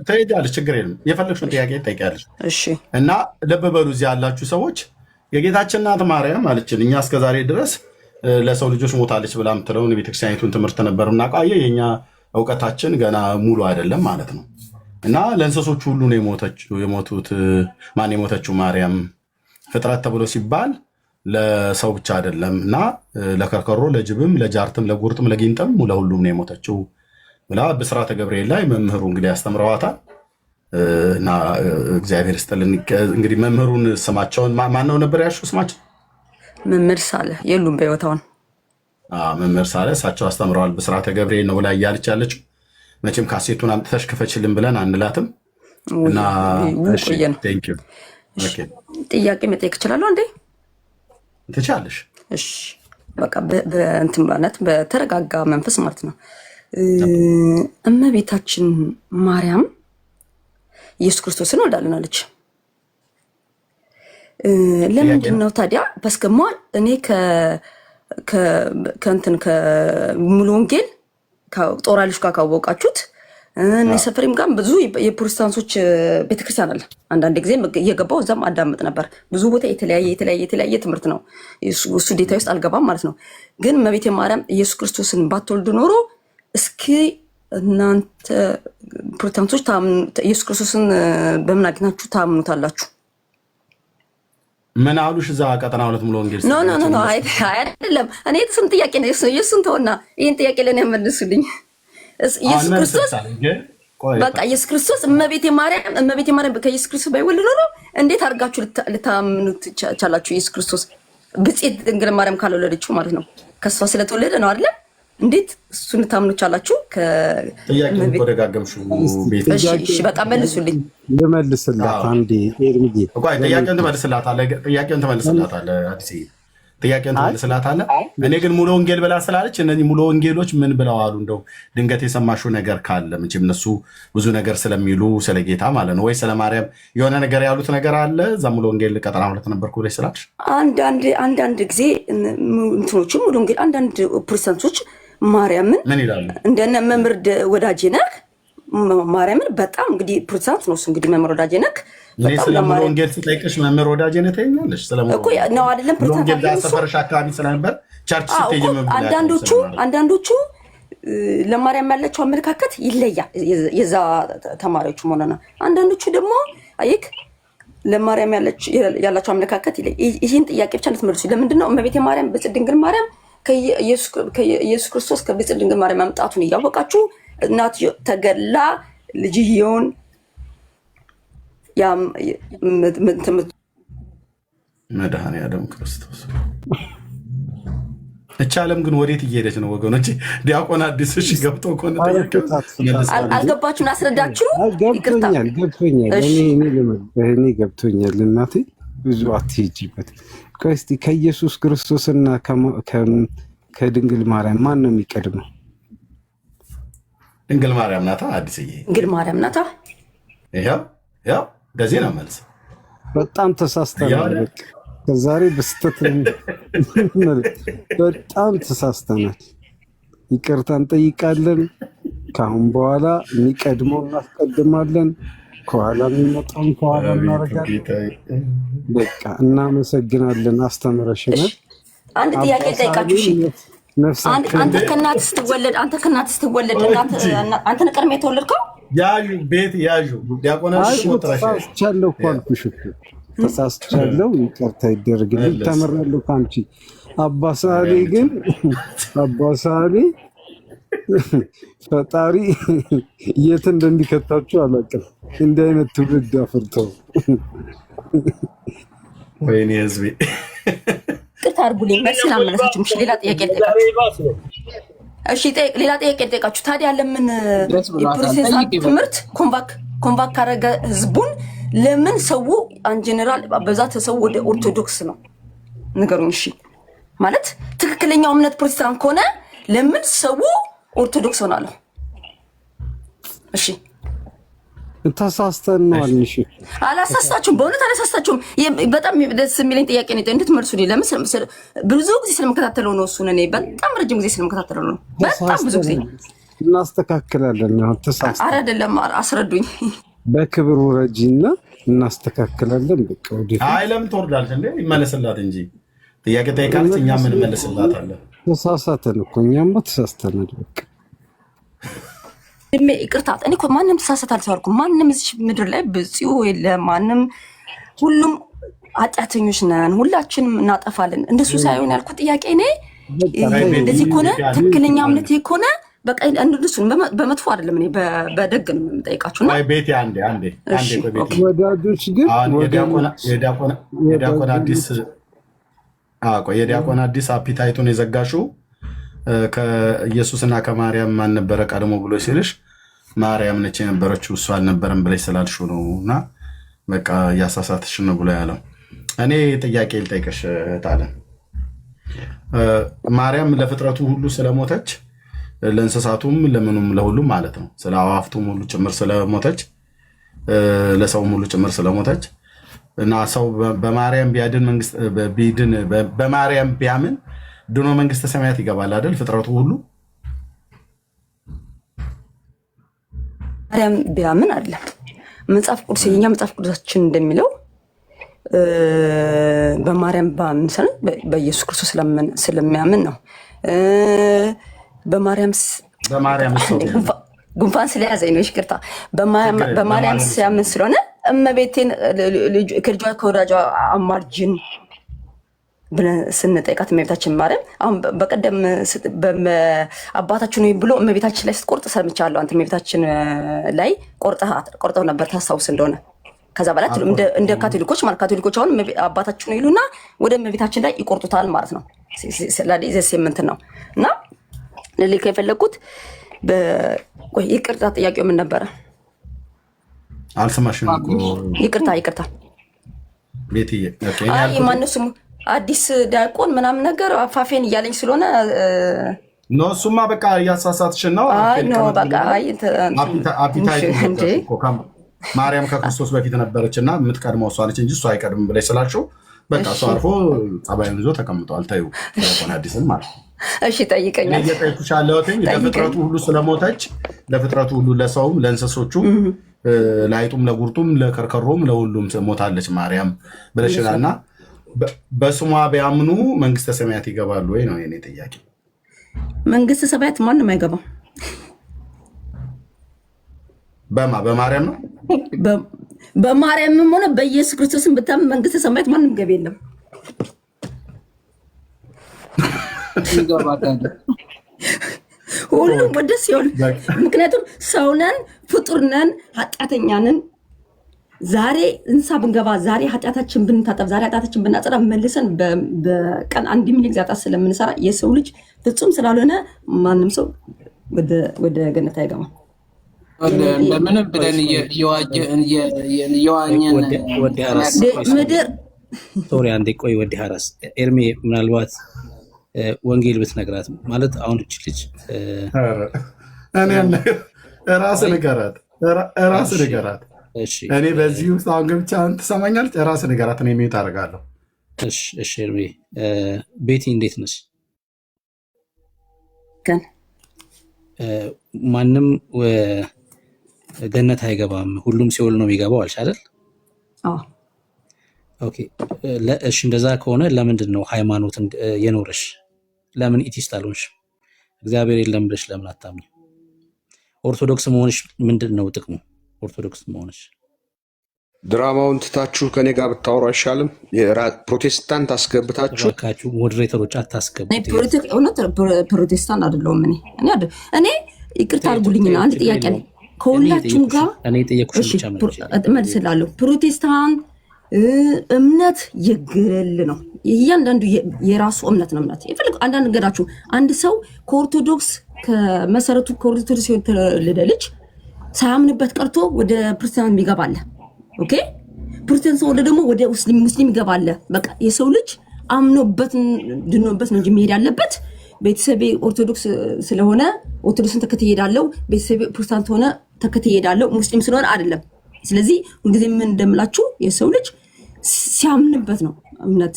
ትሄጃለሽ፣ ችግር የለም። የፈለግሽውን ጥያቄ ትጠይቂያለሽ። እና ልብ በሉ እዚህ ያላችሁ ሰዎች የጌታችን እናት ማርያም አለችን እኛ እስከዛሬ ድረስ ለሰው ልጆች ሞታለች ብላ የምትለውን የቤተክርስቲያኒቱን ትምህርት ነበር እናውቃየ። የእኛ እውቀታችን ገና ሙሉ አይደለም ማለት ነው። እና ለእንስሶች ሁሉ ነው የሞቱት። ማን የሞተችው? ማርያም። ፍጥረት ተብሎ ሲባል ለሰው ብቻ አይደለም እና ለከርከሮ፣ ለጅብም፣ ለጃርትም፣ ለጉርጥም፣ ለጊንጥም ለሁሉም ነው የሞተችው ብላ ብስራተ ገብርኤል ላይ መምህሩ እንግዲህ ያስተምረዋታል። እና እግዚአብሔር ይስጥልን። እንግዲህ መምህሩን ስማቸውን ማነው ነበር ያልሽው ስማቸው? መምህር ሳለ የሉም በሕይወታውን። መምህር ሳለ እሳቸው አስተምረዋል። ብስራተ ገብርኤል ነው ብላ እያለች ያለችው። መቼም ካሴቱን አምጥተሽ ክፈችልን ብለን አንላትም። እና ጥያቄ መጠየቅ እችላለሁ እንዴ? ትቻለሽ። እሺ በቃ በእንትን ማለት በተረጋጋ መንፈስ ማለት ነው። እመቤታችን ማርያም ኢየሱስ ክርስቶስን ወልዳልናለች። ለምንድን ነው ታዲያ በስከሟል? እኔ ከእንትን ከሙሉ ወንጌል ጦራሊሽ ጋር ካወቃችሁት እኔ ሰፈሪም ጋር ብዙ የፕሮቴስታንቶች ቤተክርስቲያን አለ። አንዳንድ ጊዜ እየገባው እዛም አዳምጥ ነበር። ብዙ ቦታ የተለያየ ትምህርት ነው። እሱ ዴታ ውስጥ አልገባም ማለት ነው። ግን እመቤቴ ማርያም ኢየሱስ ክርስቶስን ባትወልድ ኖሮ እስኪ እናንተ ፕሮቴስታንቶች ኢየሱስ ክርስቶስን በምን አግኝታችሁ ታምኑታላችሁ? ምን አሉሽ? እዛ ቀጠና ሁለት ሙሉ ወንጌል ኖ አይደለም። እኔ ስም ጥያቄ ነው። ኢየሱስን ተውና ይህን ጥያቄ ለእኔ ያመልሱልኝ። ኢየሱስ ክርስቶስ በቃ ኢየሱስ ክርስቶስ እመቤቴ ማርያም ከኢየሱስ ክርስቶስ ባይወልድ ኖሮ እንዴት አድርጋችሁ ልታምኑት ቻላችሁ? ኢየሱስ ክርስቶስ ብፅዕት ድንግል ማርያም ካልወለደችው ማለት ነው። ከሷ ስለተወለደ ነው አይደለም? እንዴት እሱን ልታምኑ ቻላችሁ? ጥያቄ በቃ መልሱልኝ። ልመልስላት አንዴ ኤርሚጌ ጥያቄውን ትመልስላታለህ። አዲስ ጥያቄውን ትመልስላታለህ። እኔ ግን ሙሉ ወንጌል ብላ ስላለች እነዚህ ሙሉ ወንጌሎች ምን ብለው አሉ? እንደው ድንገት የሰማሽው ነገር ካለ መቼም እነሱ ብዙ ነገር ስለሚሉ ስለ ጌታ ማለት ነው ወይ ስለ ማርያም የሆነ ነገር ያሉት ነገር አለ? እዛ ሙሉ ወንጌል ቀጠና ሁለት ነበርኩ ብለሽ ስላልሽ አንዳንድ ጊዜ እንትኖቹ ሙሉ ወንጌል አንዳንድ ፕሮቴስታንቶች ማርያምን ምን ይላሉ? እንደነ መምህር ወዳጄ ነህ ማርያምን በጣም እንግዲህ ፕሮቴስታንት ነው እሱ እንግዲህ መምህር ወዳጄ ነህ ስለ ሙሉ ወንጌል ስጠይቅሽ መምህር ወዳጄ ነህ ትይኛለሽ? እኮ ነው አይደለም? ፕሮቴስታንት ሰፈርሽ አካባቢ ስለነበር ቸርች ስትሄጂ አንዳንዶቹ ለማርያም ያላቸው አመለካከት ይለያል። የዛ ተማሪዎቹ ሆነ ነው። አንዳንዶቹ ደግሞ አይክ ለማርያም ያላቸው አመለካከት ይለያል። ይህን ጥያቄ ብቻ ልትመልሱ። ለምንድን ነው እመቤቴ ማርያም ብፅዕት ድንግል ማርያም ከኢየሱስ ክርስቶስ ከብፅዕት ድንግል ማርያም መምጣቱን እያወቃችሁ እናት ተገላ ልጅየውን መድኃኔዓለም ክርስቶስ። እቺ ዓለም ግን ወዴት እየሄደች ነው ወገኖች? ዲያቆን አዲስ እሺ ገብቶ ከሆነ አልገባችሁም? አስረዳችሁ። ገብቶኛል። እኔ ገብቶኛል። እናቴ ብዙ አትሄጂበት። እስቲ ከኢየሱስ ክርስቶስና ከድንግል ማርያም ማን ነው የሚቀድመው? ድንግል ማርያም ናታ። አዲስዬ ድንግል ማርያም ናታ። ያው እንደዚህ ነው መልስ። በጣም ተሳስተናል። ከዛሬ በስተት በጣም ተሳስተናል። ይቅርታ እንጠይቃለን። ከአሁን በኋላ የሚቀድመው እናስቀድማለን፣ ከኋላ የሚመጣውን ከኋላ እናደርጋለን። በቃ እናመሰግናለን። አስተምረሽናል። አንድ ጥያቄ ጠይቃችሁ። አንተ ከእናትህ ስትወለድ አንተ ቀድመህ የተወለድከው? ያዩ ቤት ያዩ ዲያቆናት ተሳስቻለሁ እኮ አልኩሽ እኮ ተሳስቻለሁ። ይቅርታ ይደረግልኝ። ተምሬያለሁ ከአንቺ። አባሳሌ ግን አባሳሌ ፈጣሪ የት እንደሚከታችሁ አላውቅም። እንዲህ አይነት ትውልድ አፍርተው ወይኔ ህዝቤ ቅርታ አድርጉልኝ። መልስ አልመለሳችሁም። ሌላ ጥያቄ ልጠይቃችሁ። እሺ ሌላ ጥያቄ ልጠይቃችሁ። ታዲያ ለምን የፕሮቴስታንት ትምህርት ኮንቫክ ካረገ ህዝቡን ለምን ሰው አንጀነራል በዛት ሰው ወደ ኦርቶዶክስ ነው? ንገሩኝ። እሺ ማለት ትክክለኛው እምነት ፕሮቴስታንት ከሆነ ለምን ሰው ኦርቶዶክስ ሆናለሁ? እሺ ተሳስተን ነው አልንሽ። አላሳሳችሁም፣ በእውነት አላሳሳችሁም። በጣም ደስ የሚለኝ ጥያቄ ነው። እንድትመልሱልኝ። ለምን ብዙ ጊዜ ስለመከታተለው ነው እሱን። እኔ በጣም ረጅም ጊዜ ስለመከታተለው ነው። በጣም ብዙ ጊዜ እናስተካክላለን። ተሳስተን ኧረ አይደለም፣ አስረዱኝ። በክብሩ ረጂና እናስተካክላለን። በቃ አይ ለምን ትወርዳለች እንዴ? ይመለስላት እንጂ ጥያቄ ጠይቃለች፣ እኛ ምን መልስላታለን? ተሳሳተን እኮ እኛማ ተሳስተናል። በቃ ይቅርታ። እኔ እኮ ማንም ተሳሳተ አልተባልኩም። ማንም እዚህ ምድር ላይ ብጽዩ የለም ማንም። ሁሉም ኃጢአተኞች ነን፣ ሁላችንም እናጠፋለን። እንደሱ ሳይሆን ያልኩት ጥያቄ እኔ እንደዚህ ከሆነ ትክክለኛ እምነት ከሆነ በቃ እንደሱን በመጥፎ አይደለም። እኔ በደግ ነው የምጠይቃችሁ። አይ ቤቴ አንዴ ወዳጆች ግን የዲያቆን አዲስ አፒታይቱን የዘጋሽው ከኢየሱስና ከማርያም ማን ነበረ ቀድሞ ብሎ ሲልሽ ማርያም ነች የነበረችው እሱ አልነበረም ብለሽ ስላልሽው ነው። እና በቃ እያሳሳትሽ ነው ብሎ ያለው። እኔ ጥያቄ ልጠይቅሽ ታለን። ማርያም ለፍጥረቱ ሁሉ ስለሞተች፣ ለእንስሳቱም ለምኑም ለሁሉም ማለት ነው፣ ስለ አዋፍቱም ሁሉ ጭምር ስለሞተች፣ ለሰውም ሁሉ ጭምር ስለሞተች እና ሰው በማርያም በማርያም ቢያምን ድኖ መንግስተ ሰማያት ይገባል አይደል? ፍጥረቱ ሁሉ ማርያም ቢያምን አይደለም። መጽሐፍ ቅዱስ የኛ መጽሐፍ ቅዱሳችን እንደሚለው በማርያም ባምን በኢየሱስ ክርስቶስ ስለሚያምን ነው። በማርያም ጉንፋን ስለያዘኝ ነው፣ ይቅርታ። በማርያም ሲያምን ስለሆነ እመቤቴን ከልጇ ከወዳጇ አማርጅን ብለን ስንጠይቃት እመቤታችን ማርያም አሁን በቀደም አባታችን ብሎ እመቤታችን ላይ ስትቆርጥ ሰምቻለሁ። አንተ እመቤታችን ላይ ቆርጠው ነበር ታስታውስ እንደሆነ። ከዛ በኋላ እንደ ካቶሊኮች ማለት ካቶሊኮች አሁን አባታችን ይሉና ወደ እመቤታችን ላይ ይቆርጡታል ማለት ነው። ስለዚህ እንትን ነው እና ልልክ የፈለኩት ይቅርታ። ጥያቄው ምን ነበረ? አልሰማሽም እኮ። ይቅርታ ቤትዬ። ማነው ስሙ? አዲስ ዲያቆን ምናምን ነገር አፋፌን እያለኝ ስለሆነ ነው። እሱማ በቃ እያሳሳትሽን ነው። ማርያም ከክርስቶስ በፊት ነበረች እና የምትቀድመው እሷ ነች እንጂ እሷ አይቀድምም ብለሽ ስላልሽው በቃ እሱ አልፎ ጸባዩን ይዞ ተቀምጧል። ተይው ዲያቆን አዲስን ማለት ነው። እሺ ጠይቀኛል። እየጠየኩሽ ያለሁት ለፍጥረቱ ሁሉ ስለሞተች፣ ለፍጥረቱ ሁሉ ለሰውም፣ ለእንስሶቹም፣ ለአይጡም፣ ለጉርጡም፣ ለከርከሮም ለሁሉም ሞታለች ማርያም ብለሽናል እና በስሟ ቢያምኑ መንግስተ ሰማያት ይገባሉ ወይ ነው የኔ ጥያቄ። መንግስተ ሰማያት ማንም አይገባም። በማርያም ነው። በማርያምም ሆነ በኢየሱስ ክርስቶስም ብታምን መንግስተ ሰማያት ማንም ገብ የለም። ሁሉም ወደ ሲኦል። ምክንያቱም ሰውነን፣ ፍጡርነን፣ ኃጢአተኛንን። ዛሬ እንሳ ብንገባ፣ ዛሬ ኃጢአታችን ብንታጠብ፣ ዛሬ ኃጢአታችን ብናጸዳ መልሰን በቀን 1 ሚሊዮን ጊዜ ኃጢአት ስለምንሰራ የሰው ልጅ ፍጹም ስላልሆነ ማንም ሰው ወደ ገነት አይገባም። እንደምንም ብለን እየዋኘን ምድር ሶሪ አንዴ ቆይ። ወዲ ሀራስ ኤርሜ ምናልባት ወንጌል ብትነግራት ማለት አሁን እች ልጅ እኔ ራስ ንገራት። እኔ በዚህ ውስጥ አሁን ገብቻ ትሰማኛለች። ራስ ንገራት። እኔ ሚዩት አደርጋለሁ። እሺ ኤርሜ ቤቲ እንዴት ነሽ? ማንም ገነት አይገባም፣ ሁሉም ሲኦል ነው የሚገባው አልሽ አይደል? ኦኬ። እሺ እንደዛ ከሆነ ለምንድን ነው ሃይማኖት የኖረሽ? ለምን ኢቲስት አልሆንሽ? እግዚአብሔር የለም ብለሽ ለምን አታምኝ? ኦርቶዶክስ መሆንሽ ምንድን ነው ጥቅሙ? ኦርቶዶክስ መሆንሽ ድራማውን ትታችሁ ከኔ ጋር ብታወሩ አይሻልም? ፕሮቴስታንት አስገብታችሁ ካችሁ ሞዴሬተሮች አታስገቡ። ፕሮቴስታንት አይደለሁም እኔ ይቅርታ አድርጉልኝና አንድ ጥያቄ ነው ከሁላችሁም ጋር እኔ ጠየቁሽ ብቻ መልስላለሁ። ፕሮቴስታንት እምነት የግል ነው። እያንዳንዱ የራሱ እምነት ነው። እምነት ይፈልግ አንዳንድ ነገራችሁ አንድ ሰው ከኦርቶዶክስ ከመሰረቱ ከኦርቶዶክስ የተወለደ ልጅ ሳያምንበት ቀርቶ ወደ ፕሮቴስታንት ይገባል። ኦኬ ፕሮቴስታንት ወደ ደግሞ ወደ ሙስሊም ይገባል። በቃ የሰው ልጅ አምኖበት ድኖበት ነው እንጂ መሄድ ያለበት ቤተሰቤ ኦርቶዶክስ ስለሆነ ኦርቶዶክስን ተከትዬ እሄዳለሁ፣ ቤተሰቤ ፕሮቴስታንት ሆነ ተከትዬ እሄዳለሁ ሙስሊም ስለሆነ አይደለም። ስለዚህ ሁልጊዜ ምን እንደምላችሁ የሰው ልጅ ሲያምንበት ነው እምነት።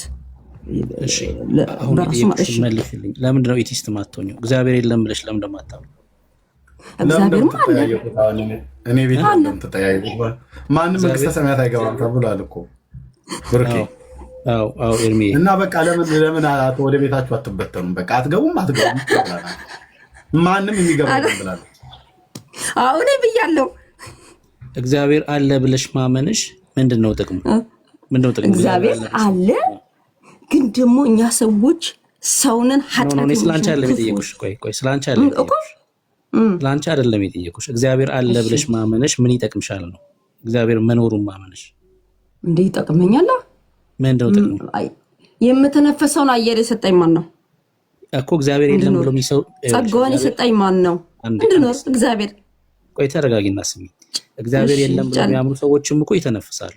እሺ አሁን መልሽልኝ። ለምንድን ነው ኢቲስት ማትሆኚው? እግዚአብሔር የለም ብለሽ ለምን እንደማታምኚው? እግዚአብሔር እኔ ቤት ተጠያየቁ። ማንም መንግስተ ሰማያት አይገባም ተብሏል እኮ ብርኬ። አዎ ኤርሚ እና በቃ ለምን ወደ ቤታችሁ አትበተኑም? በቃ አትገቡም ማንም የሚገባ ብላለች። አሁን ብያለሁ። እግዚአብሔር አለ ብለሽ ማመንሽ ምንድነው ጥቅሙ? እግዚአብሔር አለ ግን ደግሞ እኛ ሰዎች ሰውነን ኃጢአት ነው። ስላንቺ አይደለም የጠየቁሽ። ቆይ ስላንቺ አይደለም የጠየቁሽ። እግዚአብሔር አለ ብለሽ ማመንሽ ምን ይጠቅምሻል ነው? እግዚአብሔር መኖሩን ማመንሽ እንዴ ይጠቅመኛል? ምንድነው ጥቅሙ? የምተነፈሰውን አየር የሰጠኝ ማን ነው እኮ? እግዚአብሔር የለም ብሎ የሚሰው ጸጋውን የሰጠኝ ማን ነው? ምንድነው እግዚአብሔር? ቆይ ተረጋጊና ስሚ። እግዚአብሔር የለም ብሎ የሚያምኑ ሰዎችም እኮ ይተነፍሳሉ።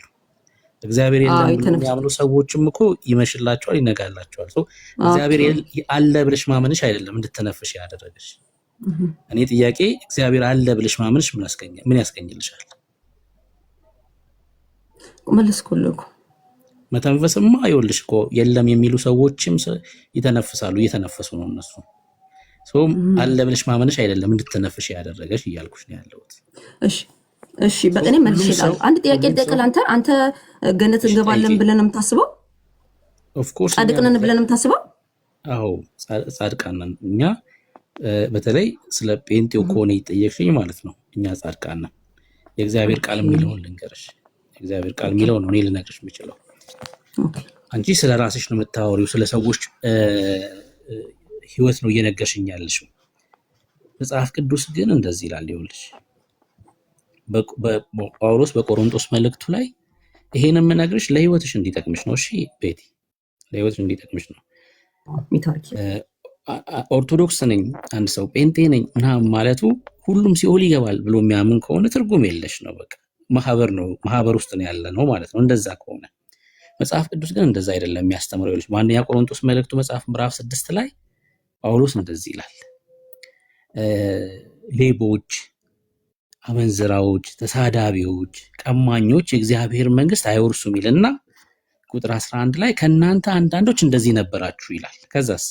እግዚአብሔር የለም ብሎ የሚያምኑ ሰዎችም እኮ ይመሽላቸዋል፣ ይነጋላቸዋል። እግዚአብሔር አለ ብለሽ ማመንሽ አይደለም እንድትተነፍሽ ያደረገሽ። እኔ ጥያቄ እግዚአብሔር አለ ብለሽ ማመንሽ ምን ያስገኝልሻል? መለስኩልህ እኮ መተንፈስማ ይኸውልሽ እኮ የለም የሚሉ ሰዎችም ይተነፍሳሉ፣ እየተነፈሱ ነው እነሱ። አለ ብለሽ ማመንሽ አይደለም እንድትተነፍሽ ያደረገሽ እያልኩሽ ነው ያለሁት። እሺ በእኔ መልሽ ይላል። አንድ ጥያቄ ልጠይቅህ። አንተ ገነት እንገባለን ብለን ነው የምታስበው? ኦፍ ኮርስ ጻድቅ ነን ብለን ነው የምታስበው? አዎ ጻድቃን ነን እኛ። በተለይ ስለ ጴንጤው ከሆነ ይጠየቅሽኝ ማለት ነው። እኛ ጻድቃን ነን። የእግዚአብሔር ቃል የሚለውን ልንገርሽ። የእግዚአብሔር ቃል የሚለውን ነው እኔ ልነግርሽ የምችለው። አንቺ ስለ ራስሽ ነው የምታወሪው፣ ስለ ሰዎች ህይወት ነው እየነገርሽኝ ያለሽው። መጽሐፍ ቅዱስ ግን እንደዚህ ይላል። ይኸውልሽ ጳውሎስ በቆሮንቶስ መልእክቱ ላይ ይሄን የምነግርሽ ለህይወትሽ እንዲጠቅምሽ ነው። እሺ ቤቲ፣ ለህይወትሽ እንዲጠቅምሽ ነው። ኦርቶዶክስ ነኝ አንድ ሰው ጴንጤ ነኝ ምናምን ማለቱ ሁሉም ሲኦል ይገባል ብሎ የሚያምን ከሆነ ትርጉም የለሽ ነው። በቃ ማህበር ውስጥ ነው ያለ ነው ማለት ነው። እንደዛ ከሆነ መጽሐፍ ቅዱስ ግን እንደዛ አይደለም የሚያስተምረው። ይኸውልሽ በአንደኛ ቆሮንቶስ መልእክቱ መጽሐፍ ምዕራፍ 6 ላይ ጳውሎስ እንደዚህ ይላል፣ ሌቦች፣ አመንዝራዎች፣ ተሳዳቢዎች፣ ቀማኞች የእግዚአብሔር መንግስት አይወርሱም ይልና ቁጥር 11 ላይ ከእናንተ አንዳንዶች እንደዚህ ነበራችሁ ይላል። ከዛስ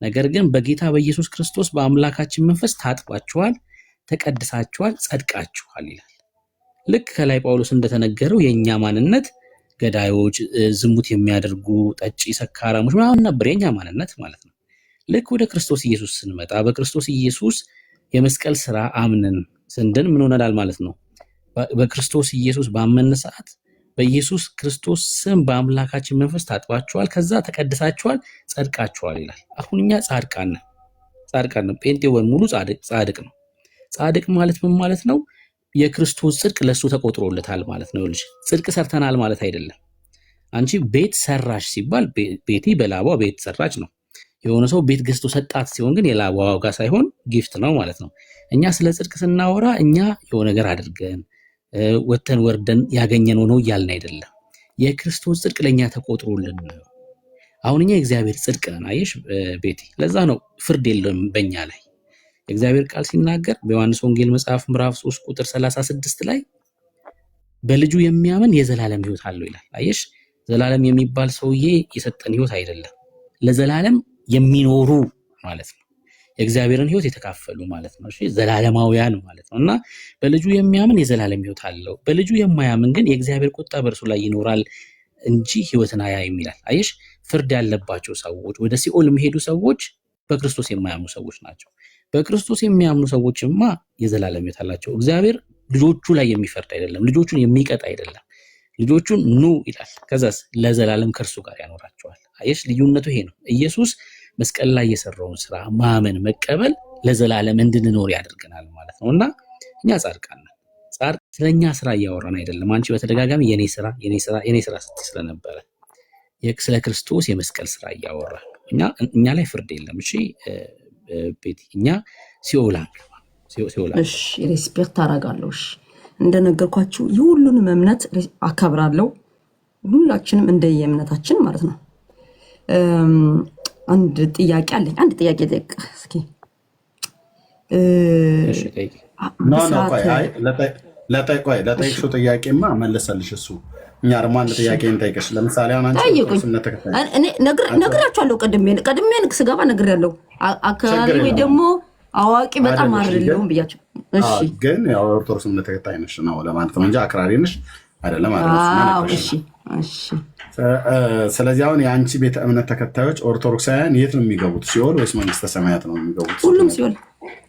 ነገር ግን በጌታ በኢየሱስ ክርስቶስ በአምላካችን መንፈስ ታጥባችኋል፣ ተቀድሳችኋል፣ ጸድቃችኋል ይላል። ልክ ከላይ ጳውሎስ እንደተነገረው የእኛ ማንነት ገዳዮች፣ ዝሙት የሚያደርጉ፣ ጠጪ፣ ሰካራሞች ምናምን ነበር የእኛ ማንነት ማለት ነው። ልክ ወደ ክርስቶስ ኢየሱስ ስንመጣ በክርስቶስ ኢየሱስ የመስቀል ስራ አምነን ስንድን ምን ሆነናል ማለት ነው? በክርስቶስ ኢየሱስ ባመን ሰዓት በኢየሱስ ክርስቶስ ስም በአምላካችን መንፈስ ታጥባችኋል፣ ከዛ ተቀድሳችኋል፣ ጸድቃችኋል ይላል። አሁን እኛ ጻድቃን ነን። ጻድቃን ነው። ጴንጤው በሙሉ ጻድቅ ነው። ጻድቅ ማለት ምን ማለት ነው? የክርስቶስ ጽድቅ ለሱ ተቆጥሮለታል ማለት ነው። ልጅ ጽድቅ ሰርተናል ማለት አይደለም። አንቺ ቤት ሰራሽ ሲባል ቤቲ በላቧ ቤት ሰራች ነው። የሆነ ሰው ቤት ገዝቶ ሰጣት ሲሆን ግን የላቧ ዋጋ ሳይሆን ጊፍት ነው ማለት ነው። እኛ ስለ ጽድቅ ስናወራ እኛ የሆነ ነገር አድርገን ወተን ወርደን ያገኘነው ነው እያልን አይደለም። የክርስቶስ ጽድቅ ለእኛ ተቆጥሮልን ነው። አሁን እኛ የእግዚአብሔር ጽድቅ ነን። አየሽ ቤቲ፣ ለዛ ነው ፍርድ የለም በእኛ ላይ። የእግዚአብሔር ቃል ሲናገር በዮሐንስ ወንጌል መጽሐፍ ምዕራፍ 3 ቁጥር 36 ላይ በልጁ የሚያምን የዘላለም ሕይወት አለው ይላል። አየሽ ዘላለም የሚባል ሰውዬ የሰጠን ሕይወት አይደለም፣ ለዘላለም የሚኖሩ ማለት ነው። የእግዚአብሔርን ሕይወት የተካፈሉ ማለት ነው። እሺ ዘላለማውያን ማለት ነው። እና በልጁ የሚያምን የዘላለም ሕይወት አለው፣ በልጁ የማያምን ግን የእግዚአብሔር ቁጣ በእርሱ ላይ ይኖራል እንጂ ሕይወትን አያይም ይላል። አየሽ ፍርድ ያለባቸው ሰዎች፣ ወደ ሲኦል የሚሄዱ ሰዎች በክርስቶስ የማያምኑ ሰዎች ናቸው። በክርስቶስ የሚያምኑ ሰዎችማ የዘላለም ሕይወት አላቸው። እግዚአብሔር ልጆቹ ላይ የሚፈርድ አይደለም፣ ልጆቹን የሚቀጣ አይደለም። ልጆቹን ኑ ይላል፣ ከዛስ ለዘላለም ከእርሱ ጋር ያኖራቸዋል። አየሽ ልዩነቱ ይሄ ነው። ኢየሱስ መስቀል ላይ የሰራውን ስራ ማመን መቀበል ለዘላለም እንድንኖር ያደርገናል ማለት ነው። እና እኛ ጻድቃን ነን። ስለኛ ስራ እያወራን አይደለም። አንቺ በተደጋጋሚ የኔ ስራ ስትይ ስለነበረ ስለ ክርስቶስ የመስቀል ስራ እያወራ እኛ ላይ ፍርድ የለም። እሺ ቤቲ፣ እኛ ሲኦል አንገባም። እሺ ሬስፔክት አደርጋለሁ። እሺ እንደነገርኳችሁ የሁሉንም እምነት አከብራለሁ። ሁላችንም እንደየእምነታችን ማለት ነው። አንድ ጥያቄ አለኝ። አንድ ጥያቄ ጠይቅ እስኪ። ለጠይቅሽው ጥያቄማ መለሰልሽ እሱ። እኛ ደግሞ አንድ ጥያቄ እንጠይቅሽ። ለምሳሌ አሁን አንቺ ነግራችኋለሁ። ቀድሜ ስገባ ነግሬያለሁ። አካባቢ ደግሞ አዋቂ በጣም አይደለሁም ብያቸው። እሺ ግን ያው ኦርቶዶክስ እምነት ተከታይ ነሽ ነው ለማለት ነው እንጂ አክራሪ ነሽ አይደለም አይደለም። እሺ እሺ። ስለዚህ አሁን የአንቺ ቤተ እምነት ተከታዮች ኦርቶዶክሳውያን የት ነው የሚገቡት? ሲኦል ወይስ መንግስተ ሰማያት ነው የሚገቡት?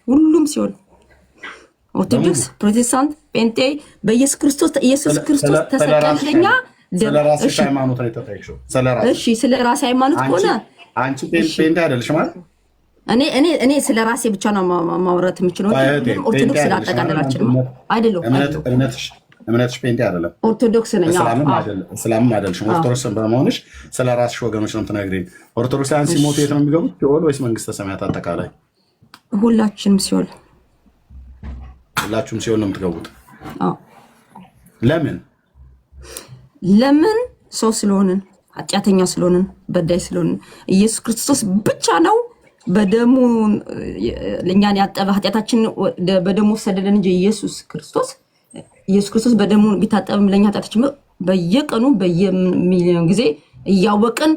ሁሉም ሲኦል። ኦርቶዶክስ፣ ፕሮቴስታንት፣ ጴንጤ በኢየሱስ ክርስቶስ ተሰቀለኛ። ስለራስሽ ሃይማኖት ነው የተጠየቅሽው? እሺ ስለ ራሴ ሃይማኖት ከሆነ አንቺ ጴንጤ አይደለሽ ማለት እኔ ስለ ራሴ ብቻ ነው ማውራት የምችለው። ኦርቶዶክስ ስላጠቃለላችን አይደለም። እምነትሽ ጴንጤ አይደለም፣ ኦርቶዶክስ ነኝ። እስላም አይደለሽም። ኦርቶዶክስ በመሆንሽ ስለ ራስሽ ወገኖች ነው የምትነግሪኝ። ኦርቶዶክሳውያን ሲሞቱ የት ነው የሚገቡት? ሲኦል ወይስ መንግስተ ሰማያት? አጠቃላይ ሁላችንም ሲኦል። ሁላችሁም ሲኦል ነው የምትገቡት? ለምን? ሰው ስለሆንን፣ ኃጢአተኛ ስለሆንን፣ በዳይ ስለሆንን ኢየሱስ ክርስቶስ ብቻ ነው በደሙ ለኛን ያጠበ ኃጢአታችን በደሙ ወሰደልን እንጂ ኢየሱስ ክርስቶስ በደሙ ቢታጠብም ለኛ ኃጢአታችን በየቀኑ በየሚሊዮን ጊዜ እያወቅን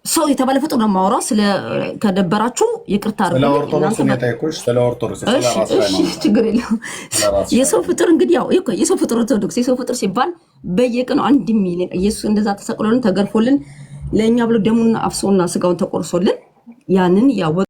ሰው የተባለ ፍጡር ነው የማወራው። ከደበራችሁ ይቅርታ አድርጉ። ስለ ኦርቶዶክስ ችግር የለውም። የሰው ፍጡር እንግዲህ ያው የሰው ፍጡር ኦርቶዶክስ የሰው ፍጡር ሲባል በየቀኑ 1 ሚሊዮን ኢየሱስ እንደዛ ተሰቅሎልን ተገርፎልን ለእኛ ብሎ ደሙን አፍሶና ስጋውን ተቆርሶልን ያንን ያወቅ